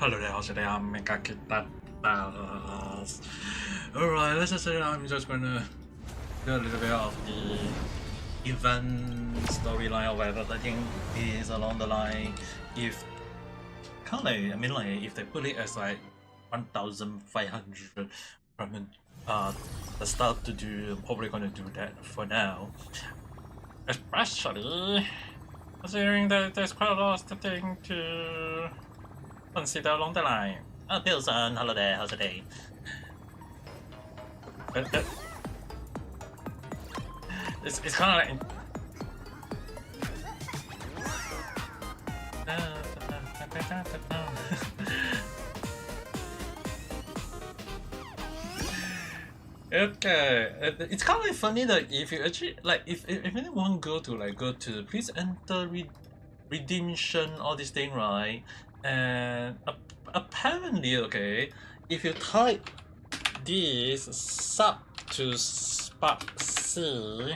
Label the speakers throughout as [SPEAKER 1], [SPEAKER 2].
[SPEAKER 1] Hello there, how's it? Ame Gakita. Alright, let's just say I'm just gonna do a little bit of the event storyline or whatever. I think is along the line. If kind of like, I mean, like if they put it as like 1,500 from the start to do, I'm probably gonna do that for now. Especially considering that there's quite a lot of thing to consider along the line. Oh, Pilson, hello there, how's the day? It's kind of like... Okay, it's kind of like funny that if you actually like if anyone go to please enter redemption all this thing, right? And apparently, okay, if you type this sub to spark C,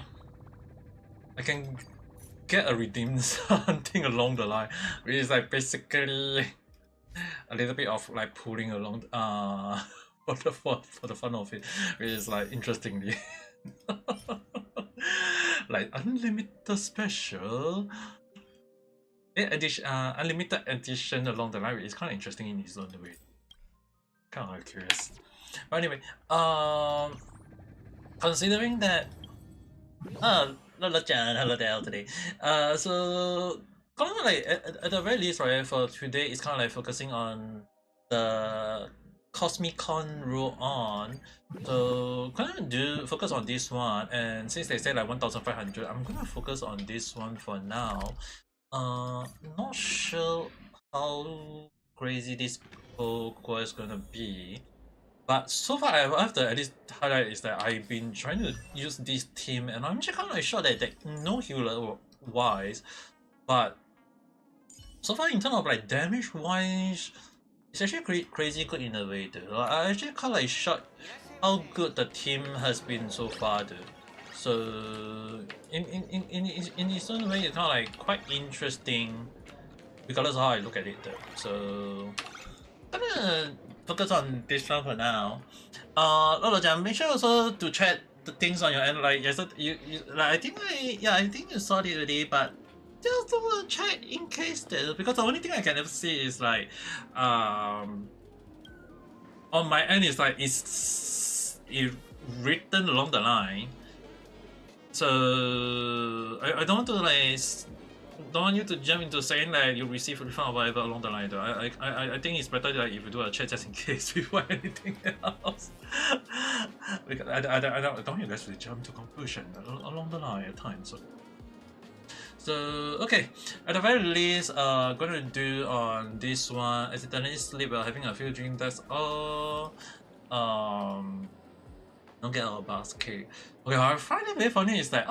[SPEAKER 1] I can get a redeem something along the line, which is like basically a little bit of like pulling along for the fun of it, which is like interestingly like unlimited special edition, unlimited edition along the line is kind of interesting in its own way. Kind of curious, but anyway, considering that, hello there today. So kind of like at the very least, right, for today, it's kind of like focusing on the Cosmic Con roll on, so gonna focus on this one, and since they say like 1,500, I'm gonna focus on this one for now. Not sure how crazy this Poco is gonna be, but so far I have to at least highlight is that I've been trying to use this team, and I'm just kind of like sure that no healer wise, but so far in terms of like damage wise, it's actually crazy good in a way, dude. I actually kind of like shocked how good the team has been so far, dude. So in its own way, it's kind of like quite interesting, regardless of how I look at it, dude. So I'm gonna focus on this one for now. Lolo, make sure also to check the things on your end. Like yes, you like I think you saw it already, but just want to check in case that, because the only thing I can ever see is like on my end is like it's written along the line, so I don't want to like don't want you to jump into saying like you receive a refund or whatever along the line though. I think it's better like if you do a check just in case before anything else. Because I don't want you guys to jump to conclusion along the line at times. So okay, at the very least, gonna do on this one. Accidentally sleep while having a few drinks. That's all. Don't get our basket. Okay, I find it very funny. Is that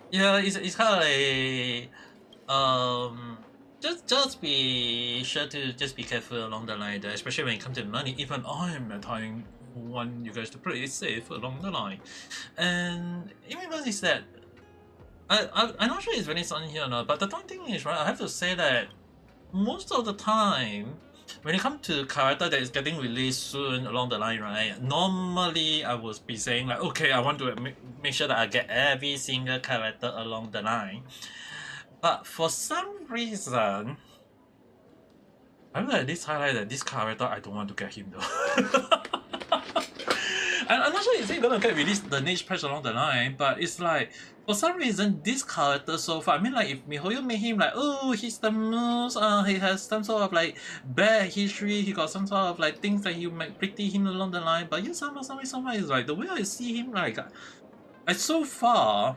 [SPEAKER 1] yeah, it's kind of like just be sure to just be careful along the line, especially when it comes to money. Even I'm at time want you guys to play it safe along the line, and even worse is that I'm not sure it's really on here or not, but the thing is, right, I have to say that most of the time when it comes to character that is getting released soon along the line, right, normally I would be saying like, okay, I want to make sure that I get every single character along the line, but for some reason I would at least highlight that this character I don't want to get him though. I'm not sure is it gonna get released the next patch along the line, but it's like for some reason this character so far, I mean like if MiHoYo made him like, oh, he's the most he has some sort of like bad history, he got some sort of like things that you might pity him along the line, but somehow is like the way I see him like so far,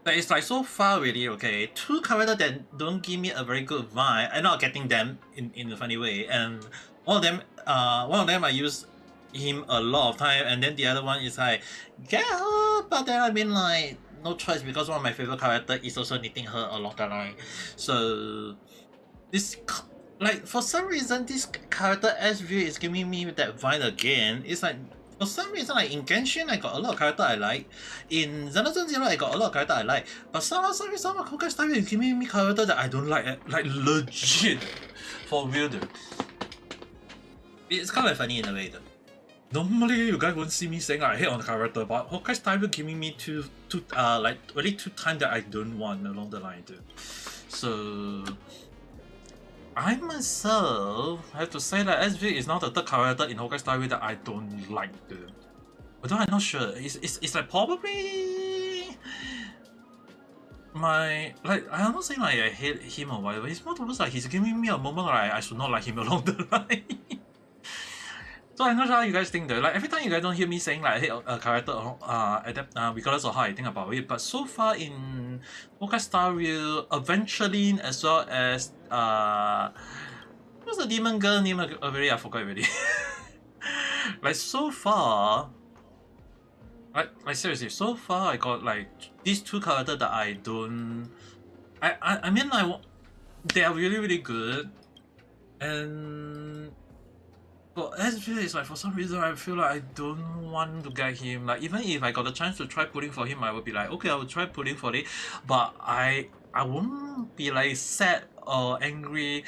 [SPEAKER 1] but it's like so far really, okay, two characters that don't give me a very good vibe. I'm not getting them in a funny way, and one of them I use him a lot of time, and then the other one is like get her, but then I mean like no choice because one of my favorite character is also needing her along the line. So this like for some reason this character SView is giving me that vibe again. It's like For some reason, like in Genshin, I got a lot of character I like. In Xenogears Zero, I got a lot of character I like. But somehow, some reason, Honkai Star Rail is giving me character that I don't like legit, for real though. It's kind of funny in a way though. Normally, you guys won't see me saying I hate on the character, but Honkai Star Rail giving me two like really 2 times that I don't want along the line too. So I myself have to say that SV is not the third character in Honkai Star Rail that I don't like though. Although I'm not sure. It's like probably my like I'm not saying like I hate him or whatever. It's more towards like he's giving me a moment like I should not like him along the line. So I'm not sure how you guys think though. Like every time you guys don't hear me saying like I hate a character regardless of how I think about it. But so far in Honkai Star Rail, Evangeline as well as what's the demon girl name already? I forgot already. Like so far, like seriously, so far I got like these 2 characters that I don't. I mean like they are really good, and but SV is like for some reason I feel like I don't want to get him. Like even if I got the chance to try pulling for him, I would be like, okay, I will try pulling for it. But I won't be like sad or angry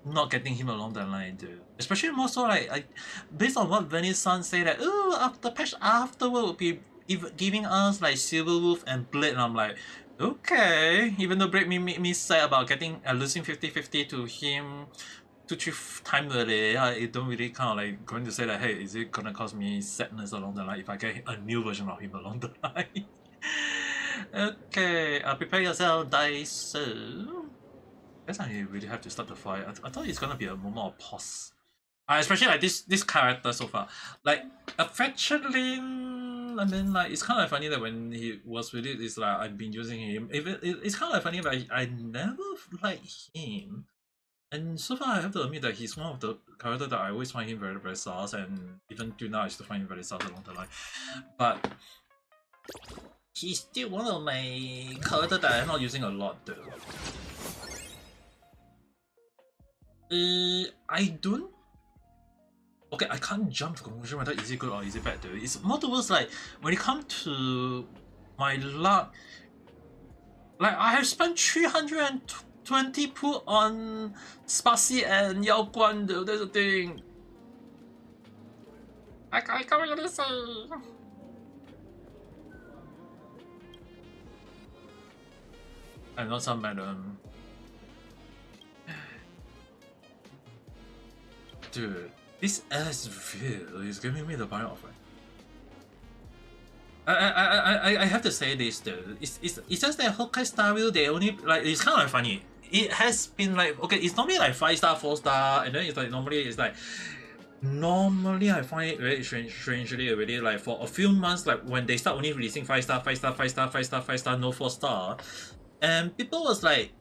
[SPEAKER 1] not getting him along the line, dude. Especially more so like based on what Venice-san say that after patch afterward will be giving us like Silver Wolf and Blade, and I'm like, okay. Even though Blade made me sad about getting losing 50-50 to him 2-3 times already, I don't really kind of like going to say that, hey, is it gonna cause me sadness along the line if I get a new version of him along the line? Okay, prepare yourself, dice. I guess I really have to start the fight. I thought it's gonna be a moment of pause. Especially like this character so far. Like, Affectionlin, I mean, like, it's kind of funny that when he was with it, it's like, I've been using him. It's kind of funny that I never liked him. And so far, I have to admit that he's one of the characters that I always find him very sus, and even till now, I still find him very sus along the line. But he's still one of my characters that I'm not using a lot though. I don't. Okay, I can't jump to conclusion whether is it good or is it bad though. It's more towards like when it comes to my luck. Like I have spent 320 put on Spassy and Yao Guan though. That's the thing. I can't really say. I know some madam. Dude, this SV is giving me the vibe of it. I have to say this though. It's just that Honkai Star Rail, they only like it's kind of funny. It has been like okay, it's normally like 5-star, 4-star, and then it's like normally I find it very strangely already like for a few months like when they start only releasing 5-star, 5-star, 5-star, 5-star, 5-star, no 4-star, and people was like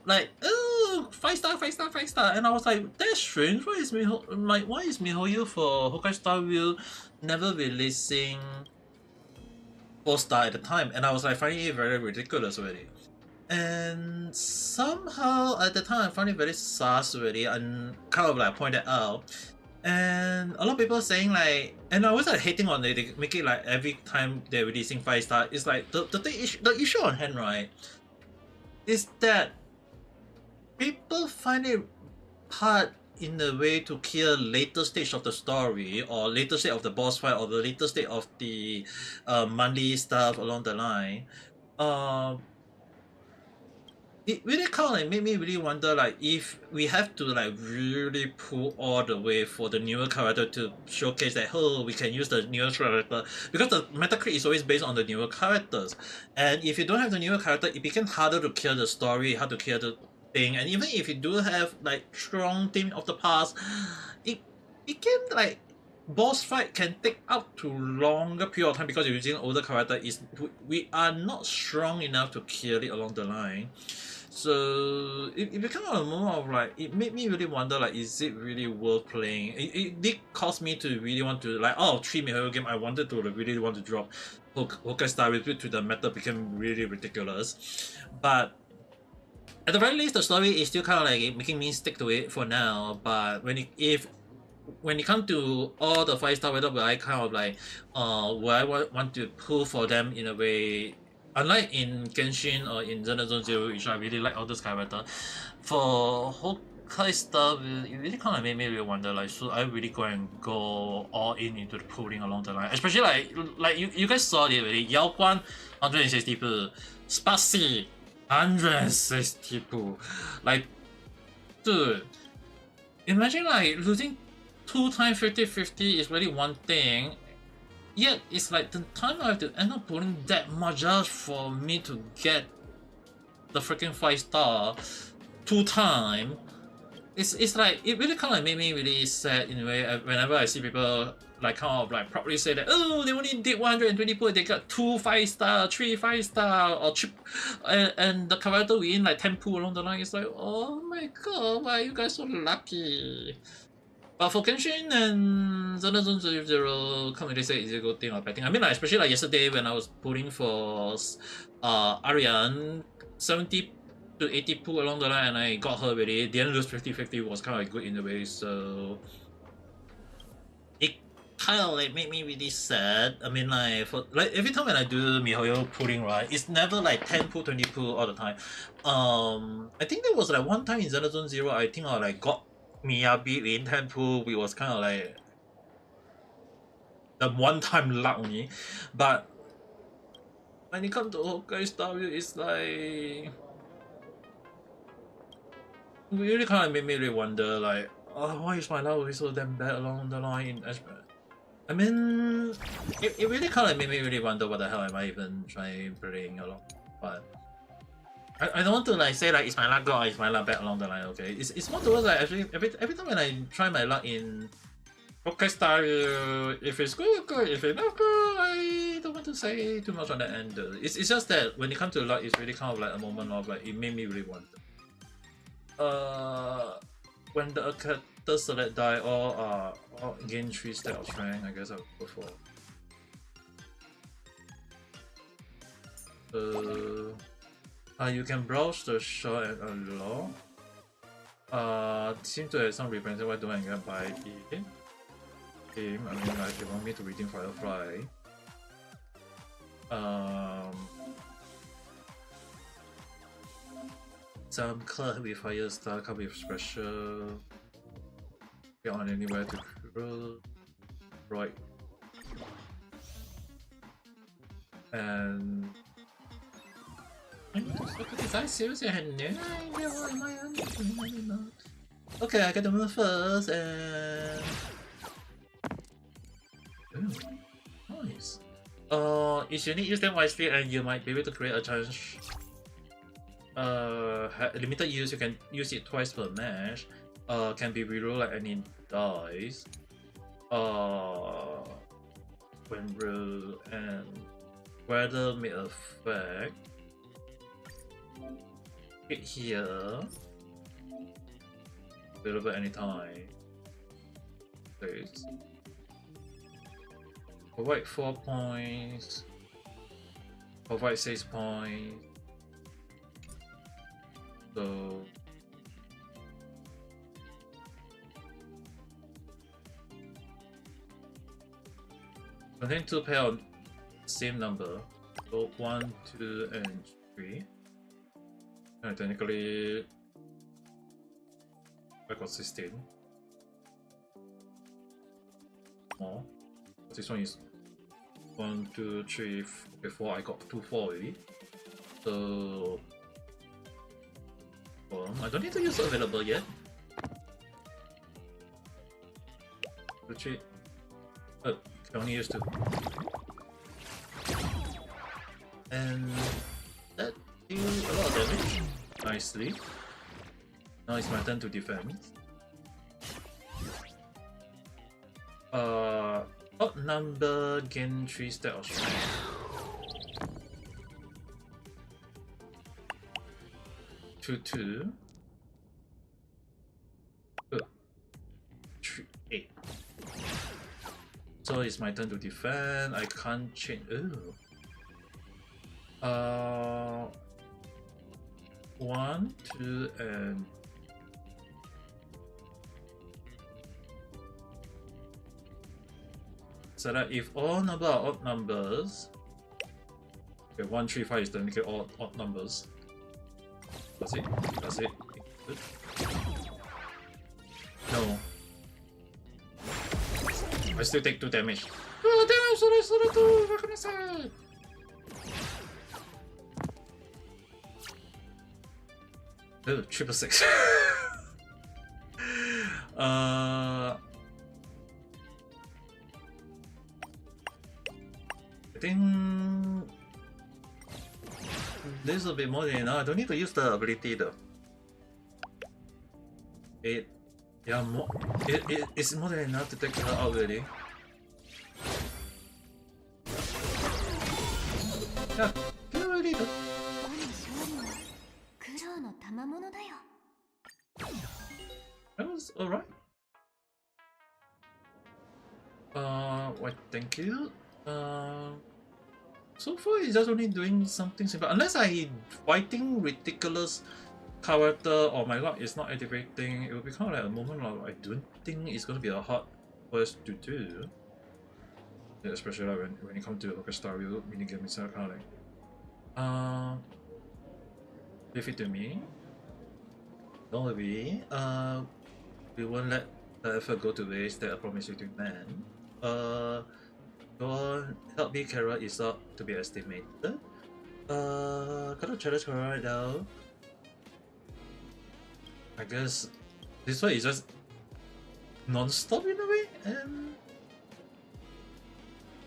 [SPEAKER 1] like oh 5-star, 5-star, 5-star, and I was like that's strange. Why is MiHoYo for Honkai Star Rail never releasing 4-star at the time? And I was like finding it very ridiculous already. And somehow at the time I found it very sus already and kind of like pointed out. And a lot of people saying like, and I was like hating on it, they make it like every time they're releasing 5-star, it's like the issue on hand, right, is that people find it hard in a way to clear later stage of the story or later stage of the boss fight or the later stage of the monthly stuff along the line. It really kind of like made me really wonder like if we have to like really pull all the way for the newer character to showcase that oh we can use the newer character, because the Metacritic is always based on the newer characters, and if you don't have the newer character it becomes harder to clear the story, hard to clear the thing, and even if you do have like strong theme of the past, it can like boss fight can take up to longer period of time because you're using older character is we are not strong enough to clear it along the line. So it became a moment of like it made me really wonder like is it really worth playing. It did cause me to really want to like 3 MiHoYo game I wanted to really want to drop Honkai Star Rail to the meta became really ridiculous, but at the very least the story is still kind of like making me stick to it for now. But when if when it comes to all the 5-star, whether will I kind of like will I want to pull for them in a way. Unlike in Genshin or in Zone Zero, which I really like all those characters, for Honkai stuff, it really kind of made me really wonder, like, should I really go all in into the pulling along the line? Especially like you guys saw it already. Yao Guan 160 pull, Spassy 160 pull, like, dude. Imagine like losing 2 times 50-50 is really one thing. Yet it's like the time I have to end up pulling that much just for me to get the freaking 5-star 2 times. It's like it really kind of made me really sad in a way whenever I see people like kind of like probably say that, oh, they only did 120 points, they got 2 5-star, 3 5-star, or and the character win like 10 pool along the line. It's like, oh my god, why are you guys so lucky? But for Genshin and Zone Zero, can't really say it's a good thing or bad thing. I mean, like, especially like yesterday when I was pulling for Ariane, 70 to 80 pool along the line, and I got her already. Didn't lose 50-50 was kind of like good in a way, so it kind of like made me really sad. I mean, like, for like every time when I do MiHoYo pulling, right, it's never like 10 pool, 20 pool all the time. I think there was like one time in Zone Zero, I think I like got Miyabi in 10 pool. We was kind of like the one-time luck only, but when it comes to Honkai Star Rail, it's like really kind of made me really wonder, like, oh, why is my luck always so damn bad along the line? I mean, it really kind of made me really wonder what the hell am I even trying playing along. But I don't want to like say like it's my luck good or it's my luck bad along the line. Okay, it's more towards like actually every time when I try my luck in Honkai Star Rail, if it's good, good. If it's not good, I don't want to say too much on that end. It's just that when it comes to luck, it's really kind of like a moment of like it made me really wonder. When the character select die or gain 3 stack of strength, I guess I'll go for. You can browse the shop and unlock. Seem to have some reference. Why don't I get buy it? I mean, like, they want me to redeem Firefly. Some club with higher star come with special. Get on anywhere to cruise. Right. And is I seriously had no idea what am I on? Okay, I get the move first and ooh, nice. If you need use them wisely and you might be able to create a challenge. Limited use, you can use it twice per match. Can be reroll like any dice. When roll and weather may affect. Hit here. Available anytime. Please. Provide 4 points. Provide 6 points. So contain 2 pair of same number. So 1, 2, and 3. And technically I got 16. More. This one is 1, 2, 3, 4. I got 2, 4 already. So I don't need to use available yet. 2, 3. Oh, can only use 2. And that deals a lot of damage. Nicely. Now it's my turn to defend. Odd number gain 3 stack of strength. 2, 2. 3, 8. So it's my turn to defend. I can't change. Ooh. 1, 2, and so that if all number are odd numbers, okay, 1, 3, 5 is technically all odd numbers. That's it. That's it. Good. No. I still take 2 damage. Oh, damn! Sorry, what can I say? Oh, 666. I think this will be more than enough. I don't need to use the ability though. Yeah, it's more than enough to take her out already. Yeah, get ready though. That was alright. Wait, thank you. So far it's just only doing something simple. Unless I fighting ridiculous character, oh my god, it's not activating. It will be kind of like a moment of I don't think it's gonna be a hard quest to do. Yeah, especially like when it comes to Hoyoverse minigame, it's kind of like leave it to me. Don't worry. We won't let the effort go to waste that I promise you to man. Go on, help me, Kara is up to be estimated. Gotta challenge her right now. I guess this one is just non-stop in a way, and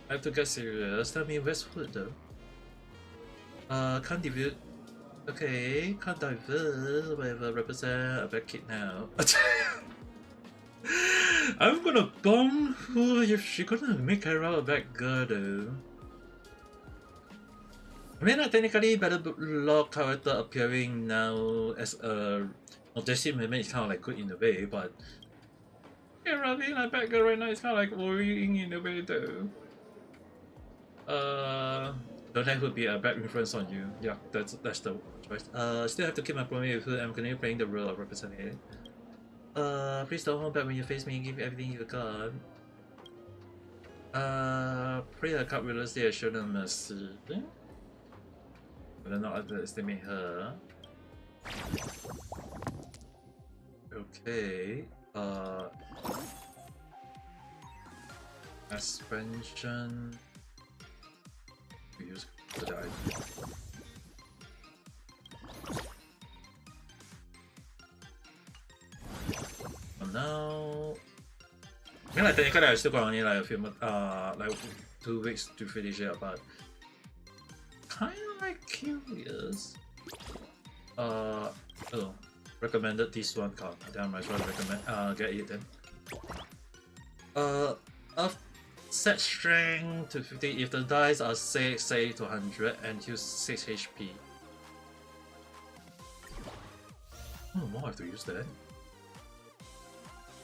[SPEAKER 1] I have to get serious. Tell me where's food though. Can't divert. Okay, can't divert. Whatever, represent a bad kid now. I'm gonna bomb her if she's gonna make her out a bad girl though. I mean, technically, Battle Log character appearing now as a objective movement is kind of like good in a way, but yeah, being a bad girl right now is kind of like worrying in a way though. Don't let her be a bad influence on you. Yeah, that's the choice. Still have to keep my promise with her. I'm gonna be playing the role of representative. Please don't hold back when you face me. Give me everything you got. Pray the card realistically has shown mercy. But not underestimate her. Okay. Suspension. We use the die. Now, I mean, like technically, I still got only like a few, like 2 weeks to finish it, but kind of like curious. Oh, recommended this one card. Then I might as well recommend. Get it then. Up set strength to 50 if the dice are say to 100 and use 6 HP. Oh, more I have to use that.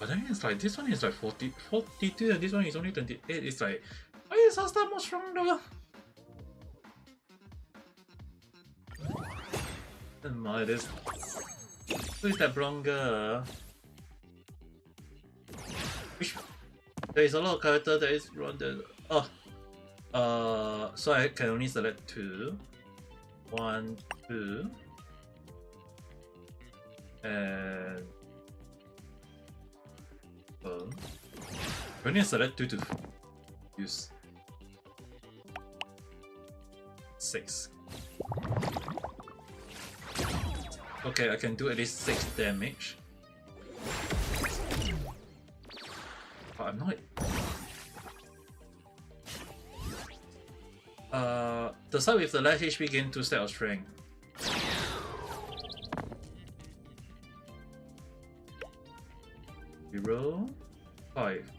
[SPEAKER 1] But then it's like this one is like 42 and this one is only 28. It's like, why is that more stronger? And my this. Who is that longer? There is a lot of character that is rounded. Oh, so I can only select 2. 1, 2, and I only select 2 to use 6. Okay, I can do at least 6 damage. But I'm not. The side with the less HP gain 2 stat of strength. Zero, 5,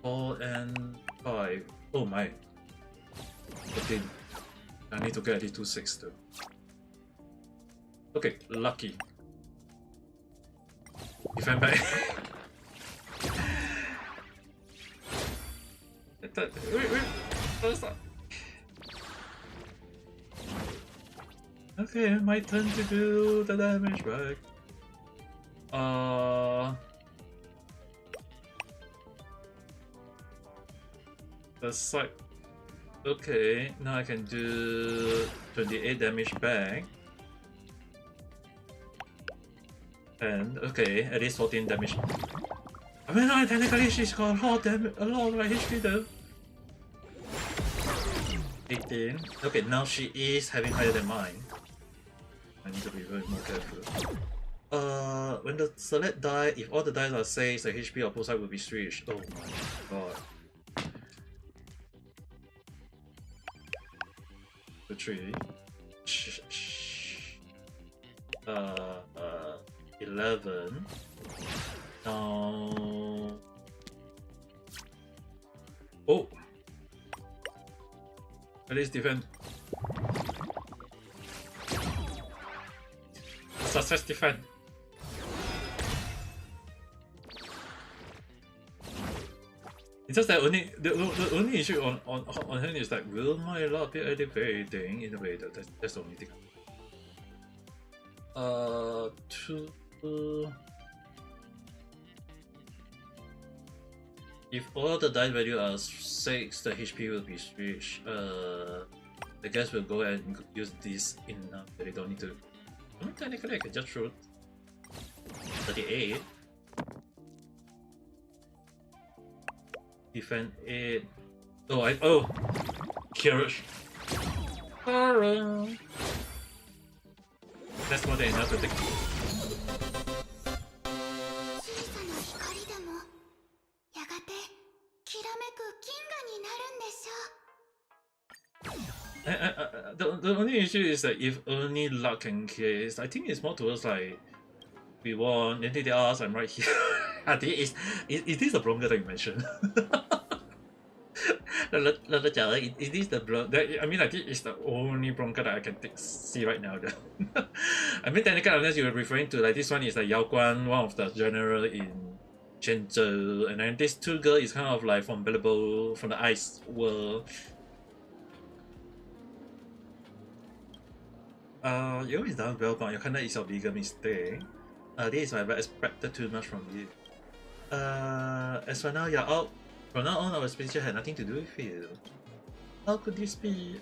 [SPEAKER 1] 4 and 5. Oh my. 13. I need to get at least 2 6 though. Okay, lucky. Defend back. Wait, what's that? Okay, my turn to do the damage back. The side. Okay, now I can do 28 damage back. And okay, at least 14 damage. I mean, technically she's got a lot of HP though. 18. Okay, now she is having higher than mine. I need to be very more careful. When the select die, if all the dice are 6, the HP of both sides will be switched. Oh my god. The 3. 11. Now. Oh! At least defend. Success defend. It's just that the only issue on hand is like, will my luck be elevating in a way that's the only thing. 2. If all the die value are 6, the HP will be switched. I guess we'll go and use this enough that they don't need to. I mean, technically I can just throw 38. Defend 8. Oh, Kyoto. That's more than enough to take. The only issue is that if only luck can case, I think it's more towards like we won, then they ask, I'm right here. I think is this the bronca that you mentioned? Is this the I mean, I think it's the only bronca that I can see right now. I mean, technically, unless you're referring to like this one is like Yao Guan, one of the general in Shenzhou, and then this 2 girl is kind of like from Billable, from the ice world. You always done well, but your kinda is your bigger mistake. This is why I expected too much from you. As for now, you're out. From now on, our spaceship had nothing to do with you. How could this be?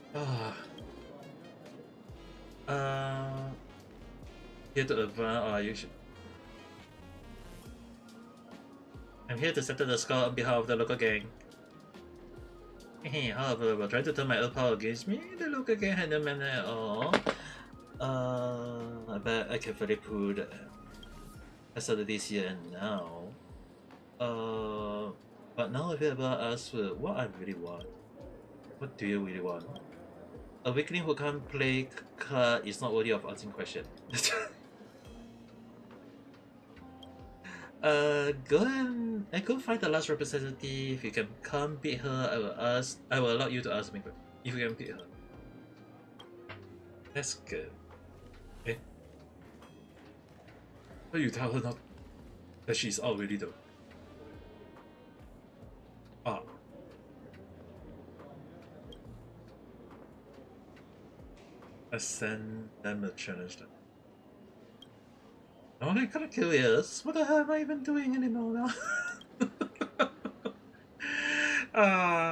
[SPEAKER 1] Here to advance, you should. I'm here to settle the score on behalf of the local gang. However, while trying to turn my own power against me, the local gang had no manner at all. I bet I can fully pull that. I started this here and now. But now if you ever ask what I really want. What do you really want? A weakling who can't play card is not worthy of asking question. Go find the last representative. If you can come beat her, I will allow you to ask me if you can beat her. That's good. Eh? But you tell her not that she's out already though. I send them a challenge then. I'm only kinda curious. What the hell am I even doing anymore now?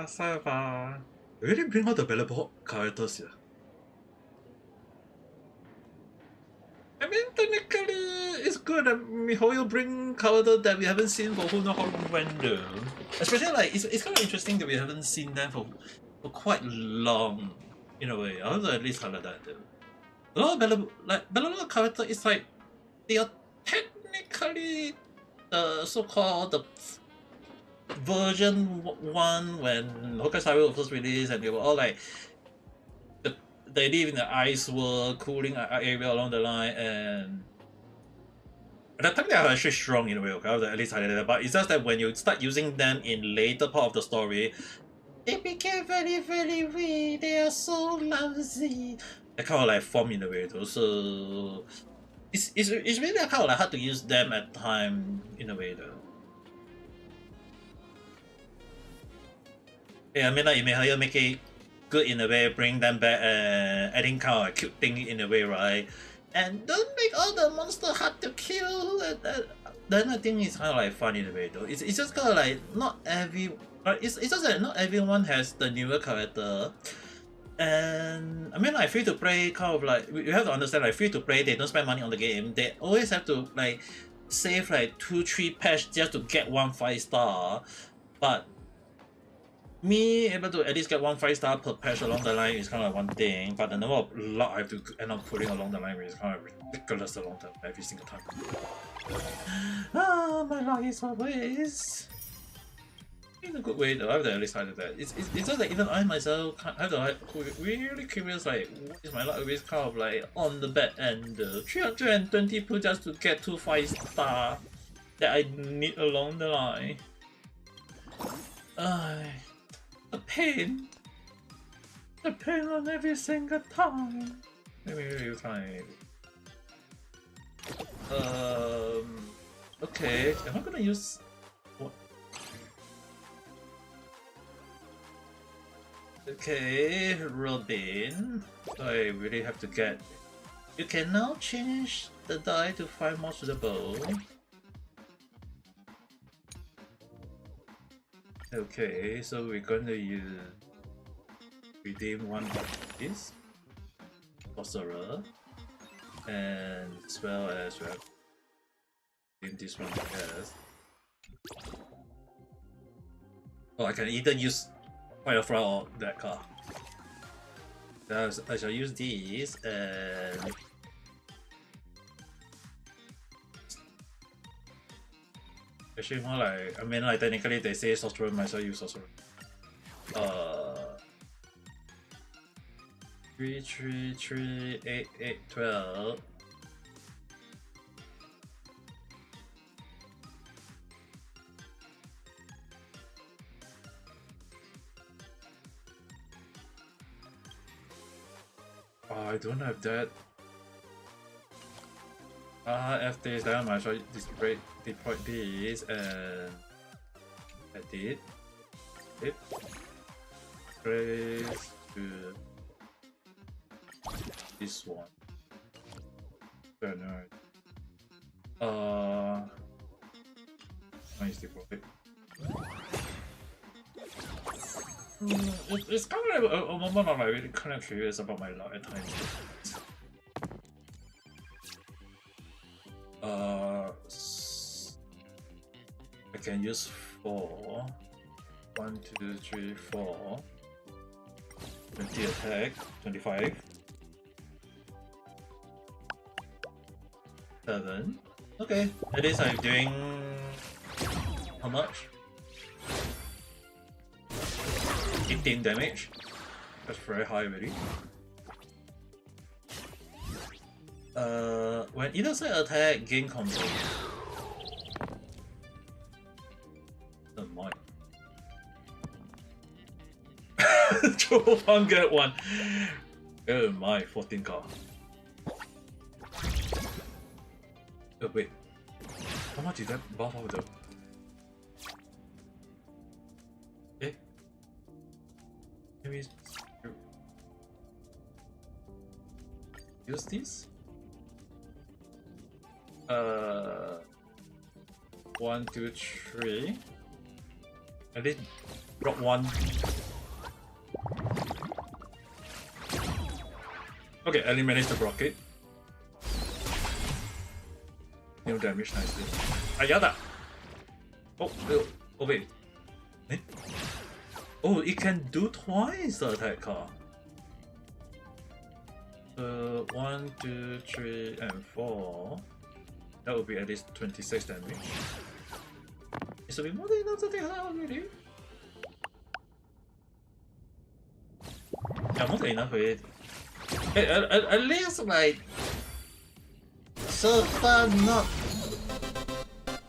[SPEAKER 1] Sorry about. Really bring out the available characters here. I mean, technically, it's good that Mihoyo bring characters that we haven't seen for who knows how when though. Especially like, it's kind of interesting that we haven't seen them for quite long, in a way. I want to at least highlight that though. A lot of Bellable character is like, they are technically the so-called the version 1 when Honkai was first released, and they were all like they live in the ice world, cooling area along the line, and at that time they are actually strong in a way, okay? I would at least highlight that. But it's just that when you start using them in later part of the story, they became very, very weak. They are so lousy. They kind of like form in a way though, so it's really kind of like hard to use them at time in a way though. Yeah, I mean like you may make it good in a way, bring them back, adding kind of like cute thing in a way, right? And don't make all the monsters hard to kill. Then I think it's kind of like fun in a way though. It's just kind of like not every But it's just that not everyone has the newer character. And I mean, like free to play kind of like you have to understand, like free to play, they don't spend money on the game. They always have to like save like 2-3 patch just to get 1 5-star. But me able to at least get 1 5-star per patch along the line is kind of one thing. But the number of luck I have to end up putting along the line is kind of ridiculous along the every single time. Ah, my luck is always. In a good way though, I have to at least hide that. It's just like even I myself have to really curious like what is my luck always kind of like on the bad end. 320 put just to get 2 5-star that I need along the line. The pain. The pain on every single time. Maybe try. Okay, am I gonna use what? Okay, Robin. So I really have to get. You can now change the die to find more suitable. Okay, so we're going to use redeem one of this sorcerer, and as well as we have redeem this one, I guess. Oh, I can either use Firefly or that card. I shall use these and actually more like, I mean like technically they say sorcerer, might as well use sorcerer. 3, 3, 3, 8, 8, 12. Oh, I don't have that. F this, then I might as well deploy this, and I did it. Place to this one. Alright. Nice deploy. It's kind of like a moment I'm like really kind of curious about my luck at times. I can use 4. 1, 2, 3, 4. 20 attack, 25. 7. Okay, at least I'm doing how much? 18 damage. That's very high already. When either side attack, gain combo. Oh my. Draw 1, get 1. Oh my, 14 card. Oh wait. How much did that buff out though? Eh? Maybe use this? 1, 2, 3. I did drop 1. Okay, I managed to block it. No damage, nicely. Ayada! Oh, wait. Eh? Oh, it can do twice the attack card. 1, 2, 3, and 4. That would be at least 26 damage. It should be more than enough to take her out, really. Yeah, more than enough for it. At least, like, so far not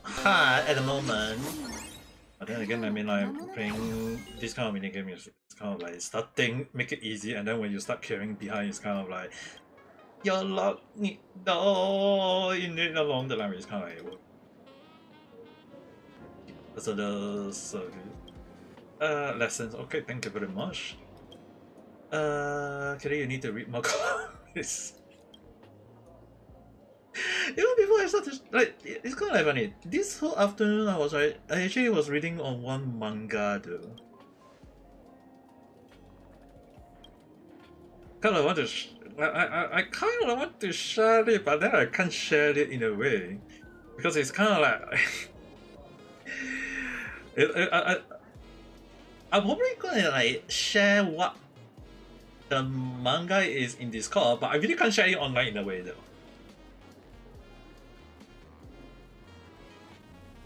[SPEAKER 1] hard at the moment. But then again, I mean, like, playing this kind of minigame is kind of like starting, make it easy, and then when you start carrying behind, it's kind of like your luck need you need along the line. It's kind of like so the service lessons. Okay, thank you very much. Kelly, you need to read more comments. Even before I started, like, it's kind of like funny. This whole afternoon, I actually was reading on one manga though. Kind of want to, I kind of want to share it, but then I can't share it in a way because it's kind of like, I'm probably gonna like share what the manga is in Discord, but I really can't share it online in a way though.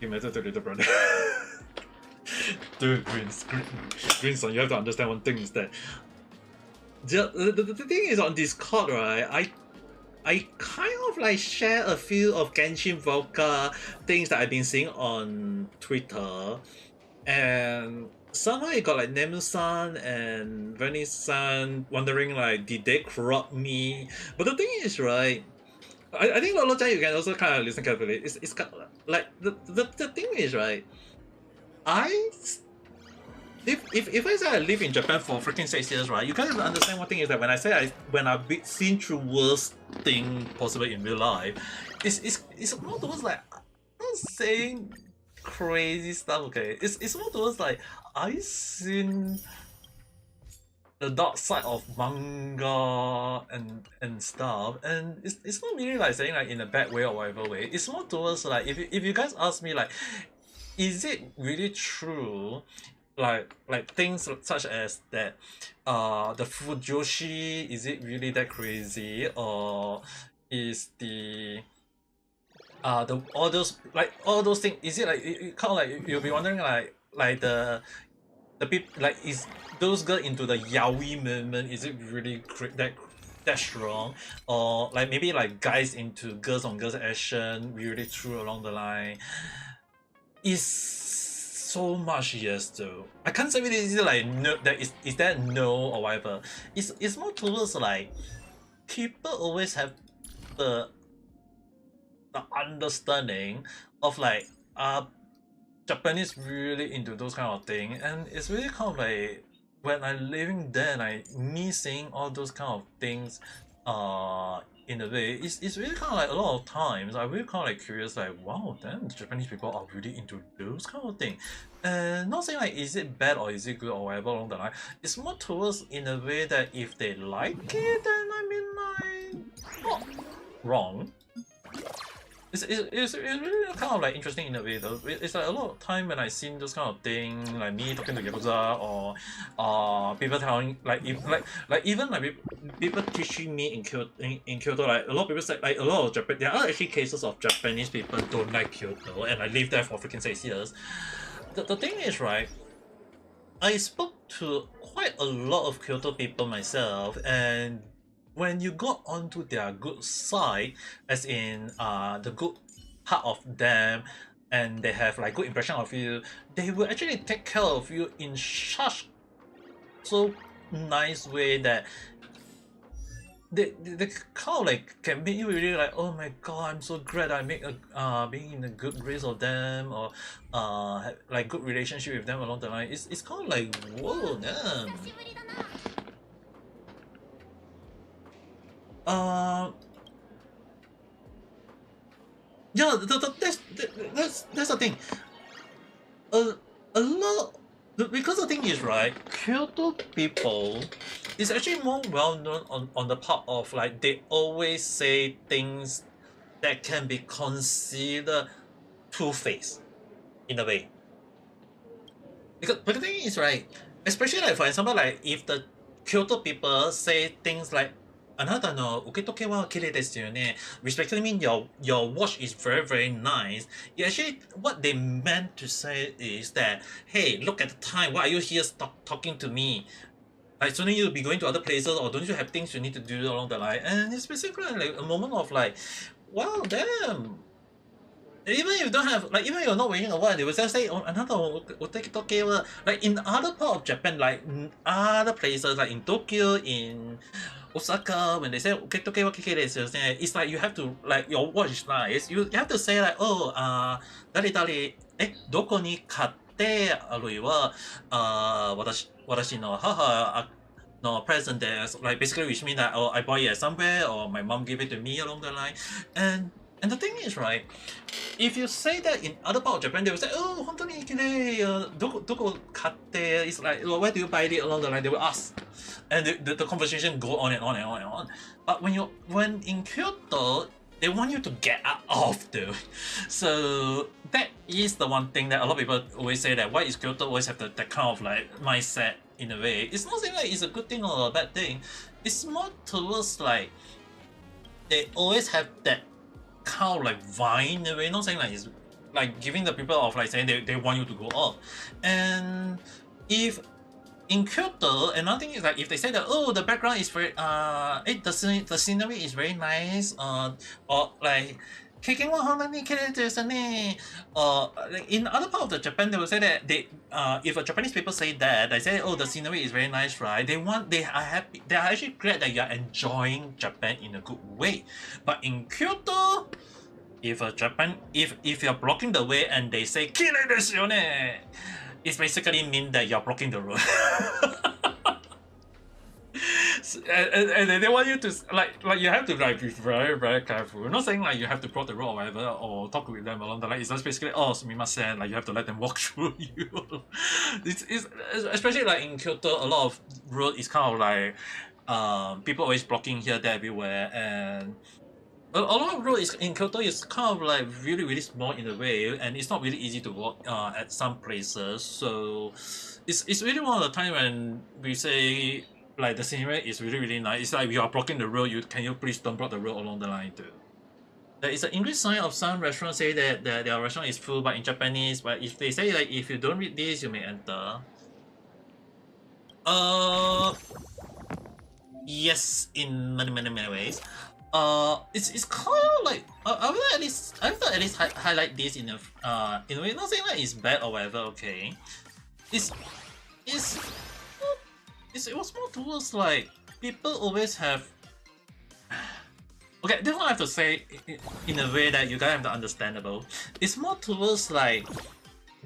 [SPEAKER 1] You matter to little brother. Dude, Greenson, you have to understand one thing is that the thing is on Discord, right? I kind of like share a few of Genshin Volca things that I've been seeing on Twitter, and somehow it got like Nemu-san and Venice-san wondering like, did they corrupt me? But the thing is, right? I think Lolo-chan, you can also kind of listen carefully. It's kind of like the thing is, right? I if I say I live in Japan for freaking 6 years, right? You kind of understand one thing is that when I've seen through worst thing possible in real life, it's more towards like I'm not saying crazy stuff, okay? It's more towards like I've seen the dark side of manga and stuff, and it's not really like saying like in a bad way or whatever way. It's more towards like if you guys ask me like, is it really true like things such as that the Fujoshi, is it really that crazy, or is the all those things, is it like it kind of like you'll be wondering like the people like, is those girls into the yaoi movement, is it really that strong, or like maybe like guys into girls on girls action really true along the line? Is so much yes though. I can't say it is like no, that is that no or whatever. It's more towards like people always have the understanding of like Japanese really into those kind of thing, and it's really kind of like when I'm living there and me seeing all those kind of things in a way, it's really kind of like a lot of times I really kind of like curious like, wow, damn, the Japanese people are really into those kind of thing. And not saying like is it bad or is it good or whatever along the line. It's more towards in a way that if they like it, then I mean like not wrong. It's really kind of like interesting in a way though. It's like a lot of time when I seen those kind of thing, like me talking to Yakuza, or people telling like even like people teaching me in Kyoto, like a lot of people say like a lot of Japan, there are actually cases of Japanese people don't like Kyoto, and I lived there for freaking 6 years. The thing is, right, I spoke to quite a lot of Kyoto people myself, and when you got onto their good side, as in the good part of them, and they have like good impression of you, they will actually take care of you in such so nice way that they kind of like can make you really like, oh my god, I'm so glad I make a being in a good grace of them, or have like good relationship with them along the line. It's kind of like, whoa, damn. Yeah, that's the thing. A lot, because the thing is, right, Kyoto people is actually more well known on the part of like they always say things that can be considered two-faced in a way. But the thing is, right, especially like for example, like if the Kyoto people say things like, あなたの受け時計は綺麗ですよね. Respectively mean your watch is very very nice. Yeah, actually, what they meant to say is that, hey, look at the time. Why are you here talking to me? Like, shouldn't you be going to other places, or don't you have things you need to do along the line? And it's basically like a moment of like, wow, damn. Even if you don't have, like, even if you're not wearing a watch, they will just say, oh, another will take Tokyo. Like in other part of Japan, like other places, like in Tokyo, in Osaka, when they say okay, Tokyo, it's like you have to, like, your watch is nice. You have to say like, oh, 誰々、どこに買って、あるいは、私の母 no present there, so, like basically which means that, oh, I bought it at somewhere, or my mom gave it to me along the line, and And the thing is, right, if you say that in other part of Japan, they will say, oh, 本当に綺麗, どこ買って? It's like, well, where do you buy it along the line? They will ask. And the conversation go on and on and on and on. But when in Kyoto, they want you to get out of there. So that is the one thing that a lot of people always say, that why is Kyoto always have that kind of like mindset in a way. It's not saying like it's a good thing or a bad thing. It's more towards like they always have that kind of like vibe in a way. Not saying like it's like giving the people of like saying they want you to go off. And if in Kyoto, another thing is like if they say that, oh, the background is very the scenery is very nice, or like like in other part of the Japan, they will say that they if a Japanese people say that, they say, oh, the scenery is very nice, right? They are happy, they are actually glad that you are enjoying Japan in a good way. But in Kyoto, if you're blocking the way and they say 綺麗ですよね, it's basically mean that you're blocking the road. and they want you to like you have to like be very, very careful. We're not saying like you have to block the road or whatever, or talk with them along the line. It's just basically, oh, sumimasen, like you have to let them walk through you. it's especially like in Kyoto, a lot of road is kind of like people always blocking here, there, everywhere, and a lot of road in Kyoto is kind of like really, really small in a way, and it's not really easy to walk at some places. So it's really one of the time when we say like the scenery is really, really nice. It's like we are blocking the road. Can you please don't block the road along the line too? There is an English sign of some restaurants say that their restaurant is full, but in Japanese, but if they say like if you don't read this, you may enter. Yes, in many ways. It's kind of like I will at least highlight this in a way. Not saying that it's bad or whatever. Okay, it was more towards like people always have. Okay, this one I have to say in a way that you guys have to understandable. It's more towards like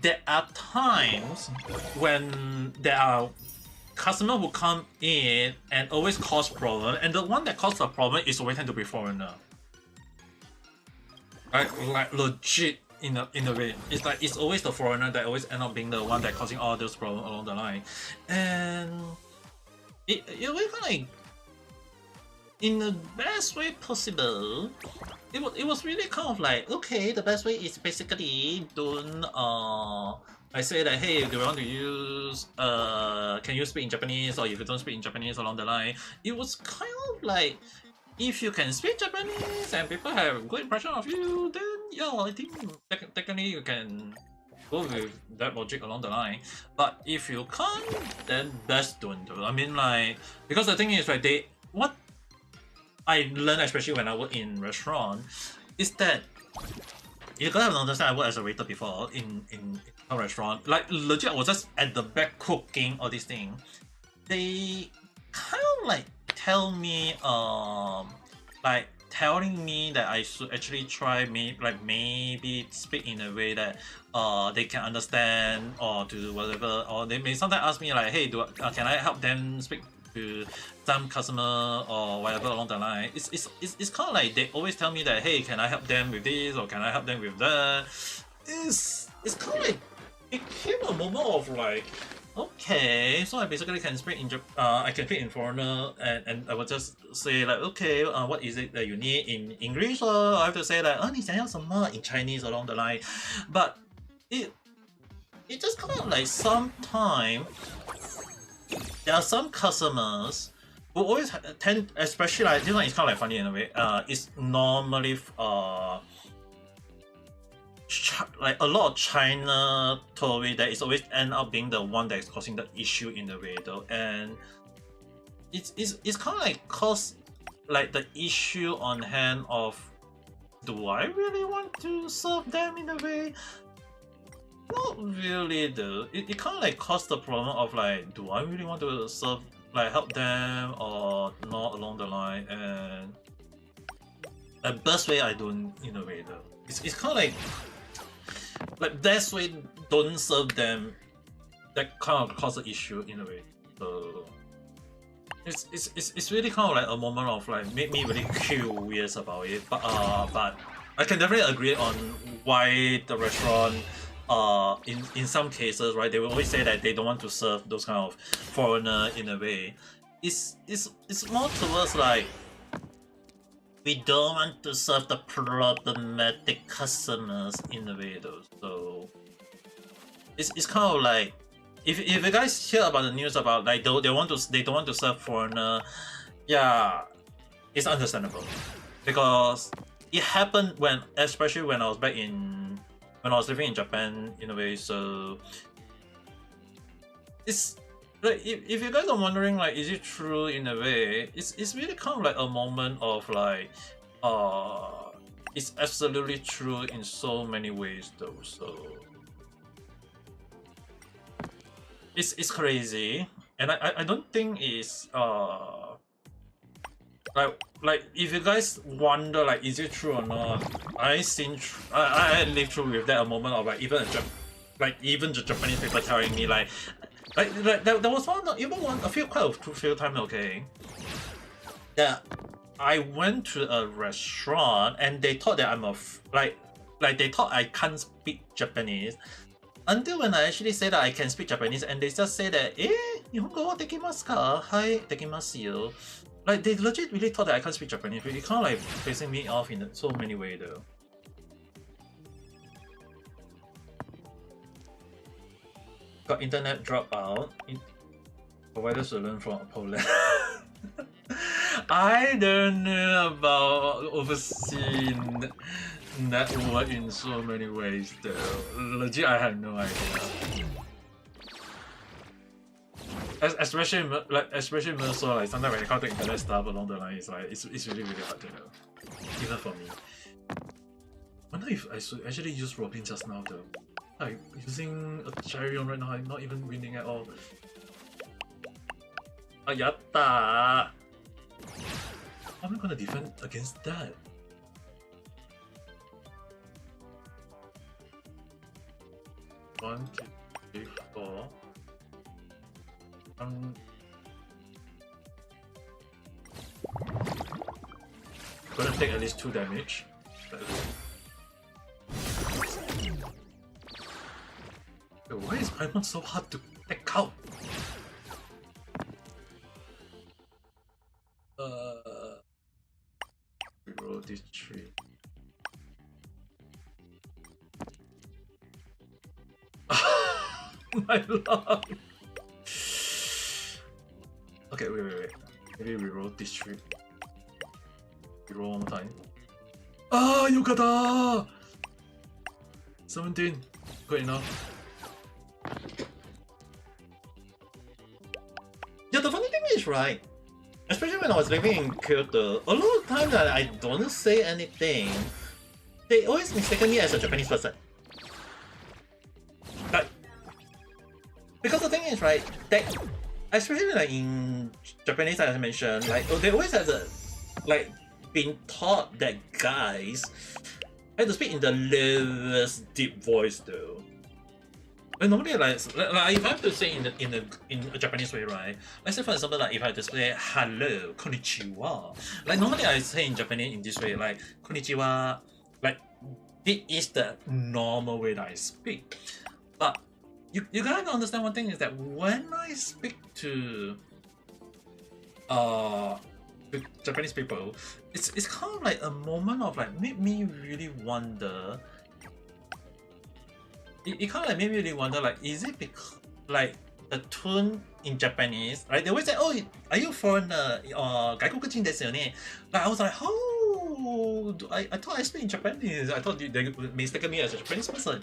[SPEAKER 1] there are times when there are customers who come in and always cause problem, and the one that causes the problem is always tend to be foreigner. Right, like legit in a way. It's like it's always the foreigner that always end up being the one that causing all those problems along the line, and it was kind of like in the best way possible. It was really kind of like, okay, the best way is basically don't I say that, hey, do you want to use can you speak in Japanese, or if you don't speak in Japanese along the line, it was kind of like if you can speak Japanese and people have a good impression of you, then yeah, I think technically you can go with that logic along the line. But if you can't, then best don't do. I mean, like, because the thing is, right, what I learned, especially when I work in restaurant, is that you gotta understand, I worked as a waiter before in a restaurant. Like legit, I was just at the back cooking all these things. They kind of like tell me, like telling me that I should actually try maybe speak in a way that they can understand, or to do whatever. Or they may sometimes ask me like, hey, can I help them speak to some customer or whatever along the line. It's kind of like they always tell me that, hey, can I help them with this, or can I help them with that. It's kind of like it came a moment of like, okay, so I basically can speak in I can speak in foreigner, and I would just say like, okay, what is it that you need in English, or I have to say like, 你想要什么 in Chinese along the line. But it just kind of like sometimes there are some customers who always tend, especially like this one is kind of like funny in a way. It's normally like a lot of China tourists that is always end up being the one that is causing the issue in the way though, and it's kind of like cause like the issue on hand of, do I really want to serve them in a way? Not really though. It kind of like caused the problem of like, do I really want to serve, like help them or not along the line, and the best way I don't in a way though. It's kind of like best way don't serve them, that kind of cause an issue in a way. So it's really kind of like a moment of like made me really curious about it. But I can definitely agree on why the restaurant, in some cases, right, they will always say that they don't want to serve those kind of foreigner in a way. It's more towards like we don't want to serve the problematic customers in a way though. So it's kind of like if you guys hear about the news about like they don't want to serve foreigner, yeah, it's understandable because it happened especially when I was when I was living in Japan in a way. So it's like if you guys are wondering like is it true in a way, it's really kind of like a moment of like it's absolutely true in so many ways though. So it's crazy, and I don't think it's like if you guys wonder like is it true or not, I lived through with that a moment of like even the Japanese people telling me like there was a few times, okay, that I went to a restaurant and they thought that they thought I can't speak Japanese. Until when I actually said that I can speak Japanese, and they just say that, Nihongo wa dekimasu ka? Hai, dekimasu yo. Like, they legit really thought that I can't speak Japanese, but it kind of like facing me off in so many ways though. Got internet dropout. Providers to learn from Poland. I don't know about overseas network in so many ways though. Legit, I have no idea. Especially more so like sometimes when you encounter internet stuff along the line, it's really hard to know. Even for me. I wonder if I should actually use Robin just now though. Like using a Charion right now, I'm not even winning at all. Yatta! How am I gonna defend against that? One, two, three, four. Gonna take at least 2 damage. Why is Paimon so hard to take out? Reroll this 3. My lord! Okay, wait. Maybe reroll this 3. Reroll one more time. Ah, yokata! 17. Good enough. Yeah, the funny thing is, right? Especially when I was living in Kyoto, a lot of times that I don't say anything, they always mistaken me as a Japanese person. Like, because the thing is, right, that especially like in Japanese, as I mentioned, like they always have been taught that guys have to speak in the lowest deep voice though. And normally, like if I have to say in a Japanese way, right? Let's say for example, like if I have to say hello, konnichiwa. Like normally I say in Japanese in this way, like konnichiwa. Like this is the normal way that I speak. But you gotta understand one thing is that when I speak to Japanese people, it's kind of like a moment of like made me really wonder. It kind of like made me really wonder, like, is it because like the tone in Japanese, right? They always say, "Oh, are you foreigner? 外国人ですよね?" Like I was like, "Oh, I thought I speak in Japanese. I thought they mistaken me as a Japanese person."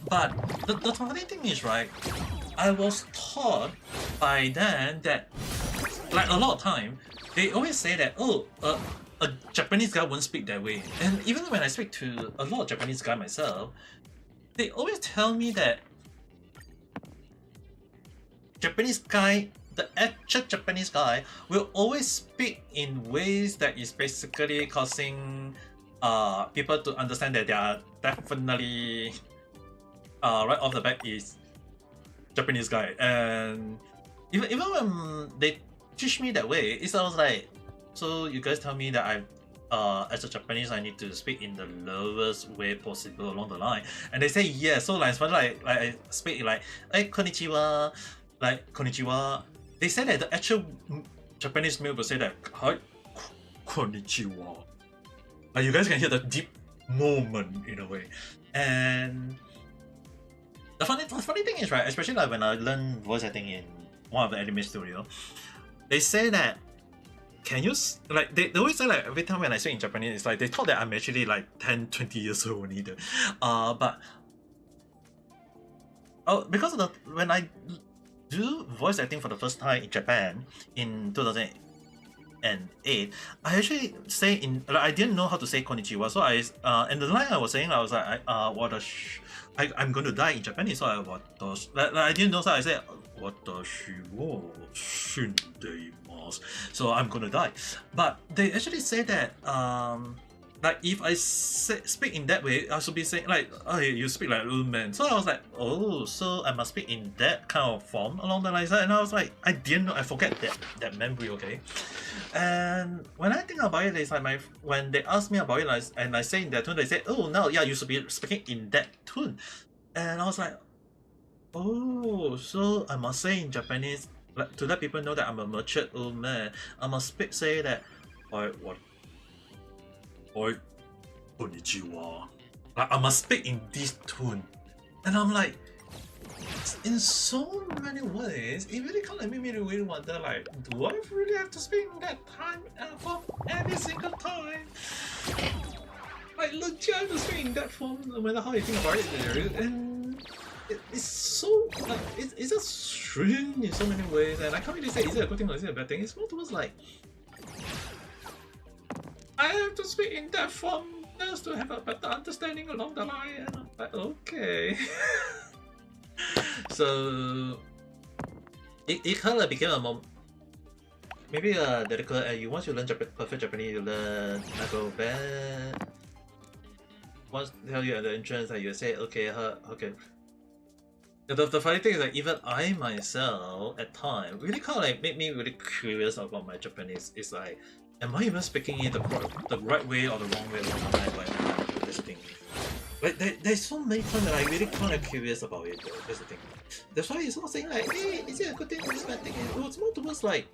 [SPEAKER 1] But the funny thing is, right? I was taught by then that, like a lot of time, they always say that, "Oh, a Japanese guy won't speak that way." And even when I speak to a lot of Japanese guy myself, they always tell me that Japanese guy, the actual Japanese guy, will always speak in ways that is basically causing people to understand that they are definitely right off the bat is Japanese guy. And even when they teach me that way, it's always like, so you guys tell me that as a Japanese, I need to speak in the lowest way possible along the line. And they say yes. So like, like I speak like, hey, konnichiwa, like konnichiwa. They say that the actual Japanese male will say that, hi, konnichiwa. Like you guys can hear the deep moment in a way. And the funny thing is, right, especially like when I learned voice acting in one of the anime studio, they say that, can you, like, they always say like every time when I speak in Japanese, it's like they thought that I'm actually like 10, 20 years old only. But because of when I do voice acting for the first time in Japan in 2008, I actually say in, like, I didn't know how to say konnichiwa, so I and the line I was saying, I was like, I'm going to die in Japanese, so I didn't know, so I said, watashi wo shindeimasu, so I'm gonna die. But they actually say that like if I speak in that way, I should be saying like, oh, you speak like old man. So I was like, oh, so I must speak in that kind of form along the lines. And I was like, I didn't know, I forget that memory, okay? And when I think about it, it's like when they ask me about it, and I say in that tone, they say, oh no, yeah, you should be speaking in that tone. And I was like, oh, so I must say in Japanese, like, to let people know that I'm a matured old man, I must say that, oi, konnichiwa. Like, I must speak in this tone. And I'm like, in so many ways, it really kind of made me really wonder, like, do I really have to speak in that time for every single time? Like, legit, I have to speak in that form, no matter how you think about it. And it's so, like, it's just strange in so many ways, and I can't really say is it a good thing or is it a bad thing. It's more towards like, I have to speak in that form just to have a better understanding along the line, and I'm like, okay. So it kind of became a moment. Maybe once you learn perfect Japanese, you learn alphabet. Once tell you at the entrance that you say, okay, okay. The funny thing is that even I myself at times really kind of like made me really curious about my Japanese. It's like, am I even speaking it the right way or the wrong way along the line by this thing? Like there's so many times that I really kind of curious about it though. That's the thing. That's why it's not saying like, hey, is it a good thing or is it a bad thing? It's more towards like,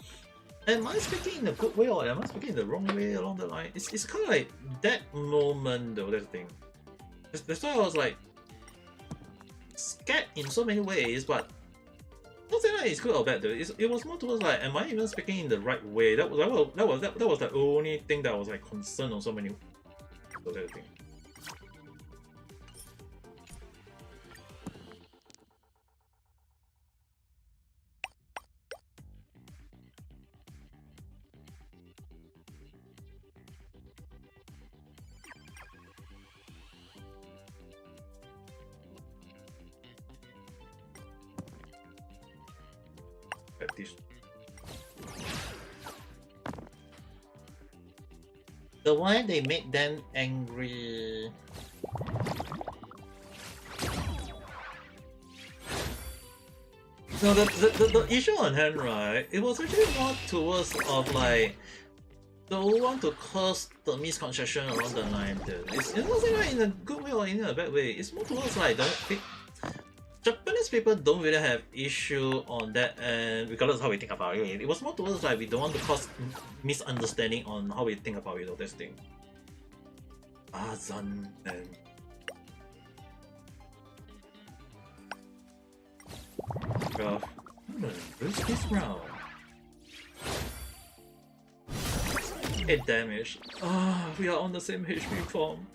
[SPEAKER 1] am I speaking in a good way or am I speaking in the wrong way along the line? It's kind of like that moment though. That's the thing. That's why I was like scared in so many ways, but not saying that it's good or bad though. It was more towards like, am I even speaking in the right way? That was the only thing that I was like concerned on so many. So that's the thing. The one they made them angry. No, the issue on hand, right? It was actually more towards of like, don't want to cause the misconception around the line. It's not like in a good way or in a bad way. It's more towards like Japanese people don't really have issue on that, and regardless of how we think about it, it was more towards like we don't want to cause misunderstanding on how we think about it or this thing. Azan and I'm gonna lose this round. 8 damage. We are on the same HP form.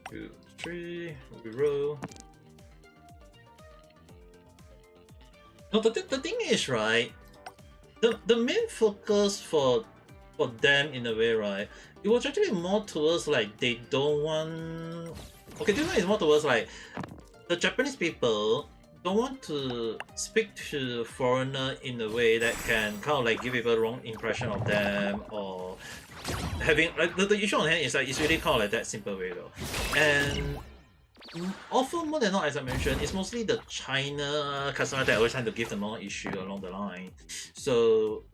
[SPEAKER 1] 2, 3, we roll. No, the thing is, right, the main focus for them in a way, right, it was actually more towards like they don't want. Okay, this one is more towards like the Japanese people don't want to speak to foreigner in a way that can kind of like give people a wrong impression of them, or having like the issue on hand is like it's really kind of like that simple way though. And Often more than not, as I mentioned, it's mostly the China customer that always trying to give them more issue along the line. So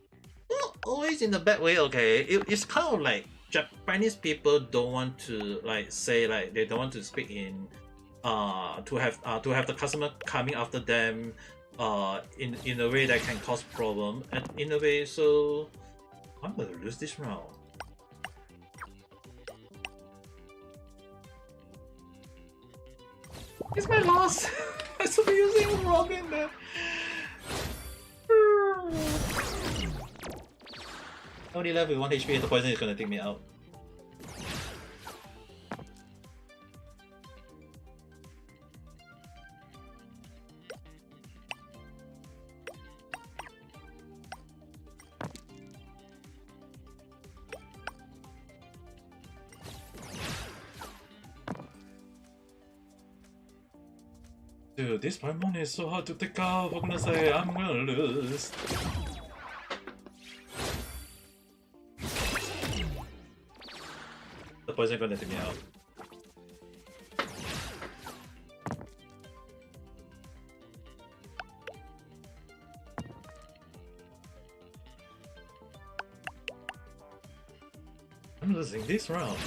[SPEAKER 1] not always in a bad way, okay. It's kind of like Japanese people don't want to like say like they don't want to speak in to have the customer coming after them in a way that can cause problem, and in a way, so I'm gonna lose this round. It's my loss. I should be using Robin there. Only left with 1 HP and the poison is gonna take me out. Dude, this Paimon is so hard to take off. I'm gonna say I'm gonna lose. The poison gonna take me out. I'm losing this round.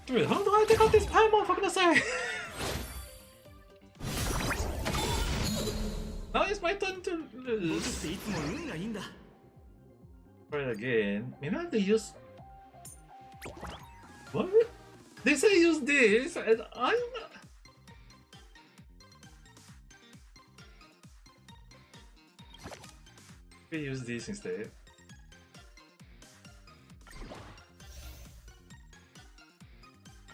[SPEAKER 1] Dude, how do I take out this Paimon, for goodness sake? Now it's my turn to lose. Try it again. Maybe I have to use... What? They say use this, and I'm... We use this instead.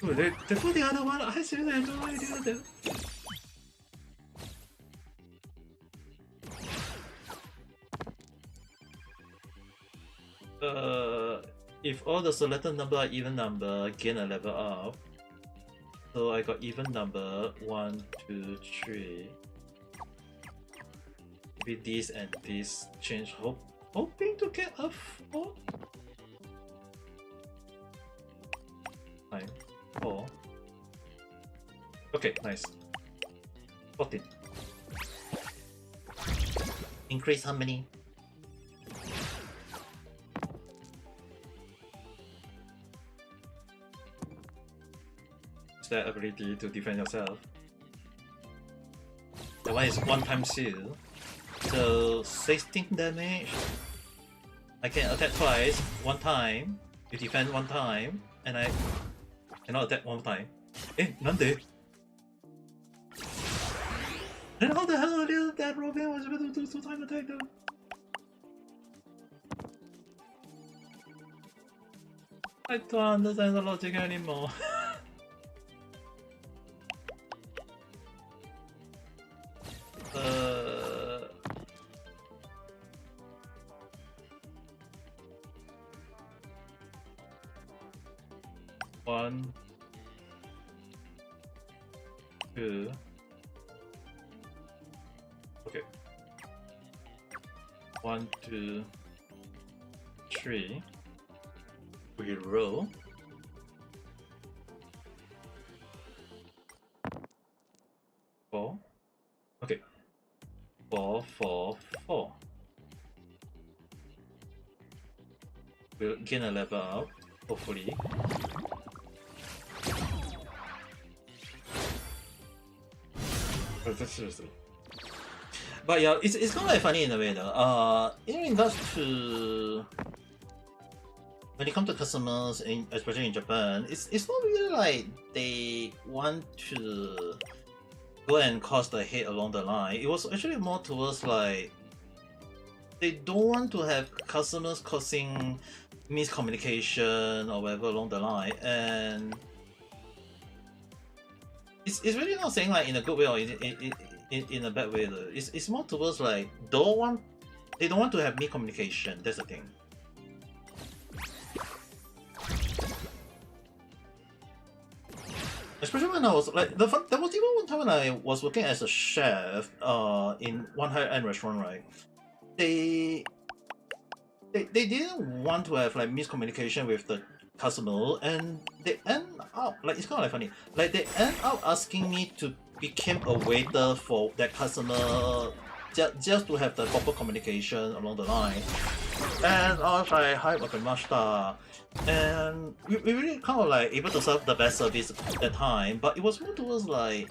[SPEAKER 1] Oh, they put the other one. I seriously have no idea what they're... If all the selected number are even number, gain a level up. So I got even number 1, 2, 3. Maybe this and this change. Hoping to get a 4. 9, 4. Okay, nice. 14. Increase how many? That ability to defend yourself. That one is 1-time shield. So 16 damage. I can attack twice, 1 time. You defend 1 time, and I cannot attack 1 time. Eh, nande? Then how the hell did that Robin was able to do 2-time attack though? I don't understand the logic anymore. One, 2. Okay. 1, 2, 3. We roll. 4. Okay. 4, 4, 4. We'll gain a level up, hopefully. Seriously. But yeah, it's kind of like funny in a way though. In regards to when it comes to customers, especially in Japan, it's not really like they want to go and cause the hate along the line. It was actually more towards like they don't want to have customers causing miscommunication or whatever along the line, and it's really not saying like in a good way or in a bad way though. It's more towards like they don't want to have miscommunication. That's the thing. Especially when I was like there was even one time when I was working as a chef in one high-end restaurant, right?
[SPEAKER 2] they didn't want to have like miscommunication with the customer, and they end up like it's kind of like funny. Like they end up asking me to become a waiter for that customer just to have the proper communication along the line. And I was like, hi, wakamashita. And we really kind of like able to serve the best service at that time, but it was more towards like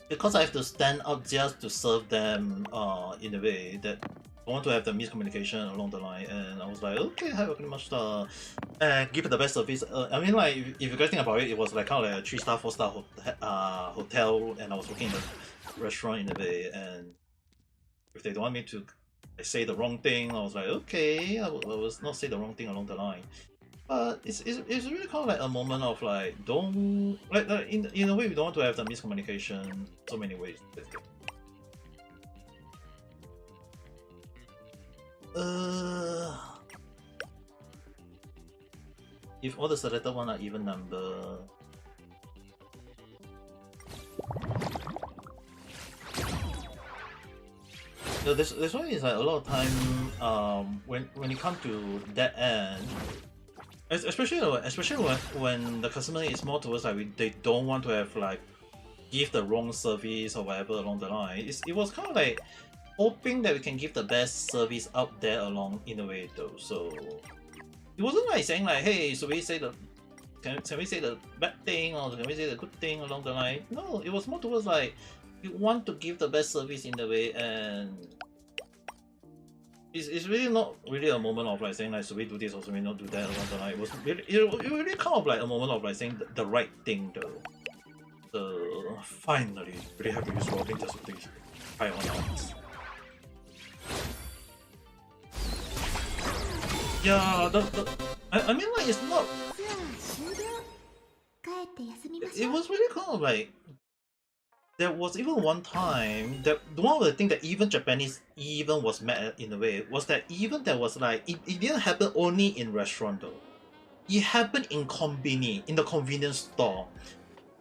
[SPEAKER 2] because I have to stand up just to serve them in a way that I want to have the miscommunication along the line, and I was like, okay, hi, wakamashita, and give it the best service. I mean, like, if you guys think about it, it was like kind of like a 3-star, 4-star hotel, and I was working in a restaurant in a way, and if they don't want me to say the wrong thing, I was like, okay, I will not say the wrong thing along the line. But it's really kind of like a moment of like, don't, like in a way, we don't want to have the miscommunication so many ways. If all the selected one are even number. So this one is like a lot of time when you come to that end, especially when the customer is more towards like they don't want to have like give the wrong service or whatever along the line. It was kind of like hoping that we can give the best service out there along in a way though. So it wasn't like saying like, hey, so we say the can we say the bad thing or can we say the good thing along the line? No, it was more towards like you want to give the best service in the way, and it's really not really a moment of like saying like, so we do this or so we not do that along the line. It was really kind of like a moment of like saying the right thing though. So finally, really happy to use Robin just to try one out. Yeah, I mean like it's not. It was really kind of like there was even one time that one of the things that even Japanese even was mad at in a way was that even there was like it didn't happen only in restaurant though. It happened in in the convenience store.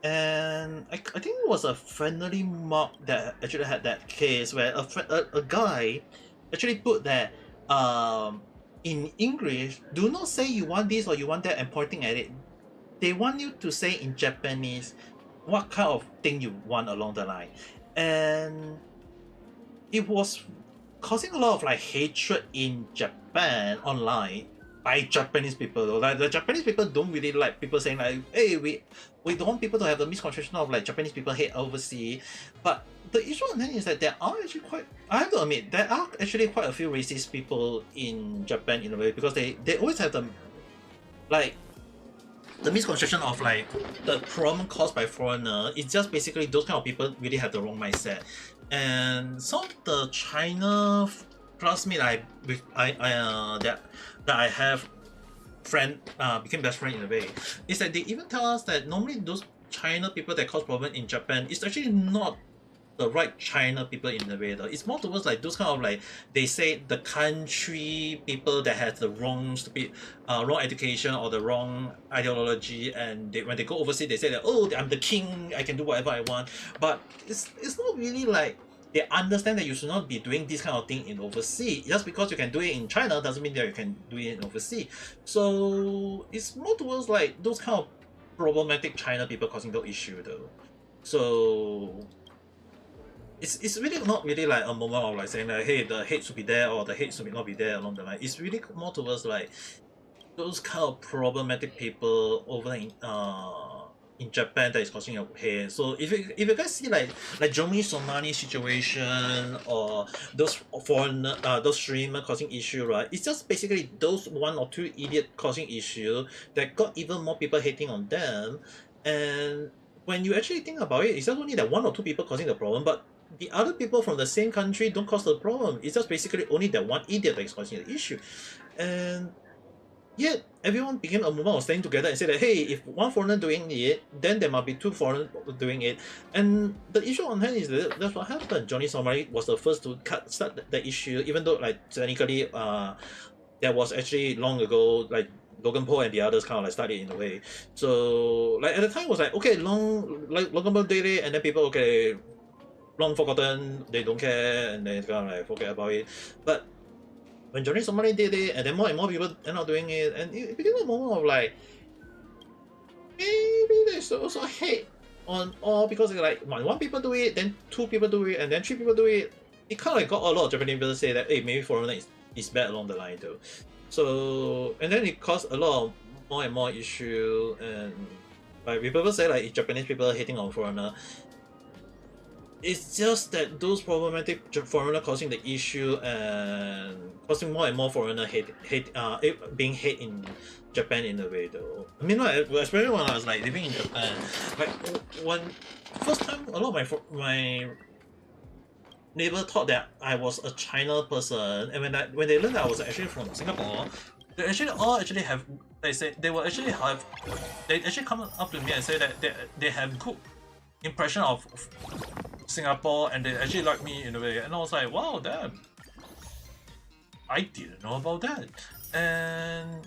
[SPEAKER 2] And I think it was a friendly mob that actually had that case where a guy actually put that in English, do not say you want this or you want that and pointing at it. They want you to say in Japanese what kind of thing you want along the line. And it was causing a lot of like hatred in Japan online by Japanese people. Like the Japanese people don't really like people saying like, hey, we don't want people to have the misconception of like Japanese people hate overseas. But the issue on that is that there are actually I have to admit, there are actually quite a few racist people in Japan in a way, because they always have the like the misconception of like the problem caused by foreigner. It's just basically those kind of people really have the wrong mindset. And some of the China classmate that I have friend became best friend in a way, is that they even tell us that normally those China people that cause problem in Japan is actually not the right China people in the way though. It's more towards like those kind of like they say the country people that has the wrong stupid wrong education or the wrong ideology, and when they go overseas they say that, oh, I'm the king, I can do whatever I want. But it's not really like they understand that you should not be doing this kind of thing in overseas. Just because you can do it in China doesn't mean that you can do it in overseas. So it's more towards like those kind of problematic China people causing the issue though. So it's really not really like a moment of like saying like, hey, the hate should be there or the hate should not be there along the line. It's really more towards like those kind of problematic people over in Japan that is causing a hate. So if you guys see like Jomi Somani situation or those foreigner those streamer causing issue, right? It's just basically those one or two idiot causing issue that got even more people hating on them. And when you actually think about it, it's not only that one or two people causing the problem, but the other people from the same country don't cause the problem. It's just basically only that one idiot that is causing the issue. And yet everyone became a movement of staying together and say that, hey, if one foreigner doing it, then there must be two foreigners doing it. And the issue on hand is that that's what happened. Johnny Somari was the first to start the issue, even though like technically there was actually long ago like Logan Paul and the others kind of like started in a way. So like at the time it was like, okay, Logan Paul did it, and then people, okay, long forgotten, they don't care, and then it's kind of like forget about it. But when Johnny somebody did it, and then more and more people end up doing it, and it became a moment of like, maybe there's also hate on all because like when one people do it, then two people do it, and then three people do it. It kind of like got a lot of Japanese people say that, hey, maybe foreigner is bad along the line though. So, and then it caused a lot of more and more issue, and like people say like Japanese people hating on foreigner. It's just that those problematic foreigner causing the issue and causing more and more foreigner being hate in Japan in a way though. I mean, like, especially when I was like living in Japan, like when first time a lot of my neighbor thought that I was a China person, and when they learned that I was actually from Singapore, they actually all actually have they actually come up to me and say that they have good impression of Singapore and they actually like me in a way, and I was like, wow, damn, I didn't know about that. And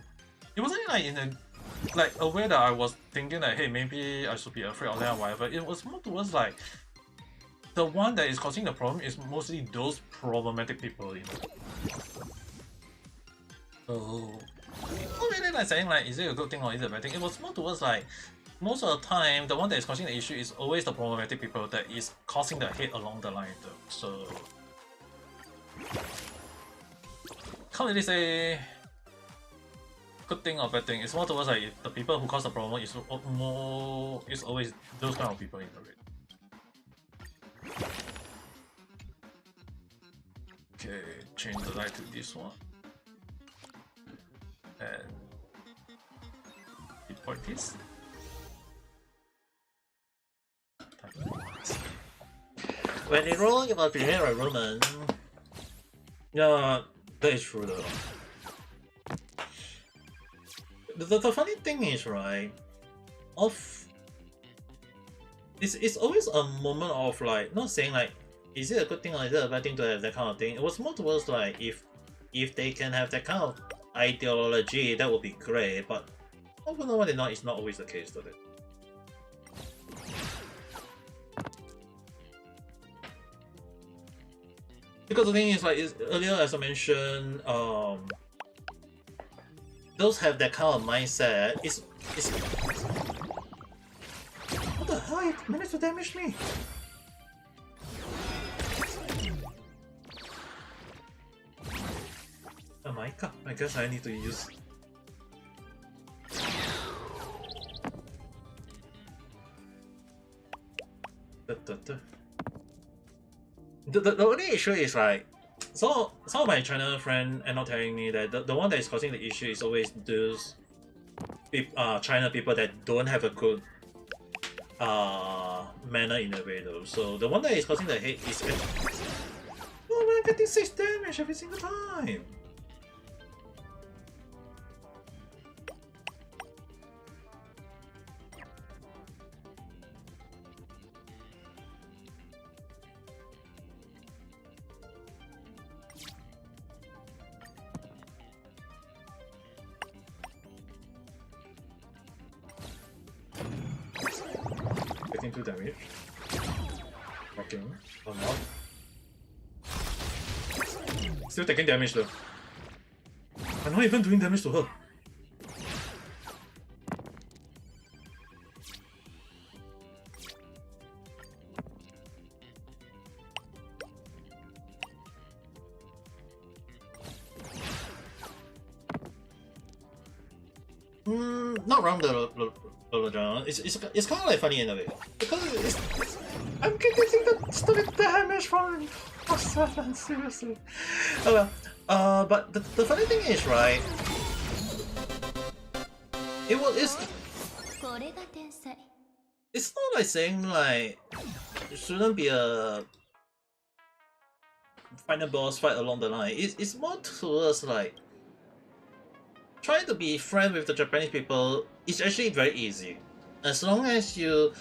[SPEAKER 2] it wasn't like in a way that I was thinking that, hey, maybe I should be afraid of that or whatever. It was more towards like the one that is causing the problem is mostly those problematic people, you know. So not really like saying like is it a good thing or is it a bad thing. It was more towards like most of the time the one that is causing the issue is always the problematic people that is causing the hate along the line though. So can't really say good thing or bad thing. It's more towards like the people who cause the problem is always those kind of people in the way. Okay, change the light to this one. And deploy this. When in wrong, you must behave like Roman. Yeah, that is true though. The funny thing is, right, it's always a moment of like, not saying like, is it a good thing or is it a bad thing to have that kind of thing? It was more towards like, if they can have that kind of ideology, that would be great, but over and over not, it's not always the case though. Because the thing is like, earlier as I mentioned, those have that kind of mindset. It's what the hell? You managed to damage me. Oh my god! I guess I need to use. The only issue is like, so some of my China friends are not telling me that the one that is causing the issue is always those China people that don't have a good manner in a way though. So the one that is causing the hate is oh man, getting 6 damage every single time. Taking 2 damage. Blocking. Or not. Still taking damage though. I'm not even doing damage to her. Not wrong though. It's kind of like funny in a way because I'm getting the stupid damage from seriously. Oh well. But the funny thing is, right? It's not like saying like it shouldn't be a final boss fight along the line. It's more towards like trying to be friends with the Japanese people is actually very easy. As long as you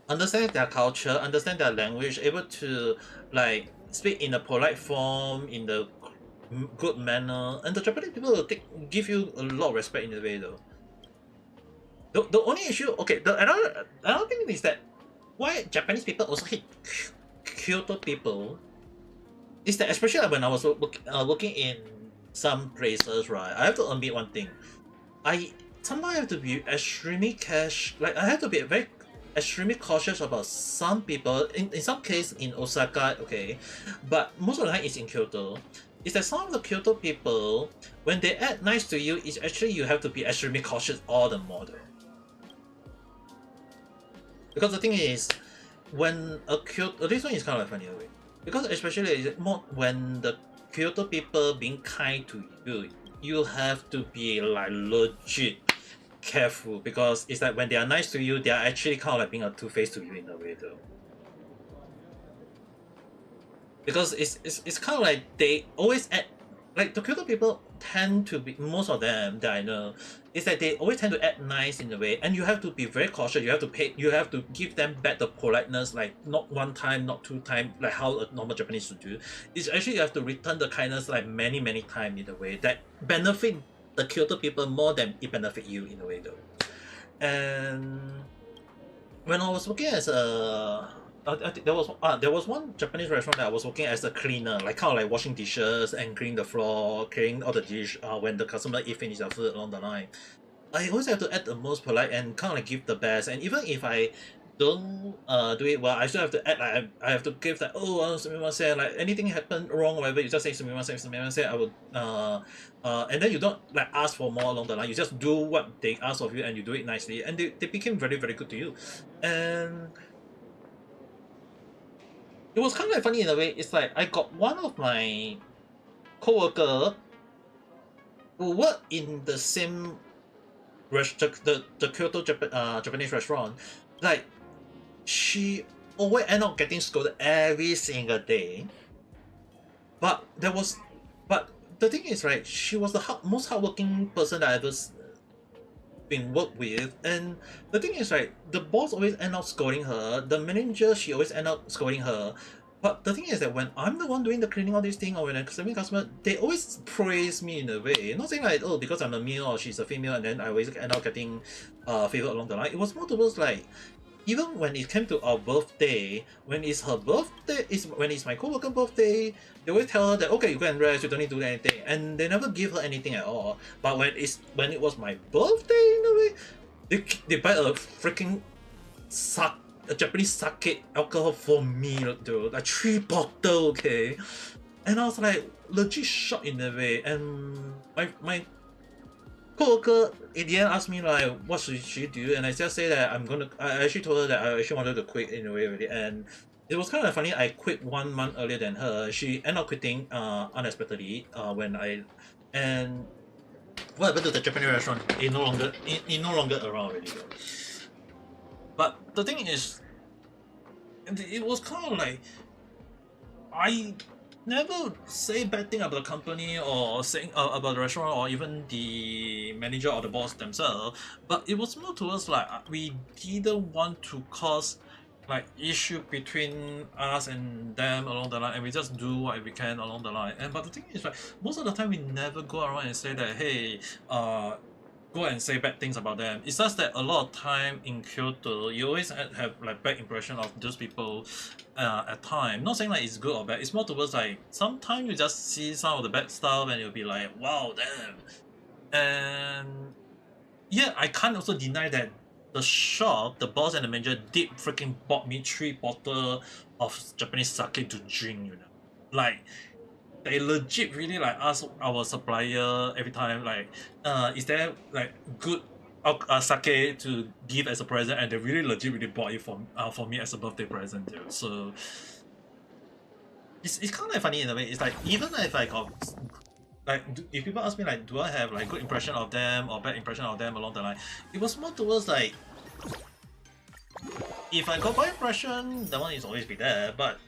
[SPEAKER 2] understand their culture, understand their language, able to like speak in a polite form, in the good manner, and the Japanese people will give you a lot of respect in a way though. The only issue, okay, another thing is that why Japanese people also hate Kyoto people is that, especially when I was working in some places, right, I have to admit one thing. I sometimes have to be extremely like I have to be very extremely cautious about some people. In some case in Osaka, okay, but most of the time it's in Kyoto. Is that some of the Kyoto people, when they act nice to you, it's actually you have to be extremely cautious all the more though. Because the thing is, when a Kyoto, this one is kind of funny in a way. Because especially more when the Kyoto people being kind to you, you have to be like legit careful, because it's like when they are nice to you, they are actually kind of like being a two-faced to you in a way though. Because it's kind of like they always act like the Kyoto people tend to be, most of them that I know, is that they always tend to act nice in a way, and you have to be very cautious. You have to pay. You have to give them back the politeness, like not one time, not two times, like how a normal Japanese would do. It's actually you have to return the kindness like many times in a way that benefit the Kyoto people more than it benefit you in a way though. And when I was working as a I think there was one Japanese restaurant that I was working as a cleaner, like kind of like washing dishes and cleaning the floor, cleaning all the dish when the customer eat finish their food along the line. I always have to act the most polite and kind of like give the best. And even if I don't do it well, I still have to act like I have to give like, oh, sumimasen, like anything happened wrong or whatever, you just say sumimasen, I will and then you don't like ask for more along the line. You just do what they ask of you and you do it nicely, and they became very good to you. And it was kind of like funny in a way. It's like I got one of my co-worker who worked in the same the Kyoto Japanese restaurant. Like she always end up getting scolded every single day. But the thing is, right, she was the most hardworking person that I ever been worked with, and the thing is, right, the boss always end up scolding her, the manager, she always end up scolding her. But the thing is that when I'm the one doing the cleaning all this thing, or when I'm serving customer, they always praise me in a way. Not saying like, oh, because I'm a male or she's a female and then I always end up getting favor along the line. It was more towards like, even when it came to our birthday, when it's her birthday, when it's my co-worker birthday, they always tell her that, okay, you go and rest, you don't need to do anything, and they never give her anything at all. But when it was my birthday in a way, they buy a freaking a Japanese sake alcohol for me, dude, like 3 bottles, okay. And I was like legit shocked in a way, and my co-worker in the end asked me like what should she do, and I just say that I actually told her that I actually wanted to quit in a way already. And it was kind of funny, I quit 1 month earlier than her. She ended up quitting unexpectedly when I and what happened to the Japanese restaurant, it no longer around already though. But the thing is, it was kind of like I never say bad thing about the company or saying about the restaurant or even the manager or the boss themselves, but it was more towards like we didn't want to cause like issue between us and them along the line, and we just do what we can along the line. And but the thing is, like, most of the time we never go around and say that, hey, go and say bad things about them. It's just that a lot of time in Kyoto, you always have like bad impression of those people at time. Not saying like it's good or bad. It's more towards like sometimes you just see some of the bad stuff and you'll be like, wow, damn. And yeah, I can't also deny that the shop, the boss and the manager did freaking bought me 3 bottles of Japanese sake to drink, you know. Like, they legit really like ask our supplier every time like, is there like good sake to give as a present, and they really bought it for me as a birthday present too. So it's kind of funny in a way. It's like, even if I got like, if people ask me like, do I have like good impression of them or bad impression of them along the line, it was more towards like, if I got bad impression, that one is always be there. But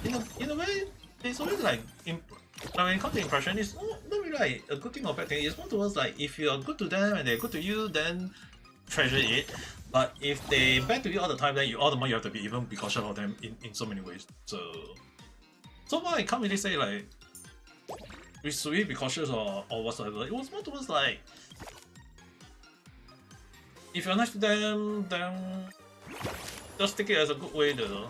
[SPEAKER 2] in a way, it's always like when it comes to impression, it's not really like a good thing or bad thing. It's more towards like, if you are good to them and they're good to you, then treasure it. But if they bad to you all the time, then all the more you have to be cautious of them in so many ways. So far I can't really say like should we be cautious or whatsoever. It was more towards like, if you're nice to them, then just take it as a good way though.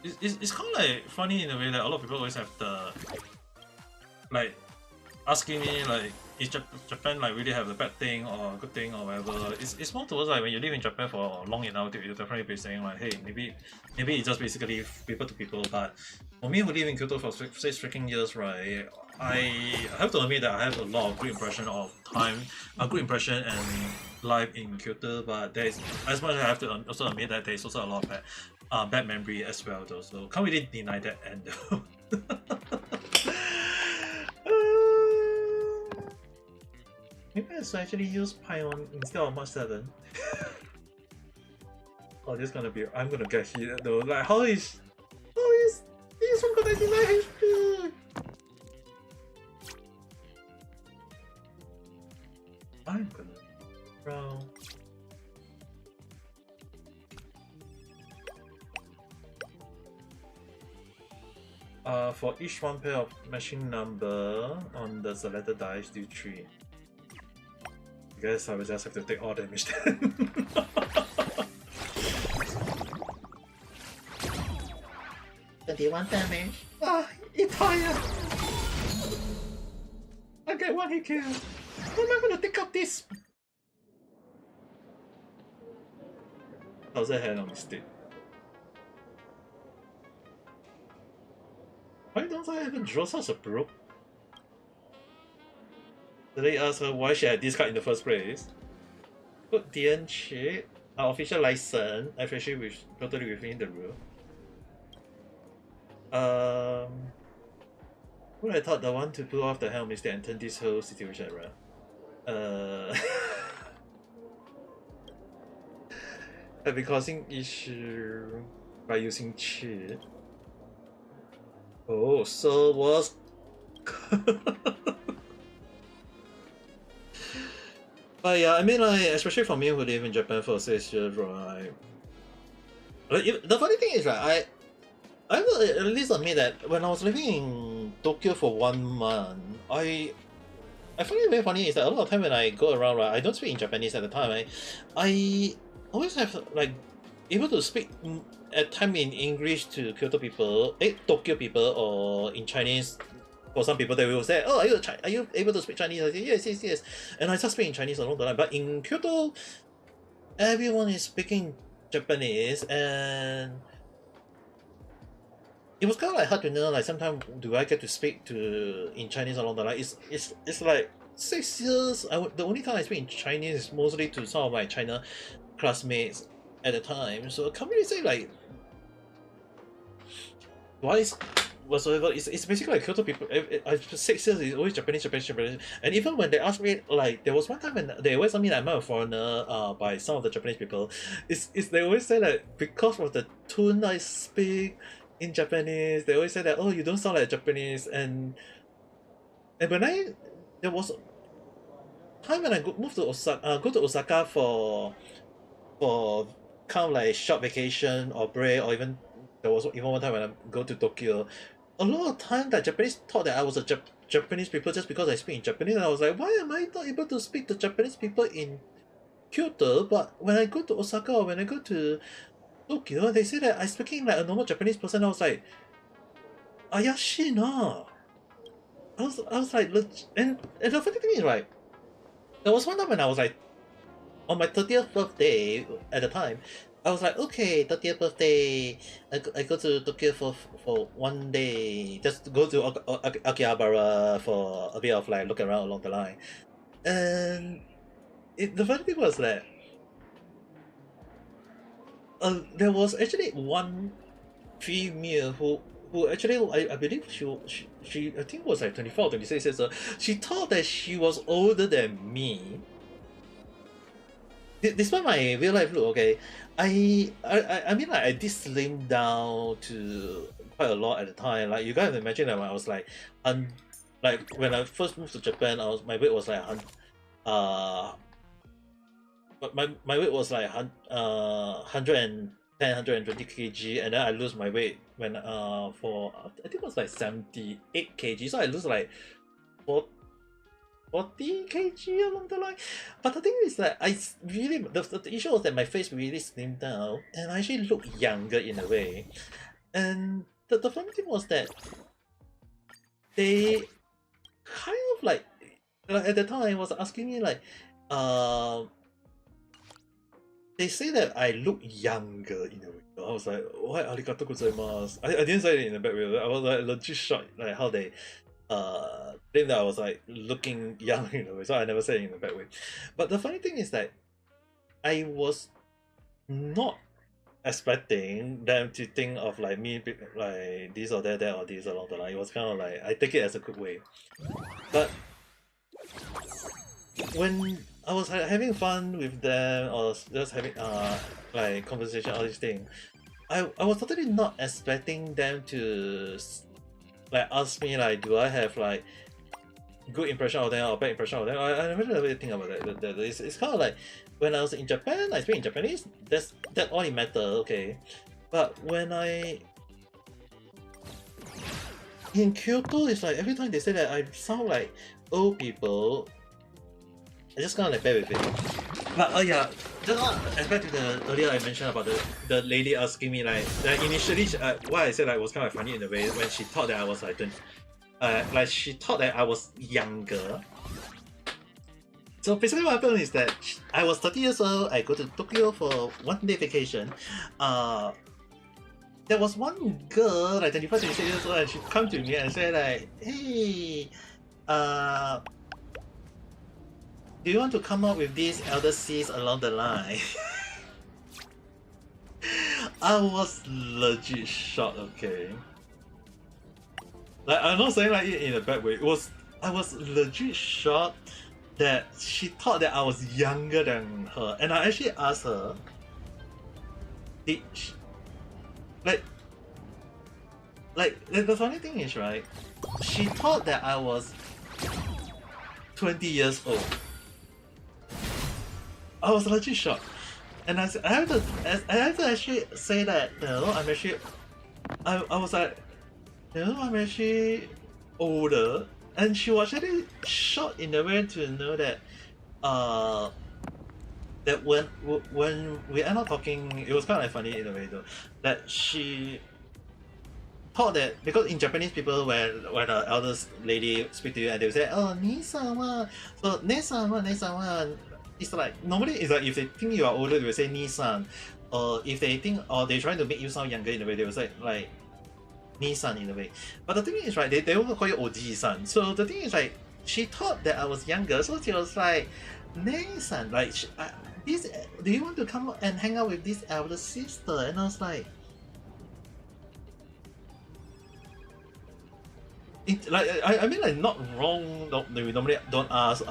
[SPEAKER 2] It's kind of like funny in a way that a lot of people always have the like,
[SPEAKER 1] asking me like, is Japan like really have a bad thing or a good thing or whatever? It's more towards like when you live in Japan for long enough, you'll definitely be saying like, hey, maybe it's just basically people to people. But for me, who live in Kyoto for 6 freaking years, right? I have to admit that I have a lot of good impression of time, a good impression and life in Kyoto. But there is, as much as I have to also admit that there is also a lot of bad memory as well, though. So can't really deny that end.
[SPEAKER 2] Maybe I should actually use Pion instead of March 7. Oh, this gonna be. I'm gonna get hit though. Like, how is. He's from 99 HP! I'm gonna. Bro. For each one pair of machine number on the selected dice, do 3. I guess I will just have to take all damage then. 21 damage. Ah, Italia! I get 1 hit kill. How am I gonna take up this? How's that hand on mistake? Why don't I even draw such a broke? Did they ask her why she had this card in the first place? Put DN shit. Our official license, especially with totally within the rule. Who I thought the one to pull off the helm is and turn this whole situation around. I've been causing issue by using cheat. Oh, so was. But yeah, I mean, like, especially for me who live in Japan for 6 years, right? Like, the funny thing is, right, I will at least admit that when I was living in Tokyo for 1 month, I find it very funny is that a lot of time when I go around, right, I don't speak in Japanese at the time, right? I always have like able to speak at time in English to Kyoto people, Tokyo people, or in Chinese. For some people, they will say, "Oh, are you able to speak Chinese?" I say, "Yes." And I just speak in Chinese along the line. But in Kyoto, everyone is speaking Japanese, and it was kind of like hard to know. Like sometimes, do I get to speak to in Chinese along the line? It's like 6 years. The only time I speak in Chinese is mostly to some of my China classmates at the time. So I can't really say like twice whatsoever. It's basically like Kyoto people. 6 years is always Japanese. And even when they ask me, like there was one time when they always tell me that I'm a foreigner by some of the Japanese people, it's they always say that because of the tone I speak in Japanese, they always say that, oh, you don't sound like Japanese. And when there was a time when I moved to Osaka, go to Osaka for kind of like short vacation or break, or even there was even one time when I go to Tokyo, a lot of time that Japanese thought that I was a Japanese people just because I speak in Japanese, and I was like, why am I not able to speak to Japanese people in Kyoto, but when I go to Osaka or when I go to Tokyo, they say that I'm speaking like a normal Japanese person. I was like, Ayashi na. I was like, and the funny thing is, right, there was one time when I was like, on my 30th birthday at the time, I was like, okay, 30th birthday, I go to Tokyo for 1 day, just to go to Akihabara for a bit of like look around along the line. And the funny thing was that there was actually one female who actually I believe she I think was like 24 or 26 years old. She thought that she was older than me. Despite my real life look, okay, I mean like I did slim down to quite a lot at the time. Like you guys imagine that when I was like like when I first moved to Japan, my weight was like but my weight was like 110 120 kg, and then I lose my weight when for I think it was like 78 kg, so I lose like 40 kg along the line. But the thing is that I really the issue was that my face really slimmed down and I actually look younger in a way. And the funny thing was that they kind of like at the time I was asking me like, um, they say that I look younger in a way. I was like, what arigato gozaimasu. I didn't say it in a bad way. I was like legit shocked like how they think that I was like looking young in a way. So I never said it in a bad way. But the funny thing is that I was not expecting them to think of like me like this or that or this along the line. It was kind of like I take it as a good way. But when I was like, having fun with them or just having like conversation all these things, I was totally not expecting them to like ask me like do I have like good impression of them or bad impression of them. I never really think about that. It's kind of like when I was in Japan, I speak in Japanese. That all it matter, okay. But when I in Kyoto, it's like every time they say that I sound like old people, I just kind of like bear with it. But yeah, just back to the earlier I mentioned about the lady asking me like initially why I said like, was kind of funny in a way when she thought that I was like 20, like she thought that I was younger. So basically what happened is that I was 30 years old, I go to Tokyo for 1 day vacation. There was one girl, like 25, 26 years old, and she come to me and say like, hey, do you want to come up with these elder sis along the line? I was legit shocked, okay? Like, I'm not saying like it in a bad way. I was legit shocked that she thought that I was younger than her, and I actually asked her, did she, like the funny thing is, right, she thought that I was 20 years old. I was legit shocked, and I have to actually say that I'm actually I was like, I'm actually older. And she was actually shocked in a way to know that that when we end up talking, it was kind of like funny in a way though, that she thought that because in Japanese people when the eldest lady speak to you and they will say, oh, ni-sama, so ne-sama, it's like normally it's like if they think you are older they will say ni-san, or if they think or they trying to make you sound younger in a way they will say like Nissan in a way. But the thing is, right, they also call you Oji-san. So the thing is, like, she thought that I was younger, so she was like, Nissan, like, this, do you want to come and hang out with this elder sister? And I was like, I mean, like, not wrong. We normally don't ask.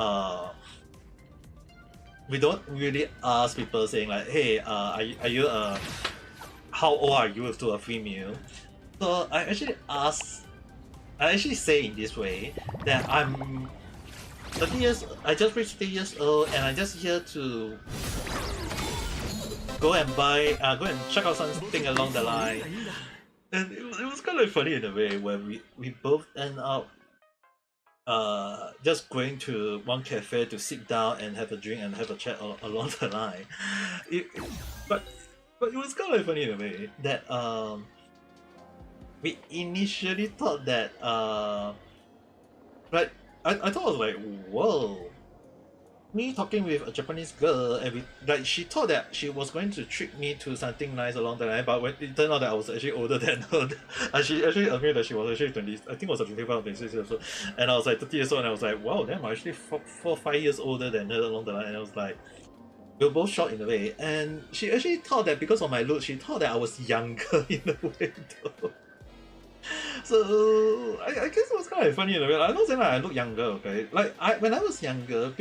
[SPEAKER 2] We don't really ask people saying like, hey, are you how old are you to a female? So I actually say in this way that I'm 30 years, I just reached 30 years old and I'm just here to go and check out something along the line. And it was kind of funny in a way where we both end up just going to one cafe to sit down and have a drink and have a chat along the line. But it was kind of funny in a way that we initially thought that like I thought I was like, whoa, me talking with a Japanese girl and like she thought that she was going to trick me to something nice along the line, but when it turned out that I was actually older than her, and she actually admitted that she was actually 20, I think it was 25 or 26 years old, and I was like 30 years old, and I was like, wow, damn, I'm actually 5 years older than her along the line, and I was like, we were both shocked in a way, and she actually thought that because of my look, she thought that I was younger in a way though. So I guess it was kind of funny in a way. I'm not saying like I look younger, okay? Like when I was younger,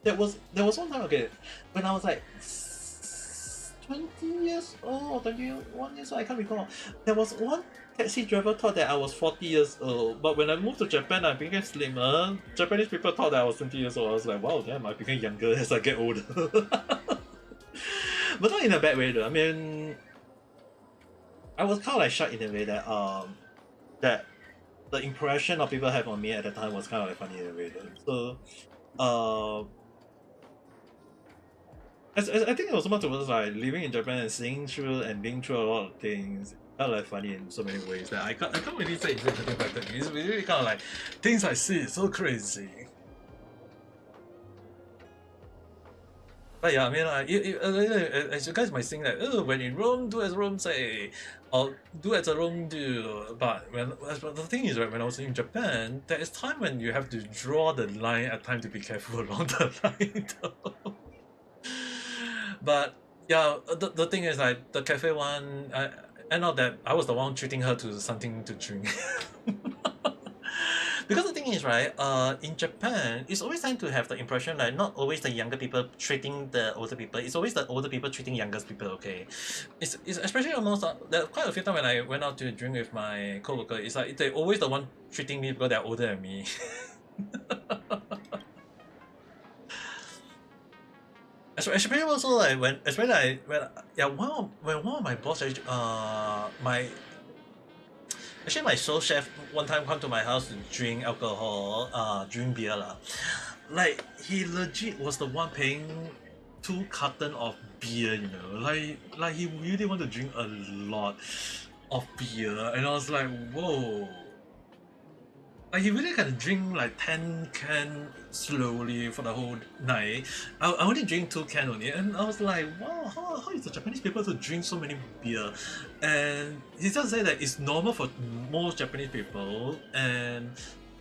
[SPEAKER 2] there was one time, okay, when I was like 20 years old or 21 years old, I can't recall. There was one taxi driver thought that I was 40 years old, but when I moved to Japan, I became slimmer. Japanese people thought that I was 20 years old. I was like, wow, damn, I became younger as I get older. But not in a bad way though. I mean, I was kind of like shocked in a way that that the impression of people have on me at the time was kind of like funny in a way though. So I think it was more towards like living in Japan and seeing through and being through a lot of things.
[SPEAKER 1] kind of like funny in so many ways that I can't really say it's anything better. It's really kind of like things I see is so crazy. But yeah, I mean, as you guys might think that, oh, when in Rome, do as Rome say, or do as Rome do. But the thing is, right, when I was in Japan, there is time when you have to draw the line at time to be careful along the line. Though. But yeah, the thing is, like the cafe one, I know that I was the one treating her to something to drink. Because the thing is, right, in Japan, it's always tend to have the impression like not always the younger people treating the older people. It's always the older people treating younger people. Okay, it's especially almost there are quite a few times when I went out to drink with my coworker. It's like they always the one treating me because they're older than me. Especially also like when especially like when yeah when one of my boss actually my sous chef one time come to my house to drink alcohol, drink beer lah. Like he legit was the one paying 2 carton of beer, you know. Like he really want to drink a lot of beer, and I was like, whoa. Like he really can drink like 10 can slowly for the whole night. I only drink 2 can only, and I was like, wow, how is the Japanese people to drink so many beer? And he just said that it's normal for most Japanese people, and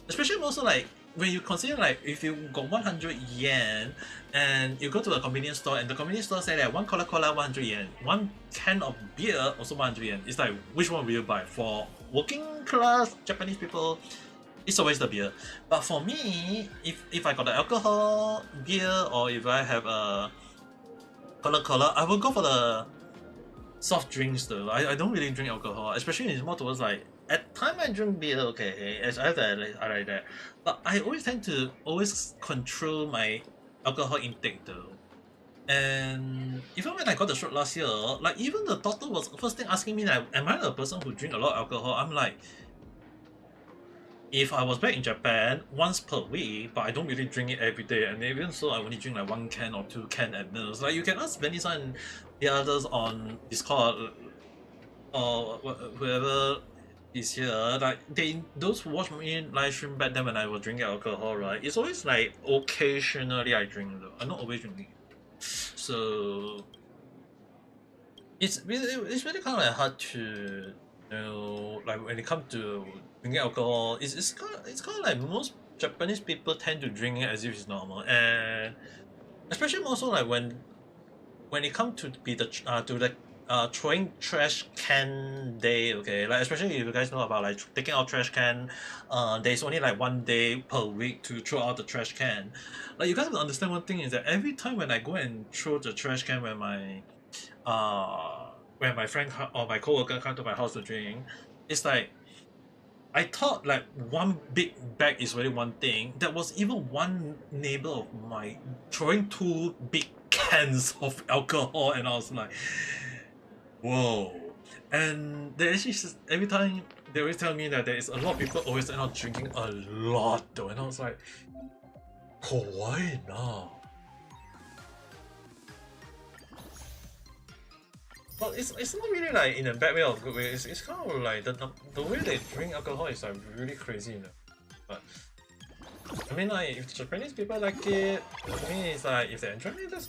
[SPEAKER 1] especially also like when you consider like if you got 100 yen and you go to a convenience store and the convenience store say that one Coca-Cola 100 yen, 1 can of beer also 100 yen. It's like which one will you buy? For working class Japanese people, it's always the beer. But for me, if I got the alcohol, beer, or if I have a Coca-Cola, I will go for the soft drinks though. I don't really drink alcohol, especially it's more towards like at time I drink beer, okay, as I like that. But I always tend to always control my alcohol intake though. And even when I got the stroke last year, like even the doctor was first thing asking me like, am I a person who drink a lot of alcohol? I'm like, if I was back in Japan once per week, but I don't really drink it every day, and even so, I only drink like 1 can or 2 can at most. Like you can ask Vanessa and the others on Discord or whoever is here. Like those who watch me live stream back then when I was drinking alcohol, right? It's always like occasionally I drink though. I'm not always drinking. So it's really kind of like hard to like when it comes to drinking alcohol, it's kind of like most Japanese people tend to drink it as if it's normal, and especially more so like when it comes to be the throwing trash can day, okay, like especially if you guys know about like taking out trash can, there's only like 1 day per week to throw out the trash can. Like you guys understand one thing is that every time when I go and throw the trash can when my friend or my coworker come to my house to drink, it's like I thought like one big bag is really one thing. There was even one neighbor of mine throwing 2 big cans of alcohol, and I was like, whoa. And they actually every time they always tell me that there is a lot of people always end up drinking a lot though, and I was like, why now? Well, it's not really like in a bad way or good way. It's kind of like the way they drink alcohol is like really crazy, you know. But I mean, like if Japanese people like it, to me it's like if they enjoy it, that's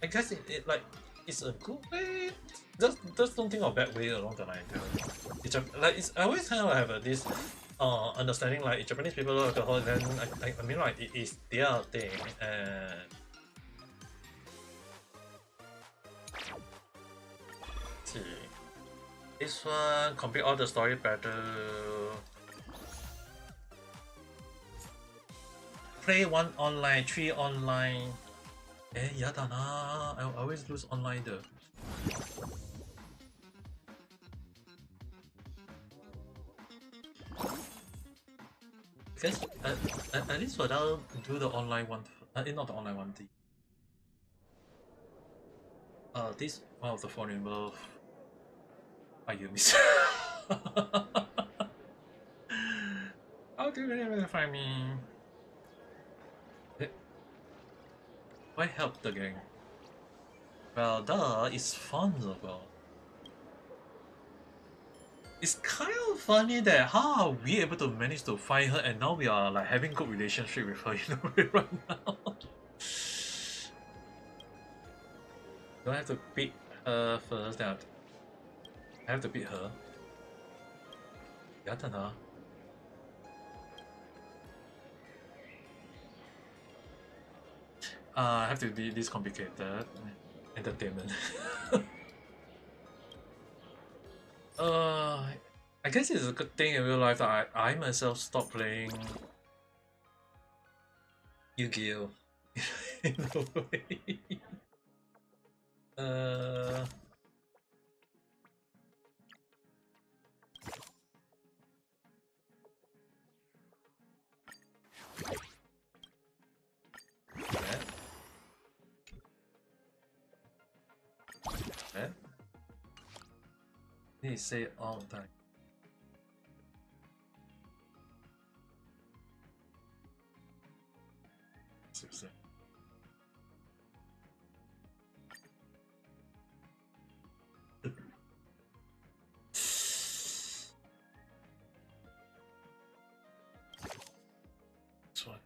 [SPEAKER 1] I guess it like it's a good way. Just don't think of bad way along the line. It's like I always kind of have this understanding like if Japanese people love alcohol, then I mean like it is their thing and. See. This one, complete all the story better. Play 1 online, 3 online. Yada na. I always lose online though. Because at least for now, do the online one. Not the online one. This one of the phone involved. Are you miss? How do you really find me? Why help the gang? Well, duh, it's fun though. It's kind of funny that how are we able to manage to find her and now we are like having good relationship with her, you know, right now. Do I have to beat her first? Then I have to beat her. Your turn, huh? I have to be this complicated. Entertainment. I guess it's a good thing in real life that I myself stopped playing Yu-Gi-Oh! In a way. Uh, that. That. They say it all the time. Seriously. This one.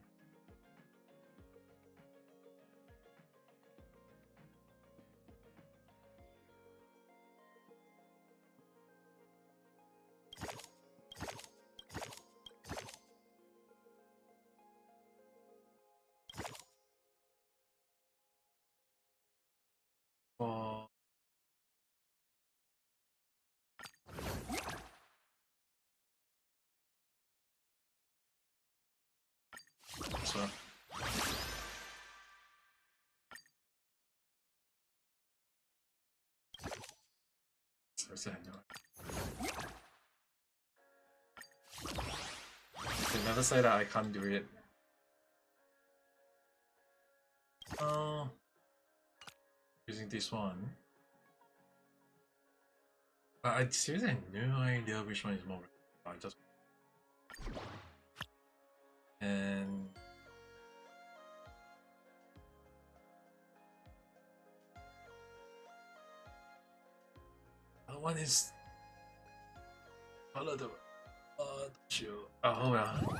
[SPEAKER 1] For this one. Seriously, I know. They never say that I can't do it. Oh, using this one. But I seriously have no idea which one is more. I just and one is color the chill. Oh well.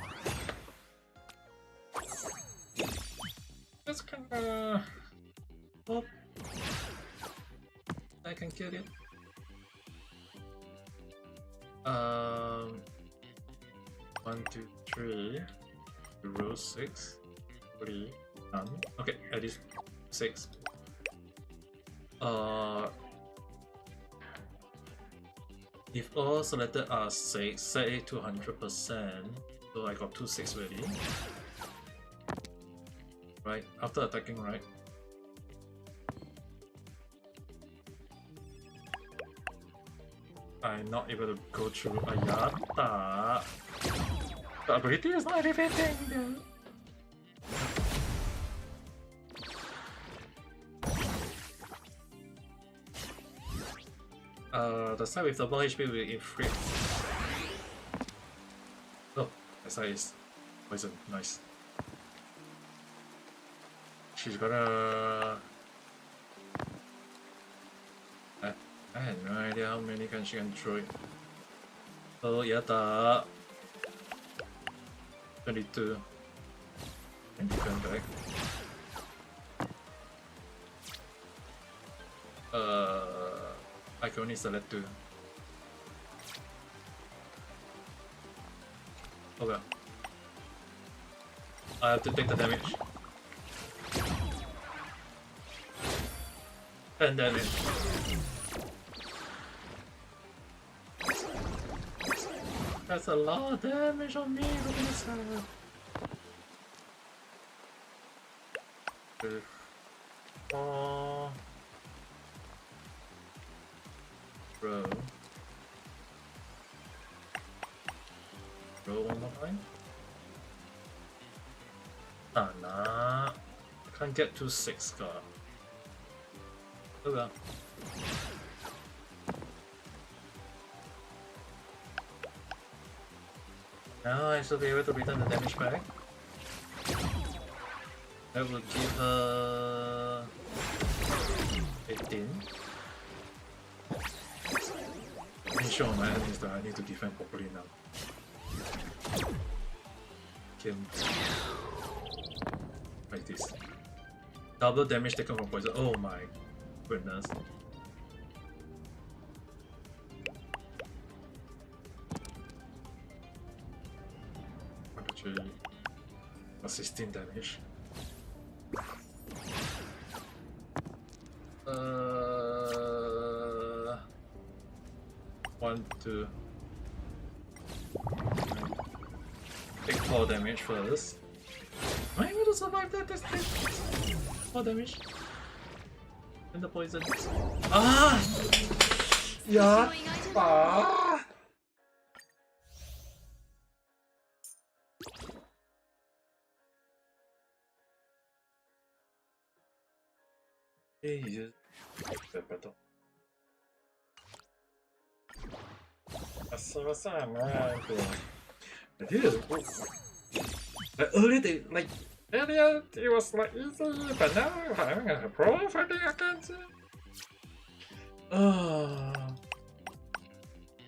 [SPEAKER 1] That's kinda hope I can get it. 1, 2, 3, 0, 6, 3, none. Okay, at least 6. If all selected are 6, set it to 100%. So I got 2 6 already. Right, after attacking, right? I'm not able to go through Ayata. The ability is not elevating though. The side with double HP will inflict. Oh, that side is poison. Nice. She's gonna. I had no idea how many can she can throw it. So Yata 22 and you come back. I can only select 2. Oh well. I have to take the damage. 10 damage. That's a lot of damage on me, look at this. 4 row. Roll one more time. Nah. Can't get to 6 car. Oh well. Now I should be able to return the damage back. That would give her 15. issue on my end is that I need to defend properly now. Kim. Like this. Double damage taken from poison. Oh my goodness. Actually, 16 damage. One, two. Take 4 damage first. Am I able to survive that? That's 4 damage. And the poison. Ah! Yeah! Ah! Hey, you just battle. Dude, like earlier they like earlier it was like easy, but now I'm having a problem fighting against it.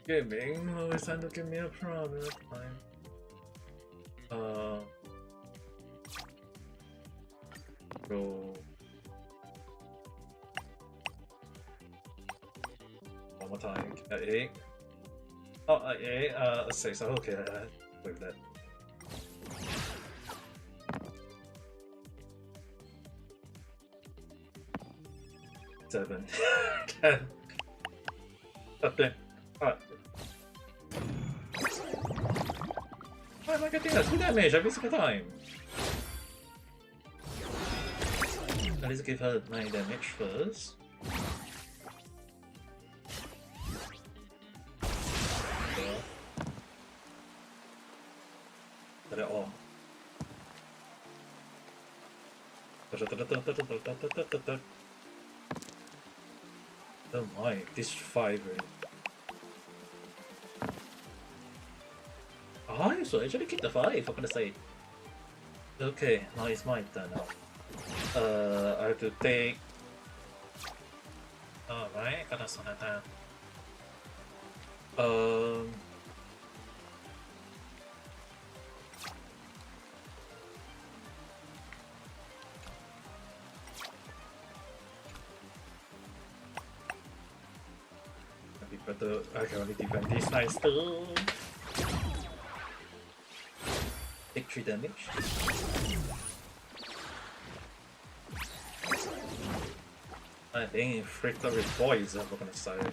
[SPEAKER 1] Gaming always trying to give me a problem. Fine. Go. One more time. At 8. Oh, 8. 6. Okay, with that. 7. 10. Okay. Alright. Why am I getting that 2 damage every single time? At least give her 9 damage first. Got it all. Oh my, this 5 really. Ah, so I actually keep the 5, for goodness sake. Okay, now it's my turn now. I have to take... Alright, got us on that time. But I can only defend this nice too. Take 3 damage. I think inflicted with poison for gonna side.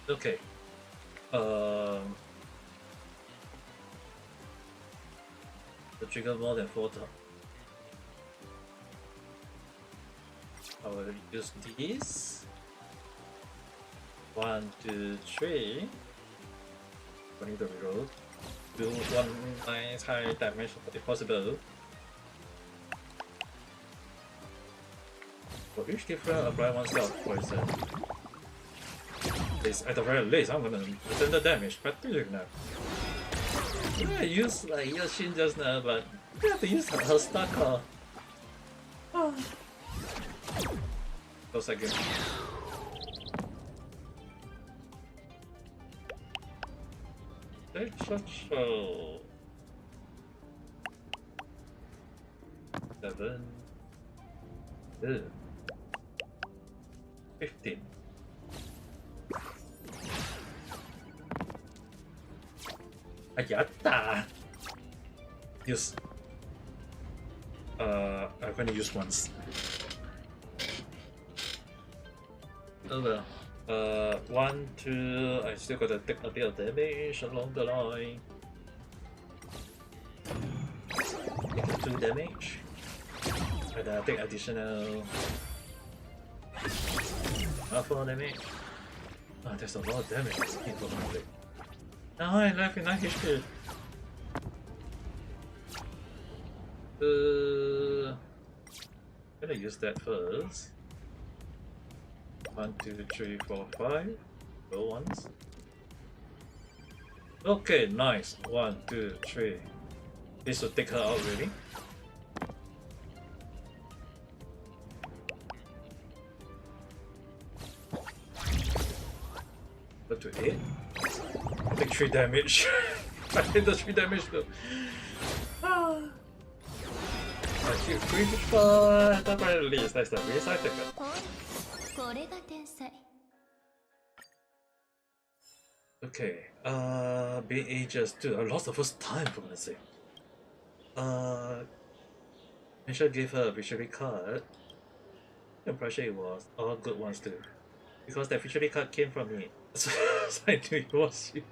[SPEAKER 1] Okay. The trigger more than 4 times. I will use these. 1, 2, 3. I need to reroll. Do 1 nice high damage if possible. For each different, apply 1 spell of poison. At the very least, I'm gonna return the damage, but do you know? I used like Yoshin just now, but you have to use her stack. Oh. Close again. So 7, 15. Yatta! Use. I'm gonna use once. Oh well. 1, 2, I still gotta take a bit of damage along the line. Take 2 damage. And take additional 4 damage. Oh, there's a lot of damage in for my leg. Now I left with 9 HP. Gonna use that first. 1, 2, 3, 4, 5. Go once. Okay, nice. 1, 2, 3. This will take her out really. The
[SPEAKER 2] 3 damage. I hit the 3 damage though. I keep 3 at the very least. That's the least I think. Okay, being ages, dude, I lost the first time for goodness sake. Misha gave her a victory card. I'm pretty sure it was all good ones too. Because that victory card came from me. So I knew it was you.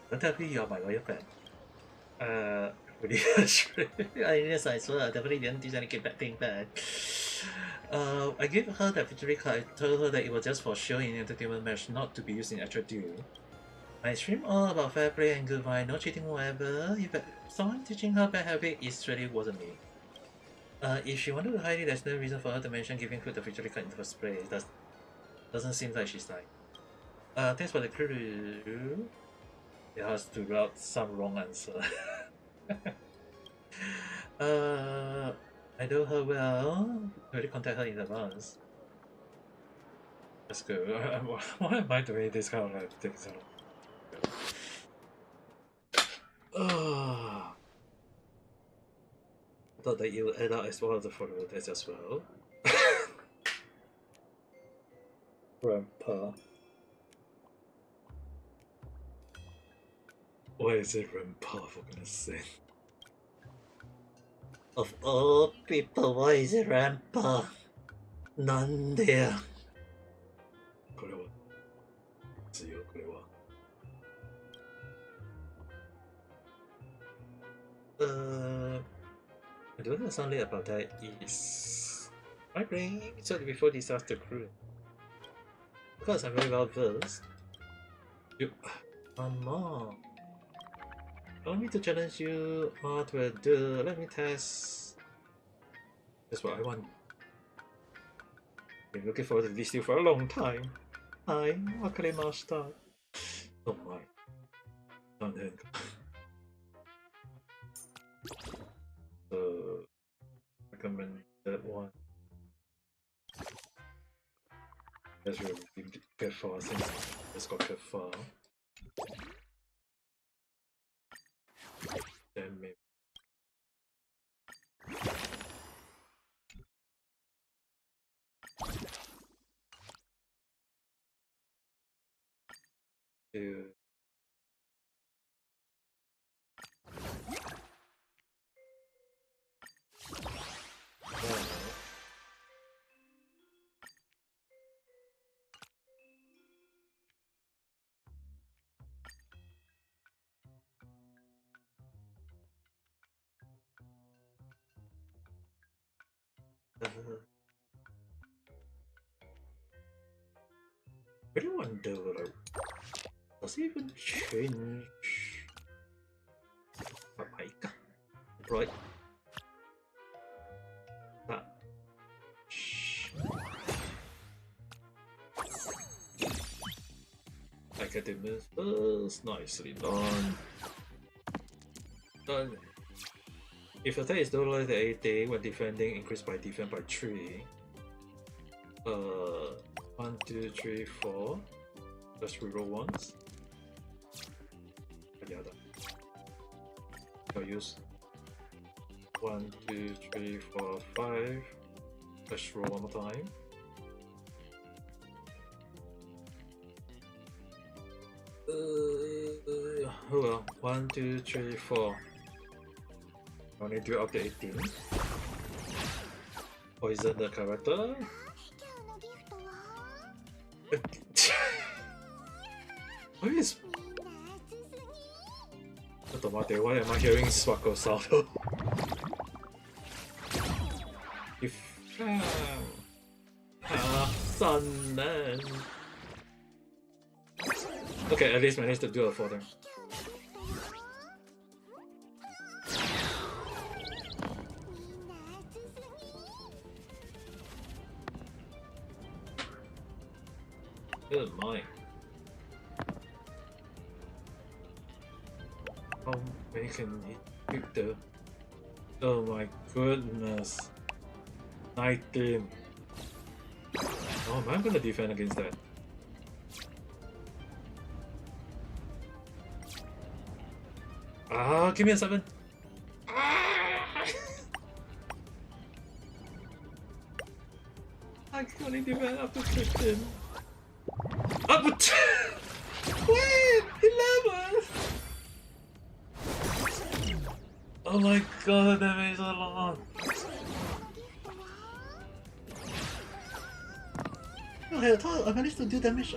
[SPEAKER 2] Don't tell me you're my loyal fan. Pretty much. Yes, I saw. I definitely didn't do any thing bad. I gave her that victory card. I told her that it was just for show in entertainment match, not to be used in actual duel. I stream all about fair play and good vibe, no cheating whatever. If someone teaching her bad habit, it really wasn't me. If she wanted to hide it, there's no reason for her to mention giving her the victory card in the first place. Doesn't seem like she's lying. Thanks for the clue. It has to route some wrong answer. I know her well. Already contact her in advance. That's good. Why am I doing this kind of things? I thought that you would add out as one of the followers as well. Grandpa. Why is it Grandpa, for goodness sake? Of all people, why is it Grandpa? None there. これは強いこれは。I don't know something about that is my brain certainly before disaster crew. Because I'm very well versed. You Mom. Allow me to challenge you to a duel. Let me test. That's what I want. Been looking forward to this deal for a long time. Hi, Wakarimashita. Oh my. Recommend that one. Let's really get far since let's go get far. Then maybe. Dude. I really wonder, like, does it even change? Oh my god. Right. That. I get the move first. Nicely done. Done. If attack is no longer than 80 when defending, increased by defense by 3. 1, 2, 3, 4. Just reroll once. Yeah, I'll use 1, 2, 3, 4, 5. Let's roll one more time. Oh well, 1, 2, 3, 4. Only do up to 18. Poison the character. Why is... Why am I hearing Swako sound? If... son man. Okay, at least managed to do it for them. Good my. How many can he pick the... Oh my goodness. 19. Oh, am I gonna defend against that?
[SPEAKER 1] Ah, give me a 7. Ah! I can only defend up to 15. Up to 10! Wait! 11! Oh my god, that damage is a lot.
[SPEAKER 2] Okay, I thought I managed to do damage.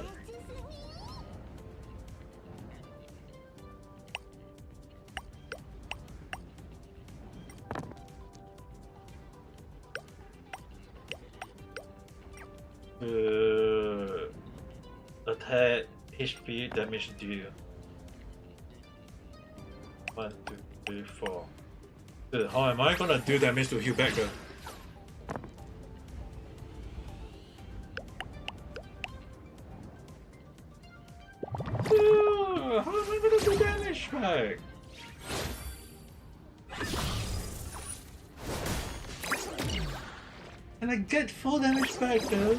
[SPEAKER 2] Attack, HP, damage deal. 1, 2, 3, 4. Dude, how am I gonna do damage to heal back though? How am I gonna do damage back? And I get full damage back though.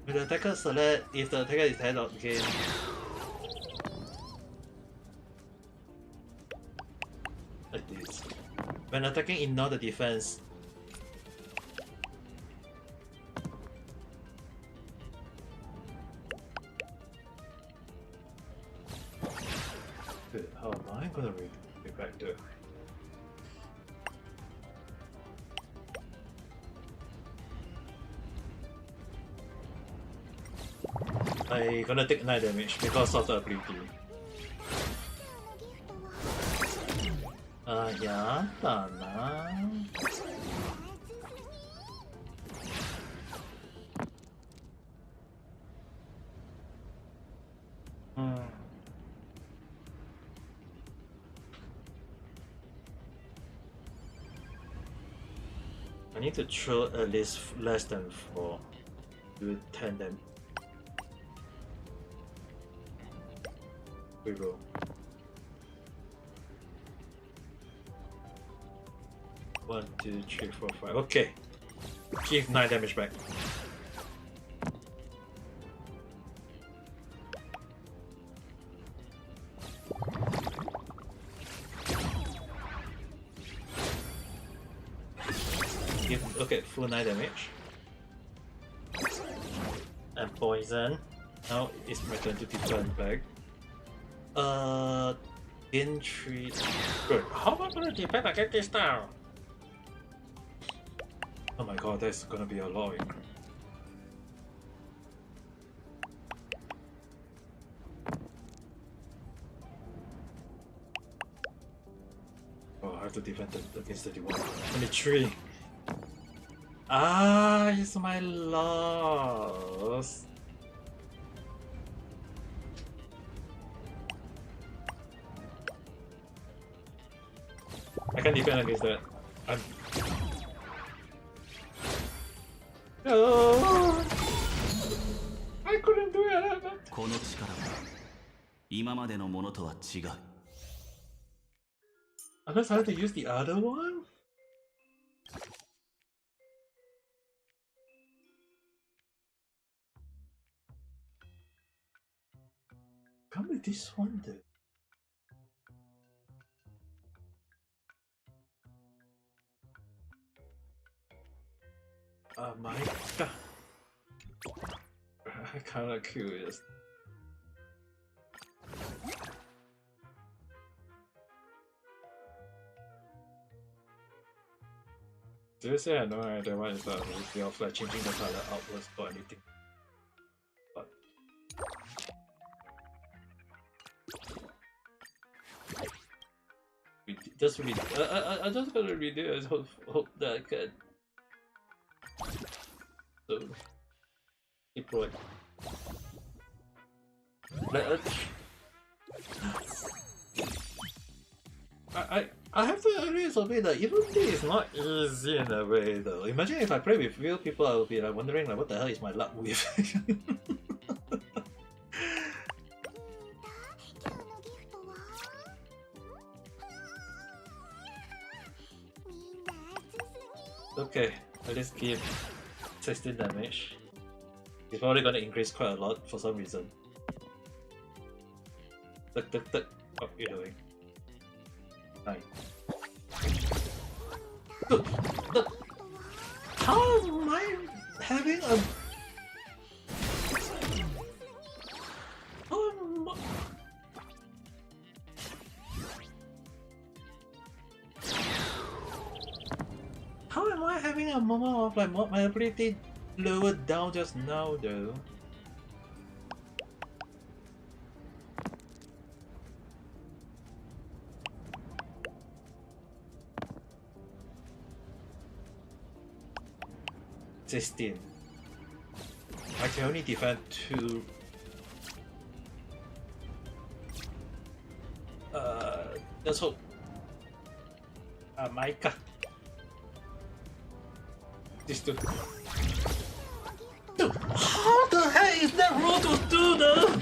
[SPEAKER 2] When the attacker select, if the attacker is head out again. Like this. When attacking, ignore the defense. Good. How am I gonna be back to? I gonna take 9 damage because of the ability. Yeah, I need to throw at least less than 4. Do 10 damage. We go. One, 2, 3, 4, 5. Okay. Give 9 damage back. Give, okay, full 9 damage. And poison. Now it's my turn to defend back. In 3. Good. How am I gonna defend against this now? Oh my god, that's gonna be a lot. Oh, I have to defend against 31. 23. Ah, it's my loss. I can't defend against that. I'm... No! I couldn't do it!
[SPEAKER 3] この力は今までのものとは違う。
[SPEAKER 2] Unless I have to use the other one? Come with this one then. Oh my god. I'm kinda curious. Seriously, I have no idea what is that ability of like changing the color outwards or anything. But just read. I just gotta read it. I hope that I can. So deploy. I have to agree with Sophie that even this is not easy in a way though. Imagine if I play with real people, I would be like wondering like what the hell is my luck with. Okay, at least give 16 damage. It's probably gonna increase quite a lot for some reason. What are you doing? Fine. Look. How am I having a... How am I having a moment of like what my ability lowered down just now though? $16. I can only defend 2. Let's hope. My god. This dude. Dude, how the heck is that roll to do though?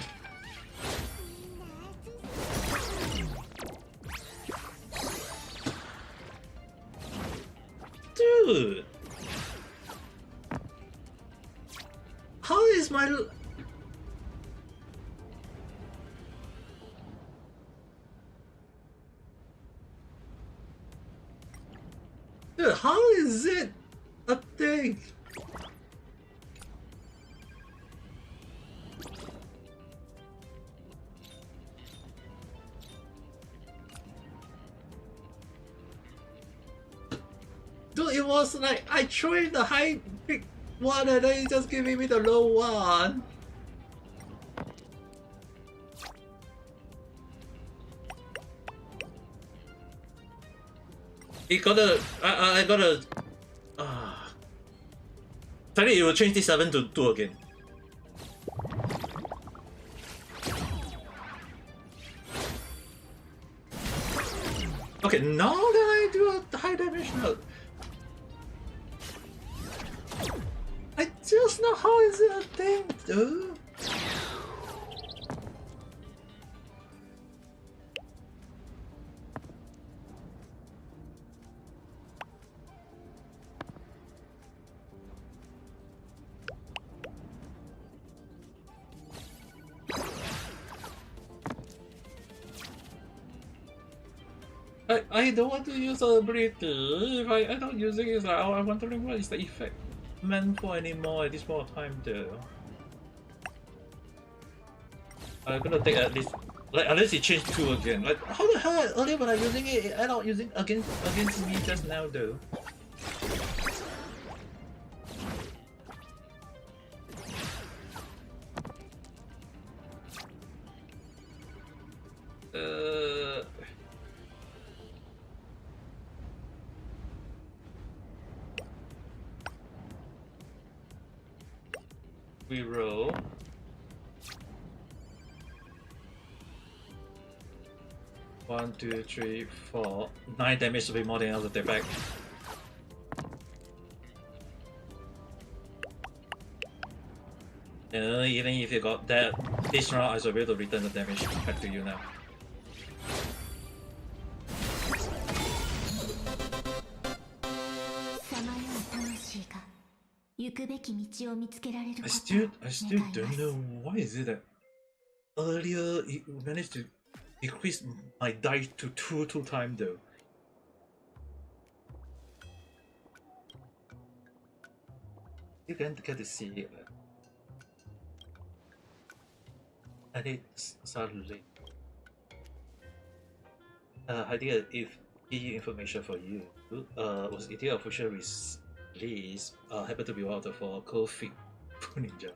[SPEAKER 2] Dude. How is my... Dude, how is it a thing? Dude, it was like I tried the high big one and then it's just giving me the low one. It gotta... I gotta... Tell it will change this 7 to 2 again. Okay, now that I do a high damage note, I just know how is it a thing, dude. I don't want to use a ability. If I don't use it, it's like, oh, I'm wondering what is the effect meant for anymore at this point of time though. I'm gonna take at least, like, unless it changed 2 again. Like, how the hell earlier when I'm using it, I don't using against me just now though. We roll. One, two, three, 4. 9 damage to be more than enough to take back. Even if you got that, this round I should be able to return the damage back to you now. I still don't know why is it that earlier it managed to decrease my die to 2 times though. You can get to see it. I need suddenly. I think if key information for you was it the official release happened to be one of the 4 Kofi Ninja.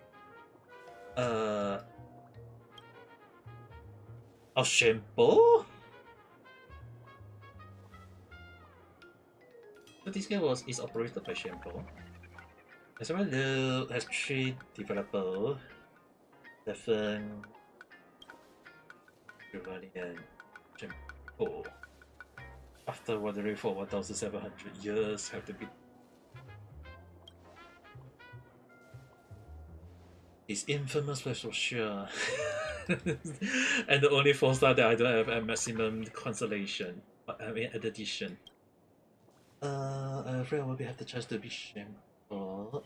[SPEAKER 2] Shampoo? So this game is operated by Shampoo. As well has 3 developers, 7 Giovanni and Shampoo. After wandering for 1,700 years, have to be his infamous special sure. And the only 4-star that I don't have a maximum consolation. I mean addition. I'm afraid I won't have the chance to be Shampoo.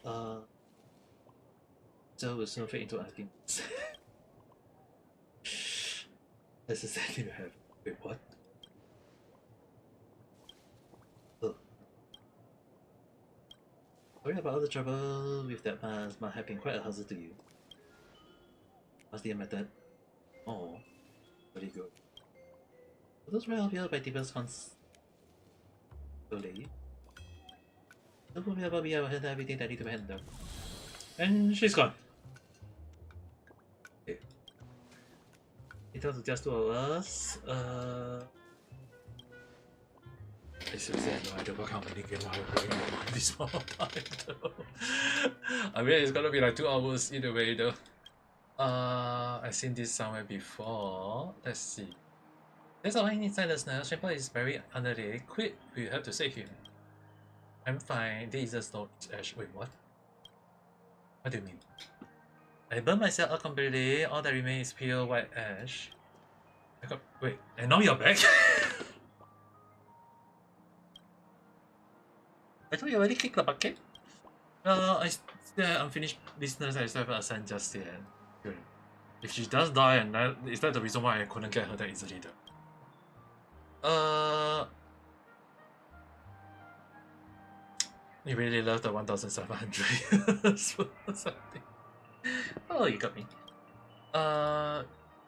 [SPEAKER 2] So we'll soon fade into asking. That's exactly what happened. Wait, what? Oh. Sorry about all the trouble with that pass, but have been quite a hassle to you. What's the method? Oh, very good. Those were helped by Tiba's constantly. Don't worry about me, I will handle everything that I need to handle. And she's gone. Okay. It was just 2 hours. I seriously have no idea what kind of mini game I'm playing on this amount of time though. I mean, it's gonna be like 2 hours either way though. I've seen this somewhere before. Let's see. There's a line inside the snail. Shimper is very under the quit. We have to save him. I'm fine. This is a storage ash. Wait, what? What do you mean? I burned myself out completely. All that remains is pure white ash. I got. Wait, and now you're back? I thought you already kicked the bucket. I still unfinished business. I still haven't assigned just yet. Good. If she does die, and that is that the reason why I couldn't get her that easily though? You really love the 1,700 something. Oh, you got me. A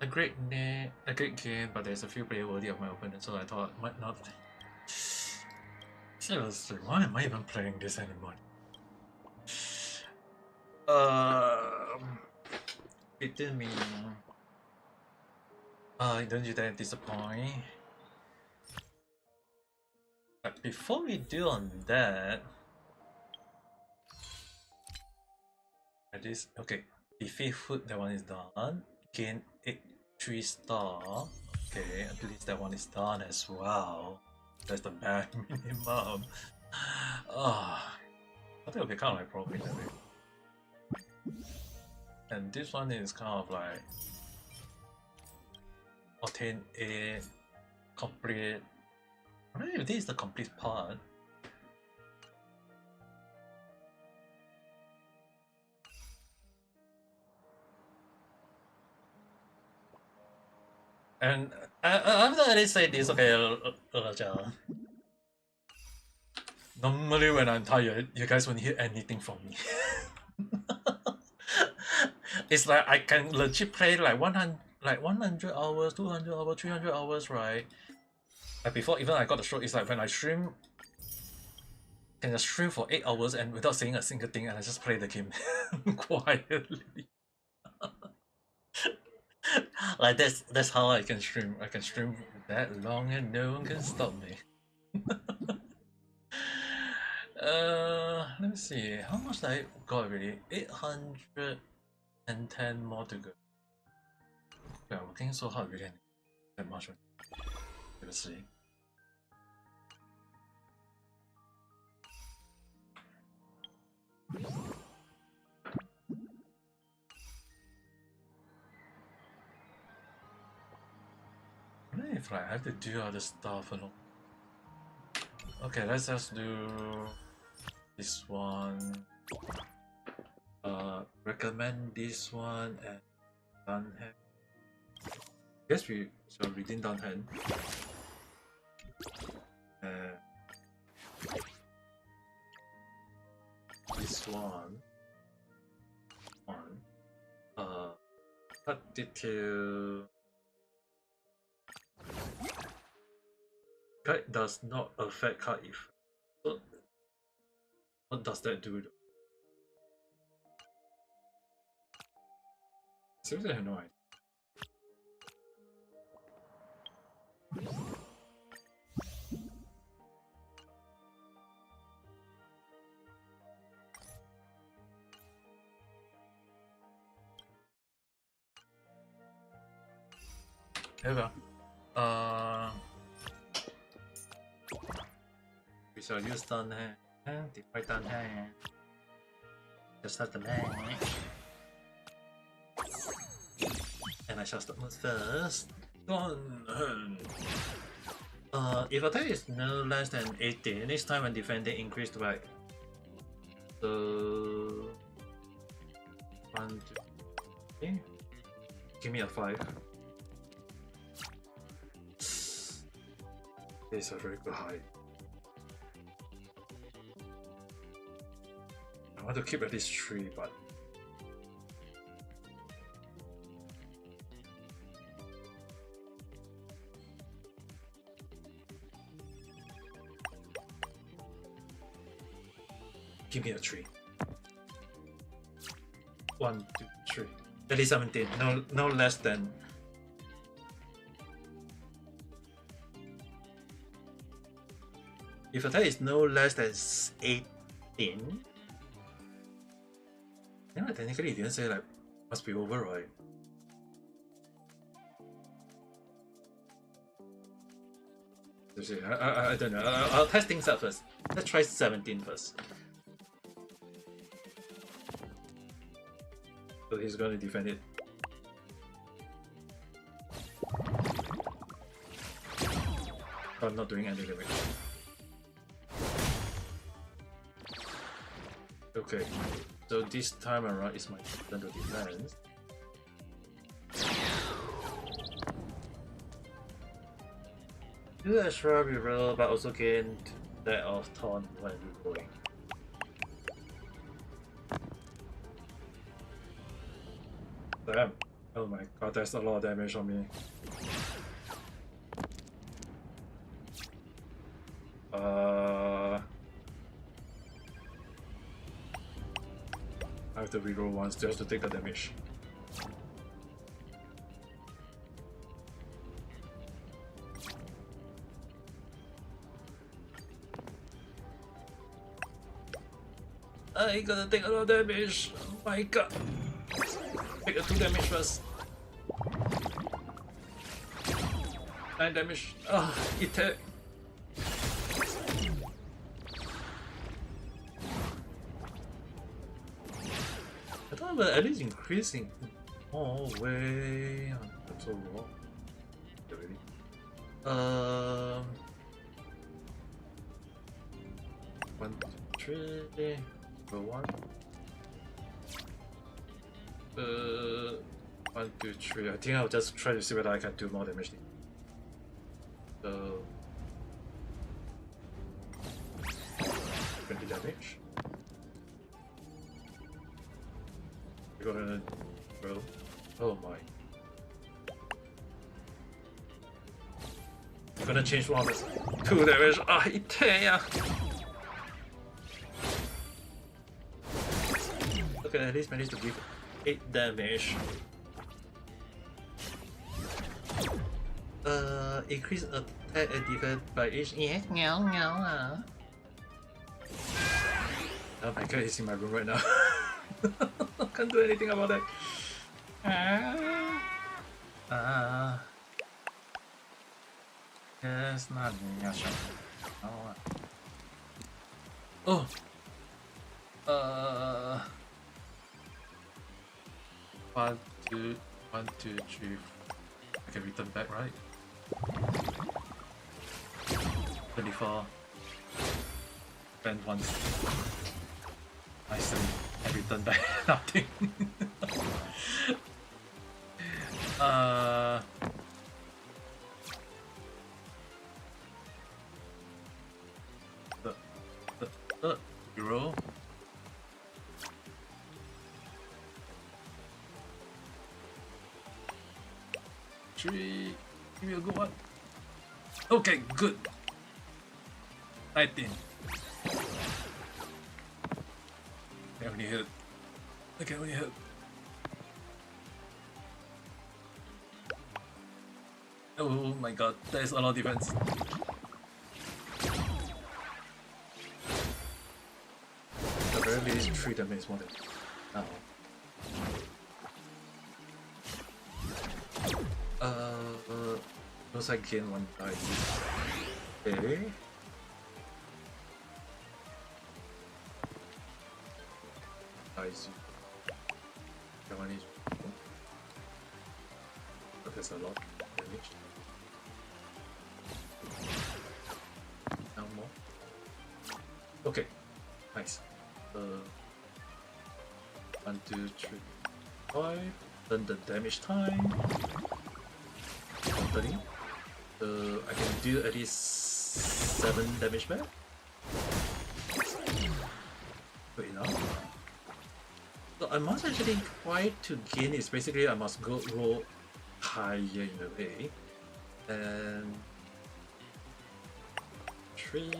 [SPEAKER 2] great game, but there's a few players worthy of my opponent, so I thought I might not. Seriously, why am I even playing this anymore? It didn't mean. Don't you dare disappoint. But before we do on that, at least okay. Defeat food, that one is done. Gain 3 star. Okay, at least that one is done as well. That's the bare minimum. I think it'll be kind of like probably that way. And this one is kind of like obtain a complete. I don't know if this is the complete part. And after I say this, okay, normally when I'm tired, you guys won't hear anything from me. It's like I can legit play like 100 hours, 200 hours, 300 hours, right? Like before even I got the show, it's like when I stream, I can just stream for 8 hours and without saying a single thing, and I just play the game quietly. Like that's how I can stream. I can stream that long and no one can stop me. Let me see. How much did I got already? 810 more to go. Yeah, working so hard really that much. Let's see. If like, I have to do other stuff alone. Okay, let's just do this one. Recommend this one and done hand. Guess we shall redeem done hand. This one. Cut detail. Guide does not affect card if. What does that do though? Seriously, I have no idea. Here we go. We shall use done hand. Deploy done hand. Just start the match. And I shall start move first. Done hand. If attack is no less than 18, each time when defending increased by. So 1, 2, 3. Give me a 5.
[SPEAKER 1] It's a very good high. I want to keep at least 3, but give me a 3. 1, 2, 3. At least 17. No less than. If attack is no less than 18, technically it didn't say like must be over, right? Let's see. I don't know. I'll test things out first. Let's try 17 first. So he's going to defend it. I'm not doing any damage. Okay, so this time around is my turn to defend. Do extra reroll, but also gain that of taunt when rerolling. Damn! Oh my god, that's a lot of damage on me. I have to reroll once just to take the damage. I gotta take a lot of damage. Oh my god. Take a 2 damage first. 9 damage. Ah, it hurt. I thought about at least increasing. Oh way. I'm so wrong. Really? 1, 2, 3. Go 1. 1, 2, 3. I think I'll just try to see whether I can do more damage. So 20 damage. We're gonna roll. Oh my. I'm gonna change one of this. 2 damage. Ah, yeah. Okay, at least managed to give 8 damage. Increase attack and defense by each. Yeah, oh my god, he's in my room right now. Can't do anything about that. Yes, not oh. 1, 2, 1, 2, 3. I can return back, right? 24. Spend once. Nicely. I return back nothing. Euro. Three. Give me a good one. Okay, good. 19. I only hit. Okay, only hit. Oh my god, that is a lot of defense. At the very least, 3 damage is more than now. Looks like gain 1 die. Okay. Nice. That one is. But there's a lot of damage. Now more. Okay. Nice. 1, 2, 3, 5. Then the damage time. Countering. I can do at least
[SPEAKER 2] 7 damage back. Good enough. So I must actually try to gain it. Basically, I must go roll higher in a way. And 3,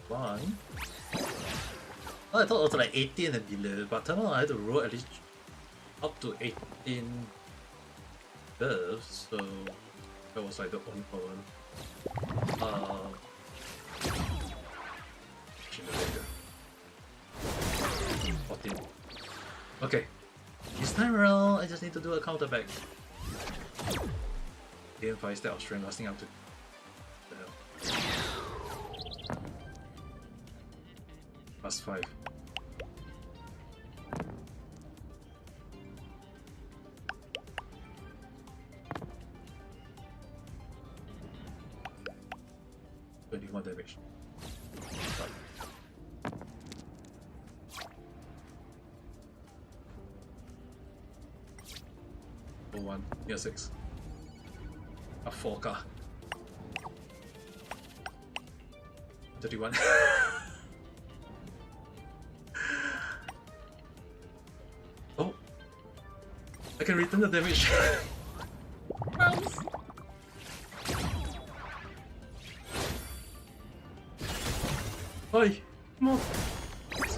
[SPEAKER 2] 1. Oh, I thought it was like 18 and below, but turn out I had to roll at least up to 18 above, so that was like the only problem. 14. Okay. This time around, I just need to do a counter back. Gain 5 stat of strength, lasting up to. The hell? Plus 5. More damage. Oh, 1, near 6. A 4K. 31. Oh! I can return the damage. Nice! Oi! もう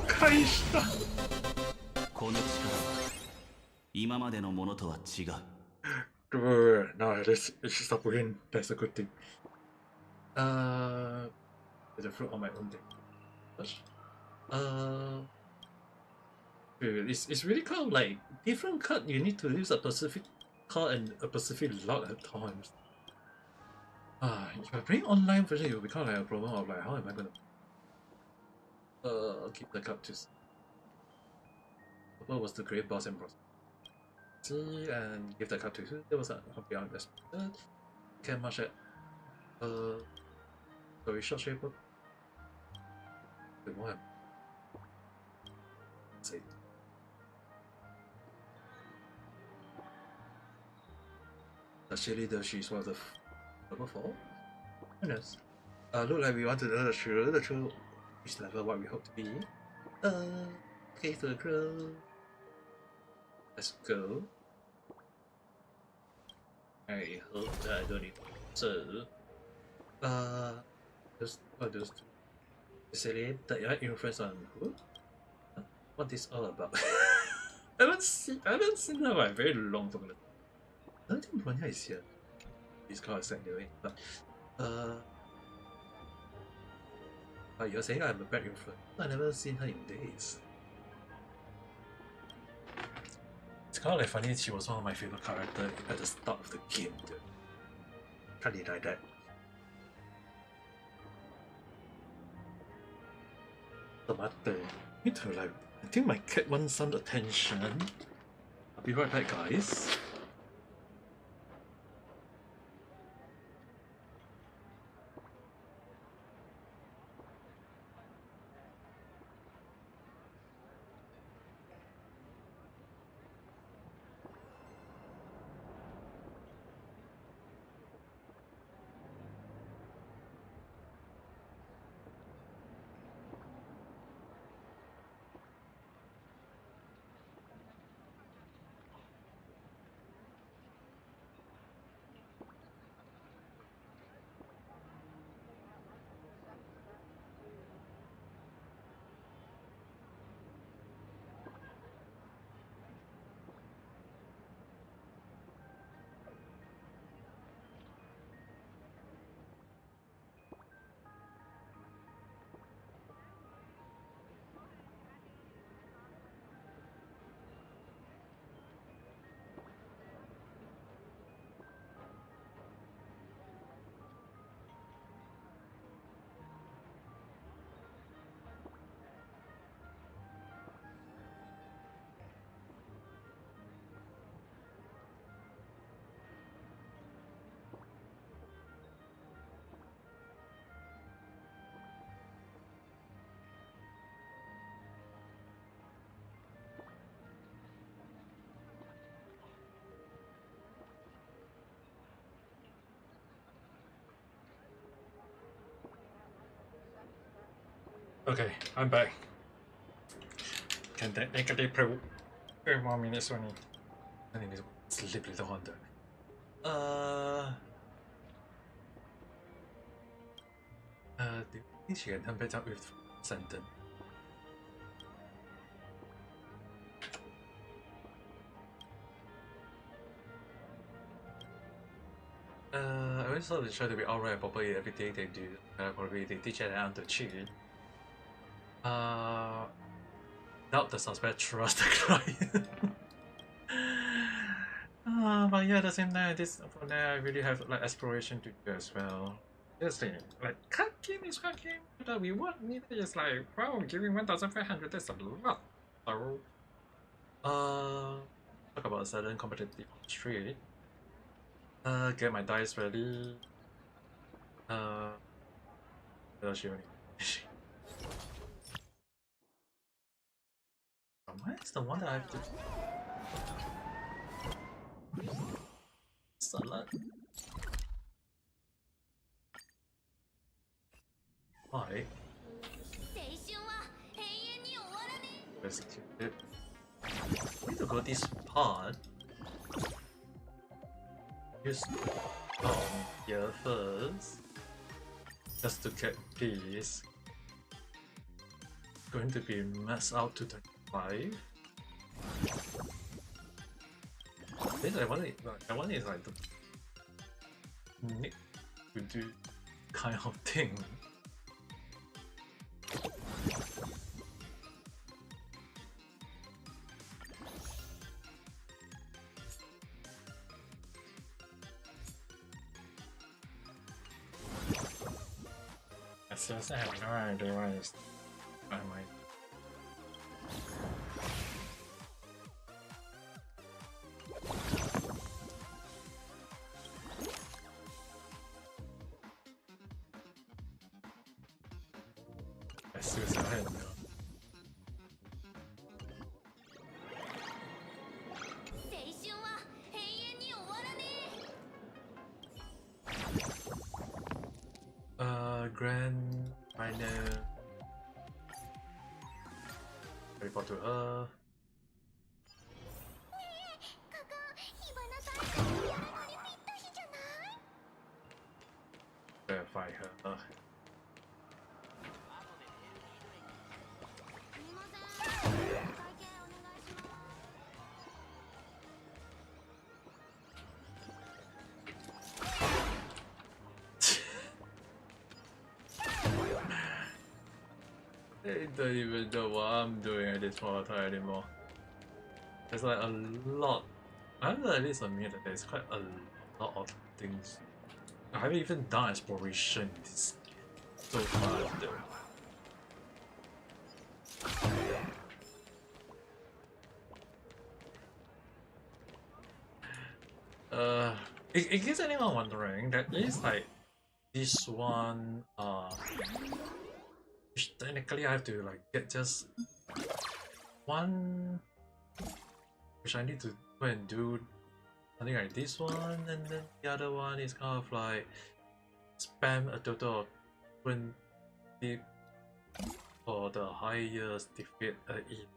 [SPEAKER 2] 返した。
[SPEAKER 3] この力は今までのものとは違う。
[SPEAKER 2] Good. Now let's stop again. That's a good thing. There's a fruit on my own thing. Dude, it's really kind of like different card. You need to use a specific card and a specific lot at times. If I play online version, it will become like a problem of like how am I gonna keep the card to. What was the great boss and boss? See and give the card to who? There was a beyond this. Can much at sorry, short shaper. Wait, what? Let's see. Actually, she's one of the level 4. Goodness. Look like we want to know the true. The true is level what we hope to be. Okay, so grow. Let's go. I hope that I don't need so. Those silly that influence on who? What is all about? I haven't seen her for a very long time. I don't think Bronya is here. He's called a anyway, but you're saying I'm a bad influence. I've never seen her in days. It's kind of like funny, she was one of my favorite characters at the start of the game, dude. Can't deny that. Tomate. Need to like, I think my cat wants some attention. I'll be right back, guys.
[SPEAKER 1] Okay, I'm back. Can technically play 3 more minutes only. I think it's sleep little wonder. 一起跟他们被叫 with sentence. I always thought they try to be alright, probably every day they do. Probably they teach it how to cheat. Doubt the suspect, trust the client. But yeah, at the same time, this for now I really have like aspiration to do as well. Just saying, like cut game is cut game. The reward needed is like wow, giving 1,500. That's a lot. So, talk about a certain competitive street. Get my dice ready. Where she only? Where's the one that I have to? Salad. Why? Executed. I need to go this part. Use here first. Just to get peace. Going to be maxed out to 25. This I want is like the need to do kind of thing. I have no idea why it's by my. As soon as I had no. Grand Minor. Report to her. Verify her. I don't even know what I'm doing at this point anymore. There's like a lot. I have to at least admit that there's quite a lot of things. I haven't even done exploration in this game so far though. In case anyone wondering, there is like this one which technically I have to like get just one, which I need to go and do something like this one, and then the other one is kind of like spam a total of 20 for the highest defeat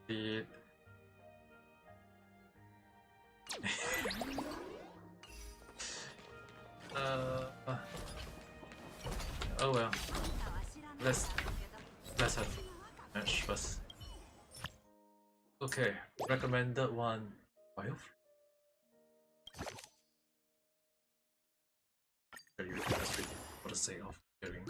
[SPEAKER 1] elite. Oh well. Let's have match first. Okay, recommended one. Bio. For the sake of hearing.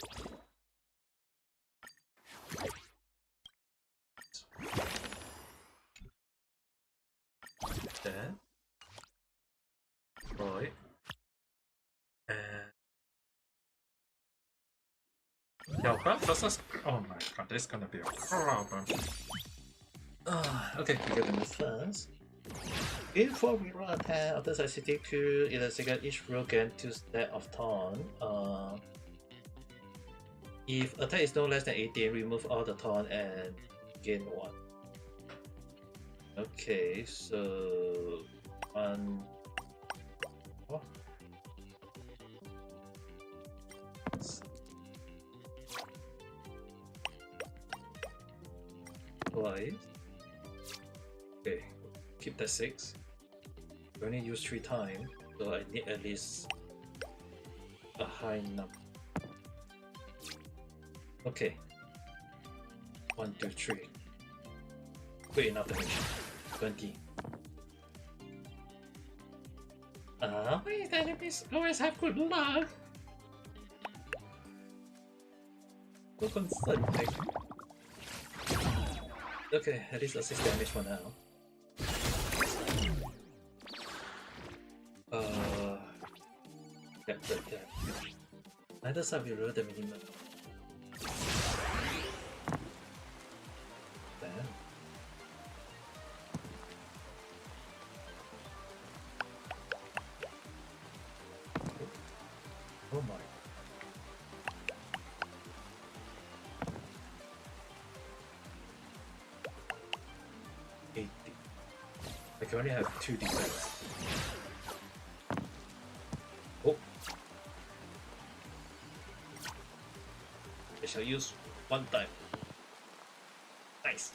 [SPEAKER 1] There. Right. And Yelpa versus. Oh my god, this is gonna be a problem. Okay, we get the move first. Before we roll attack, after succeeding to in a second, each row gain 2 stacks of taunt. If attack is no less than 18, remove all the taunt and gain 1. Okay, so one. Oh.
[SPEAKER 2] twice. Okay, keep that 6. I only use 3 times, so I need at least a high number. Okay. 1, 2, 3. Good enough damage. 20. My enemies always have good luck. So concerning. Okay, at least a 6 damage for now. Yep. Neither side will roll the minimum. Damn. Oh my. I can only have 2 defense. Oh. I shall use 1 time. Nice.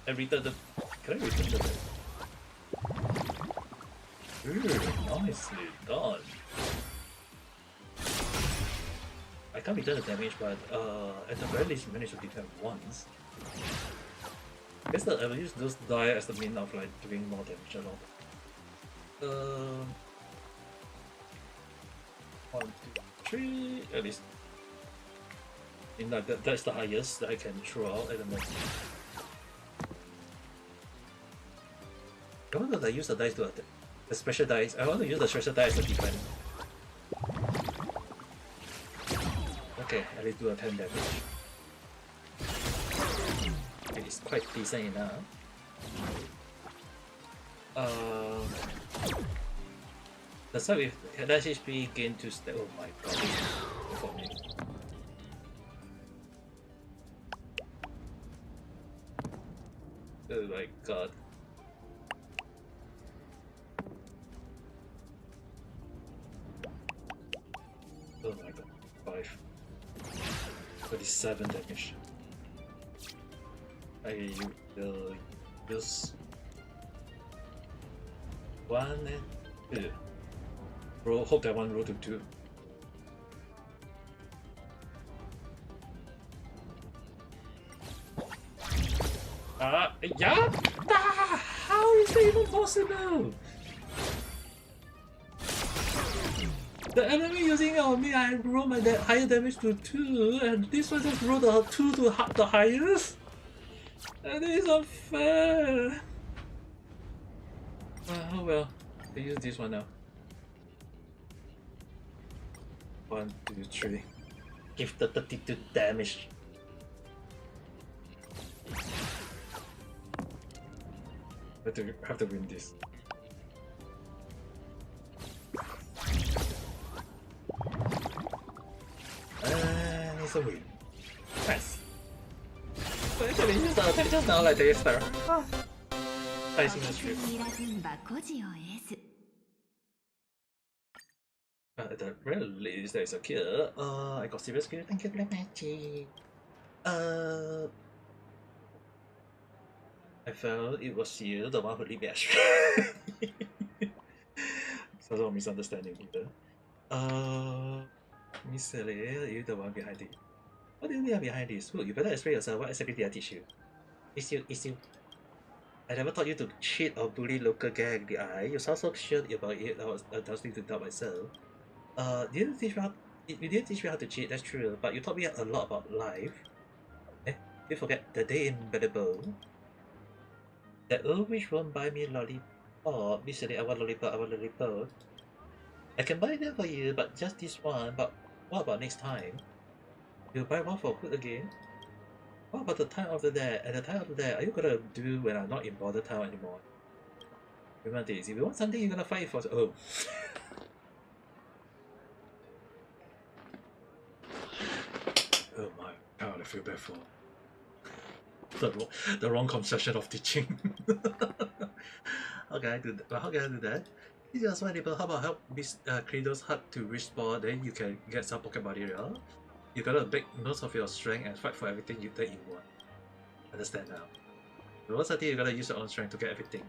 [SPEAKER 2] And return the... Can I return the... Ooh, nicely done. I can't return the damage, but at the very least managed to defend once. I guess that I will use those die as the mean of like doing more damage along. 1, 2, 3, at least. In like that's the highest that I can throw out at the moment. I want to use the dice to attack. The special dice. I want to use the special dice to defend. Okay, at least do a 10 damage. It is quite decent enough. The side with dash HP gain 2 step. Oh my god. For me. Oh my god. Oh my god. 5. 37 damage. I will use 1 and 2. Roll, hope that one roll to 2. Yeah? How is that even possible? The enemy using on me, I roll my higher damage to 2, and this one just rolled the 2 to the highest? That is unfair. Oh well, I use this one now. 1, 2, 3. Give the 32 damage. Have to win this. And it's a win. Nice. So actually use the attack just now like the star. Nice in the stream. At the very least, there is a kill. I got serious kill. Thank you, Black Magic. I felt it was you, the one who leave me astray. Sort of misunderstanding either. Miss Sally, you the one behind it. What do you mean behind this? Well, you better explain yourself. What exactly did I teach you? It's you. I never taught you to cheat or bully local gang the eye. You sound so sure about it. I was need to doubt myself. You didn't teach me how to cheat, that's true, but you taught me a lot about life. You forget the day in Bedable. That old witch won't buy me lollipop. Recently, I want lollipop. I can buy them for you, but just this one. But what about next time? You'll buy one for food again? What about the time after that? And the time after that, are you gonna do when I'm not in border town anymore? Remember this, if you want something, you're gonna fight for. Oh. Oh my god, I feel bad for the wrong conception of teaching. How can I do that? It's just one people. How about help Miss Credo's hut to respawn, then you can get some pocket material. You gotta bake most of your strength and fight for everything that you want. Understand now. The worst idea, you gotta use your own strength to get everything.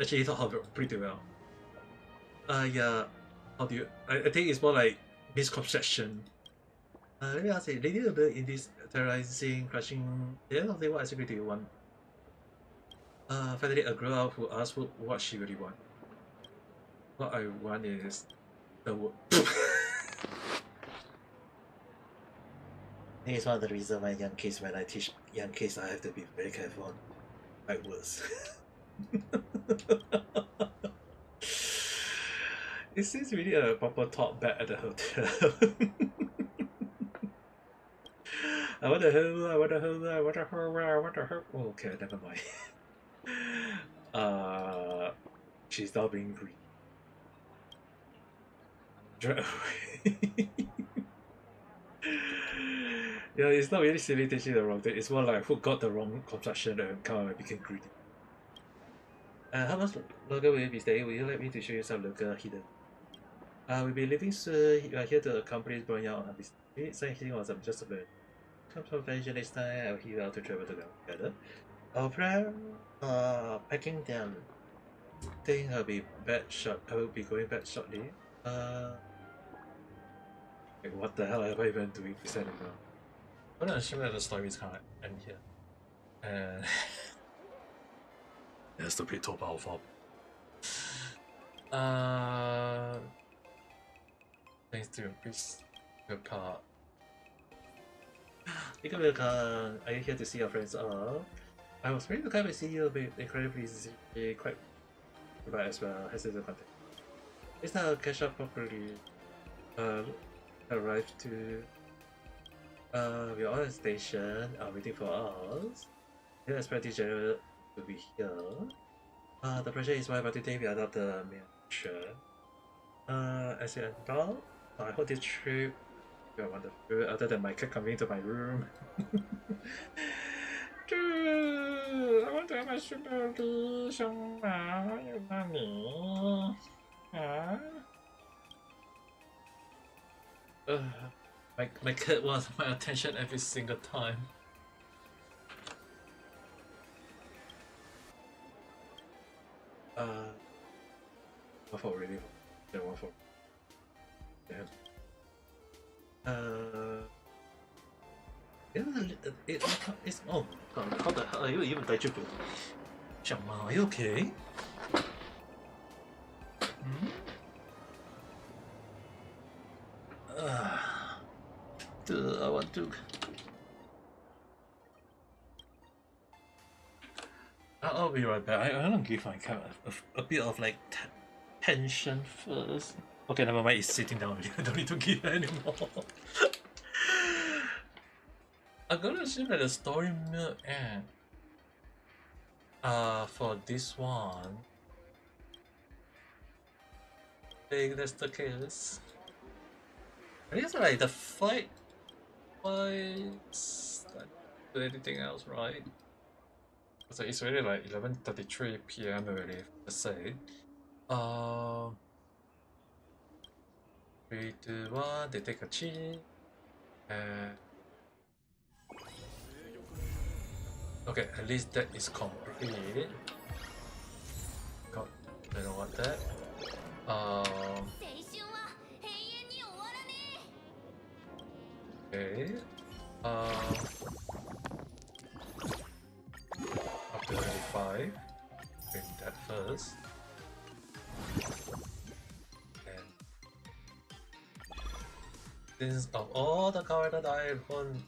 [SPEAKER 2] Actually, it turned out pretty well. Yeah. How do you? I think it's more like misconception. Let me ask you, leading a bit in this terrorizing, crushing. Yeah, what exactly do you want? Finally, a girl who asks what she really wants. What I want is the word. I think it's one of the reasons why young kids, when I teach young kids, I have to be very careful on my words. It seems really a proper talk back at the hotel. I want to help, I want to help, I want to help, I want to help. Oh, okay, never mind. She's now being green. Yeah, it's not really silly teaching the wrong thing. It's more like who got the wrong construction and kind of became greedy. How much longer will you be staying? Will you let me to show you some local hidden? We'll be leaving soon. You are here to accompany going out on a visit. Saying hitting was just a bit. Come from Asia next time. I'll hear you out to travel together. Our plan, packing them. Think I'll be back short. I will be going back shortly. Like, what the hell am I even doing this anymore? I'm gonna assume that the story is kind of end here. And that's the pretty top alpha. Thanks to your car. Welcome. Are you here to see your friends? I was ready to come and see you, but incredibly quite goodbye as well. Has the contact. It's now catch up properly. Arrived to. We're on the station. Waiting for us. Didn't expect the general to be here. The pressure is why, but today we are not the main mission. As you enter, I hope this trip you are wonderful. Other than my cat coming to my room. Dude, I want to have my super you mommy. My cat wants my attention every single time. One for really, yeah, one for. Yeah. It's oh god, how the hell are you even Daijuku? Shama, are you okay? I want to. I'll be right back. I want to give my cat a bit of like tension first. Okay, never mind. It's sitting down. I don't need to give anymore. I'm gonna assume that the story will end. For this one, I think that's the case. I guess like the fight was do anything else, right? So it's really like 11:33 p.m. already. Let's say. 3, 2, 1. They take a chi. And okay, at least that is complete. God, I don't want that. Okay. Up to 25. Bring that first. And since of all the cards that I won,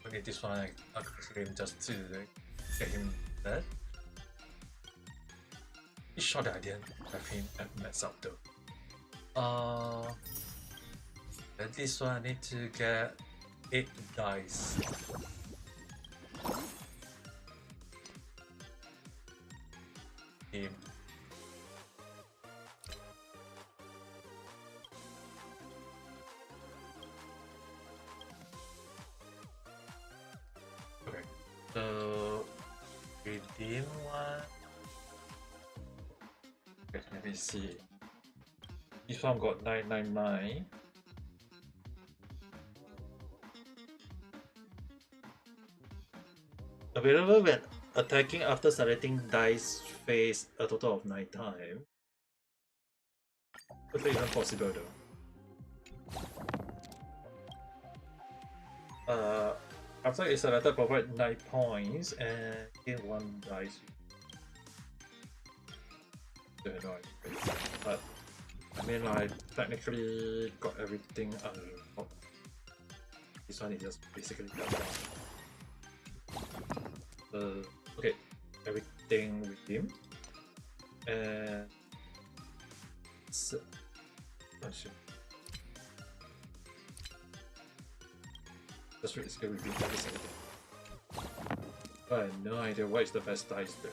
[SPEAKER 2] only this one I claim just to get him that. It's sure that I didn't have him mess up though. And this one I need to get 8 dice. Him. Okay, so redeem one. Okay, let me see. Each one got 999. Available when attacking after selecting dice face a total of 9 times. It's even possible though. After it's selected, provide 9 points and gain 1 dice. But I mean, I technically got everything unlocked. This one is just basically that one. Okay, everything redeemed. And so, oh shit. Just basically redeem every single thing. I have no idea what is the best dice there.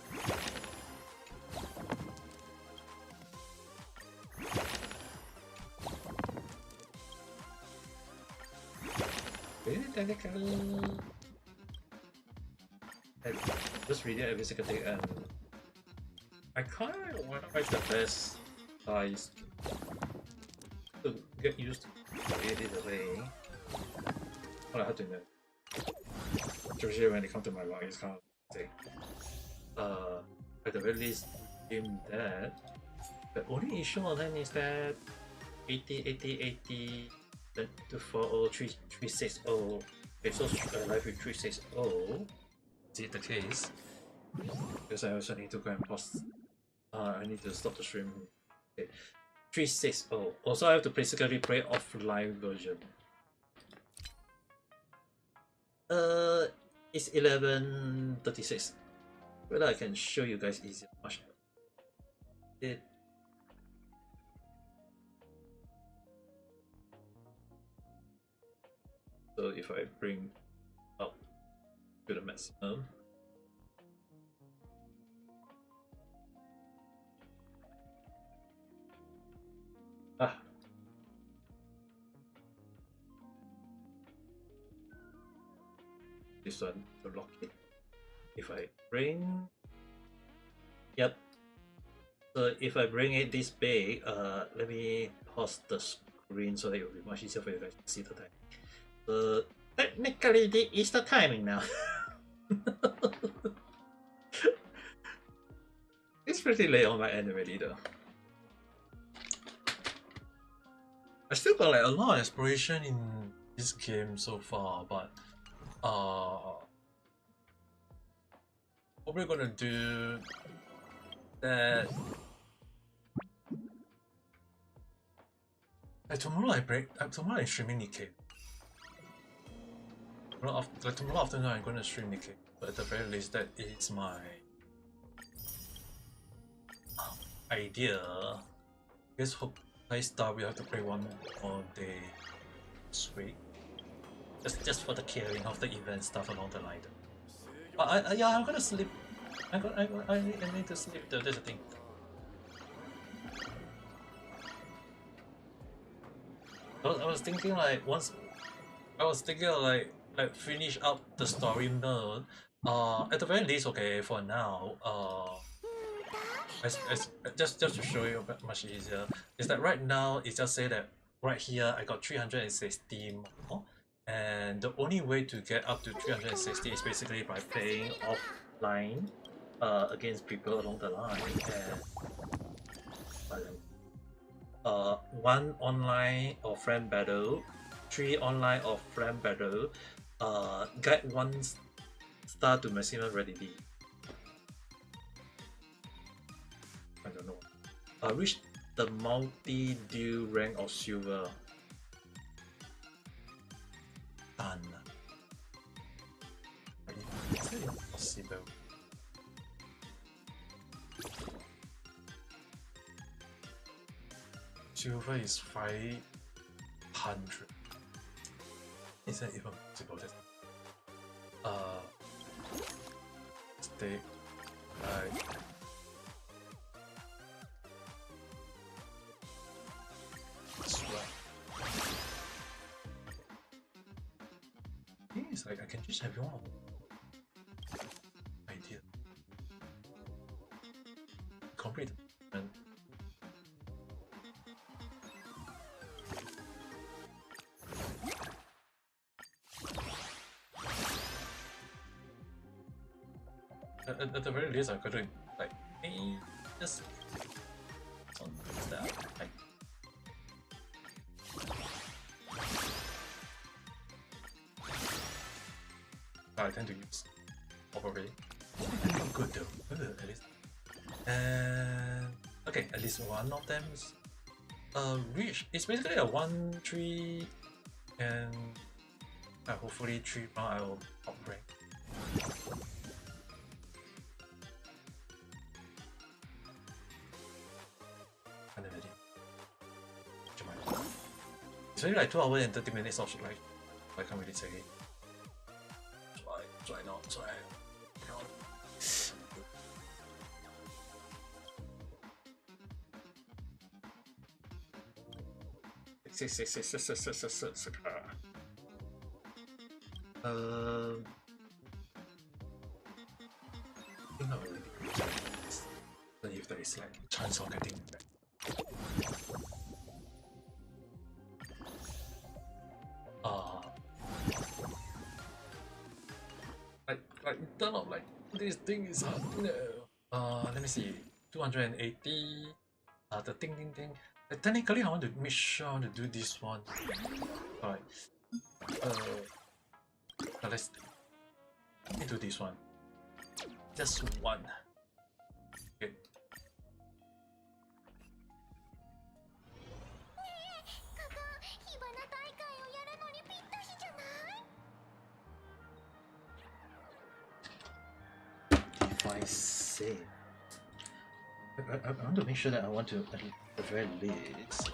[SPEAKER 2] Really, technically, just reading every single thing, and I kind of wonder what's the best dice to get used to read it away. Well, I have to know. Especially when it comes to my life, it's kind of thing. At the very least, in that, the only issue on them is that 80, 80, 80. To 403, 360. Okay, so live with 360. Is it the case? Because I also need to go and pause. I need to stop the stream. Okay. 360. Also, I have to basically play offline version. It's 11:36. Whether I can show you guys easier. Much. So if I bring up to the maximum, this one to lock it. If I bring, yep. So if I bring it this big, let me pause the screen so that it will be much easier for you guys to see the time. So technically, this is the timing now. It's pretty late on my end already, though.
[SPEAKER 1] I still got like a lot of exploration in this game so far, but probably gonna do that. Tomorrow I'm streaming Nikkei. Tomorrow afternoon I'm gonna stream Nikkei, but at the very least that is my idea. I guess Honkai Star we have to play one more day this week. Just for the clearing of the event stuff along the line. But yeah, I'm gonna sleep. I need to sleep though, that's the thing. I was thinking like like finish up the story mode. At the very least, okay, for now, just to show you a bit much easier, is that right now it just say that right here I got 360 more, and the only way to get up to 360 is basically by playing offline against people along the line, and 1 online or friend battle, 3 online or friend battle, get 1 star to maximum readily. I don't know. Reach the multi-deal rank of silver. Done. Is it impossible? Silver is 500. Is that even possible? Stay. It's like I can just have one idea. Complete and At the very least, I could like just on that. Like, I tend to use overlay. Good though, at least. And okay, at least one of them is reach. It's basically a 1-3, and hopefully 3 round I will upgrade. It's only like 2 hours and 30 minutes of like I can't really say it. Try not. Not really. Then if there is like chance of getting back. Like in terms of like this thing is hard. No. Let me see. 280. The thing. Technically, I want to make sure I want to do this one. Alright. Now let's do this one. Just one. Okay.
[SPEAKER 2] If I say, I want to make sure that I want to at the very least.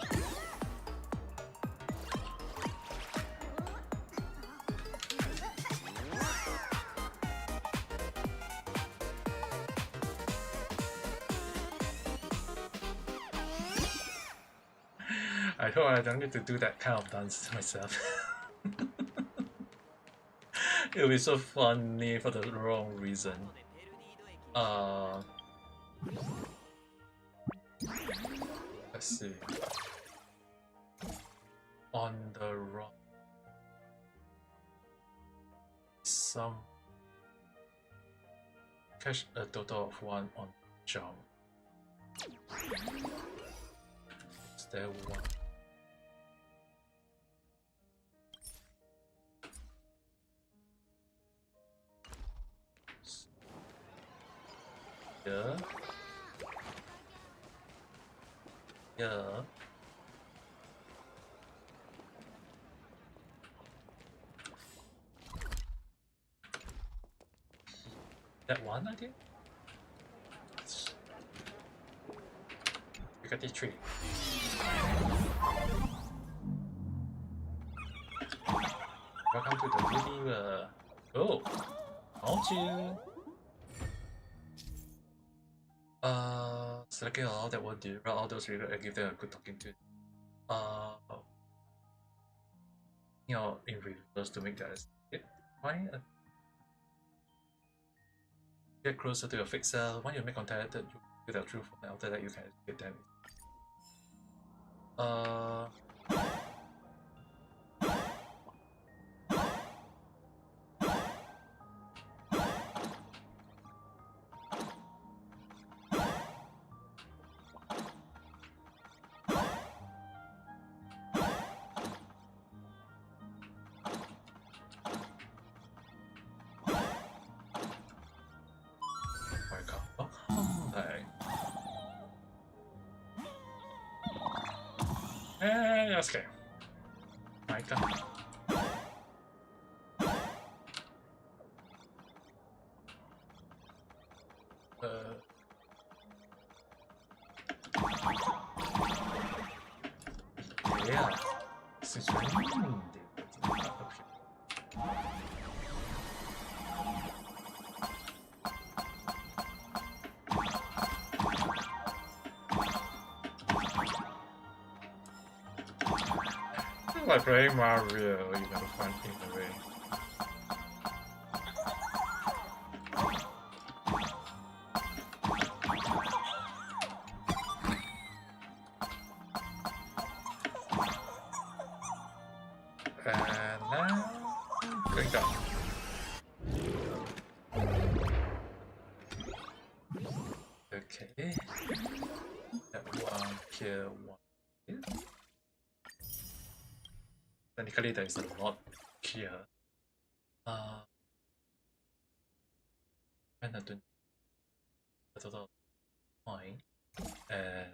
[SPEAKER 1] I hope I don't need to do that kind of dance myself. It'll be so funny for the wrong reason. Let's see. On the wrong. Some catch a total of 1 on jump. Is there 1? Yeah. That one idea? We got the 3. Welcome to the video. Oh, aren't you? Selecting all that will do. Route all those readers and give them a good talking to. In reverse to make that. Fine. Get closer to your fixed cell. When you make contact, you with a truth, and after that you can get damage. Okay. Right. Yeah. Since like playing Mario, you never find in the way. And now, going down. Okay. That one here, one here. Technically, there is a lot here. And I don't a total of 9 and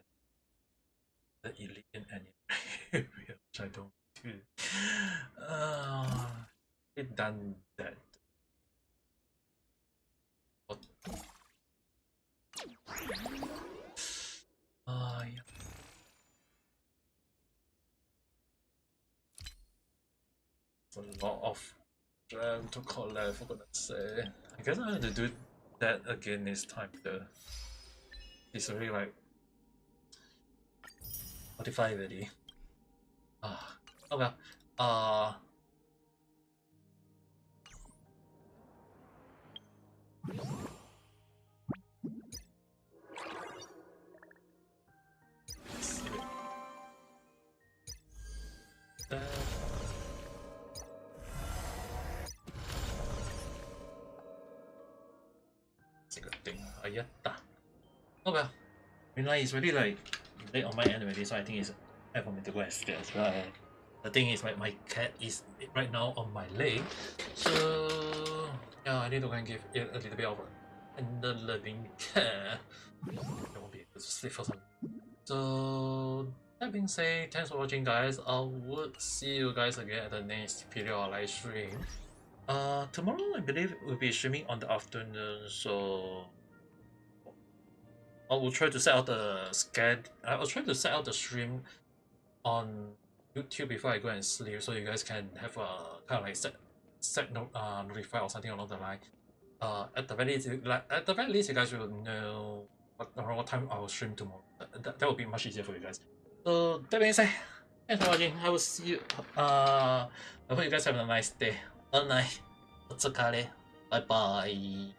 [SPEAKER 1] the elite in any area, which I don't do. It done that. What? Yeah. A lot of gem to collect, for goodness sake. I guess I have to do that again this time. It's already like 45 already. Oh well. Secret thing. Ayata. Oh well. Meanwhile, it's really like late on my end already, so I think it's time for me to go and sleep as well. The thing is, my cat is right now on my leg, so yeah, I need to go and give it a little bit of tender loving care. I won't be able to sleep for some. So that being said, thanks for watching, guys. I would see you guys again at the next video or live stream. Tomorrow I believe we'll be streaming on the afternoon, so I will try to set out the I'll try to set out the stream on YouTube before I go and sleep, so you guys can have a kind of like set notify or something along the line. At the very least, you guys will know around what time I will stream tomorrow. That will be much easier for you guys. So that being said, thanks for watching. I will see you. I hope you guys have a nice day. Good night. Otsukare. Bye bye.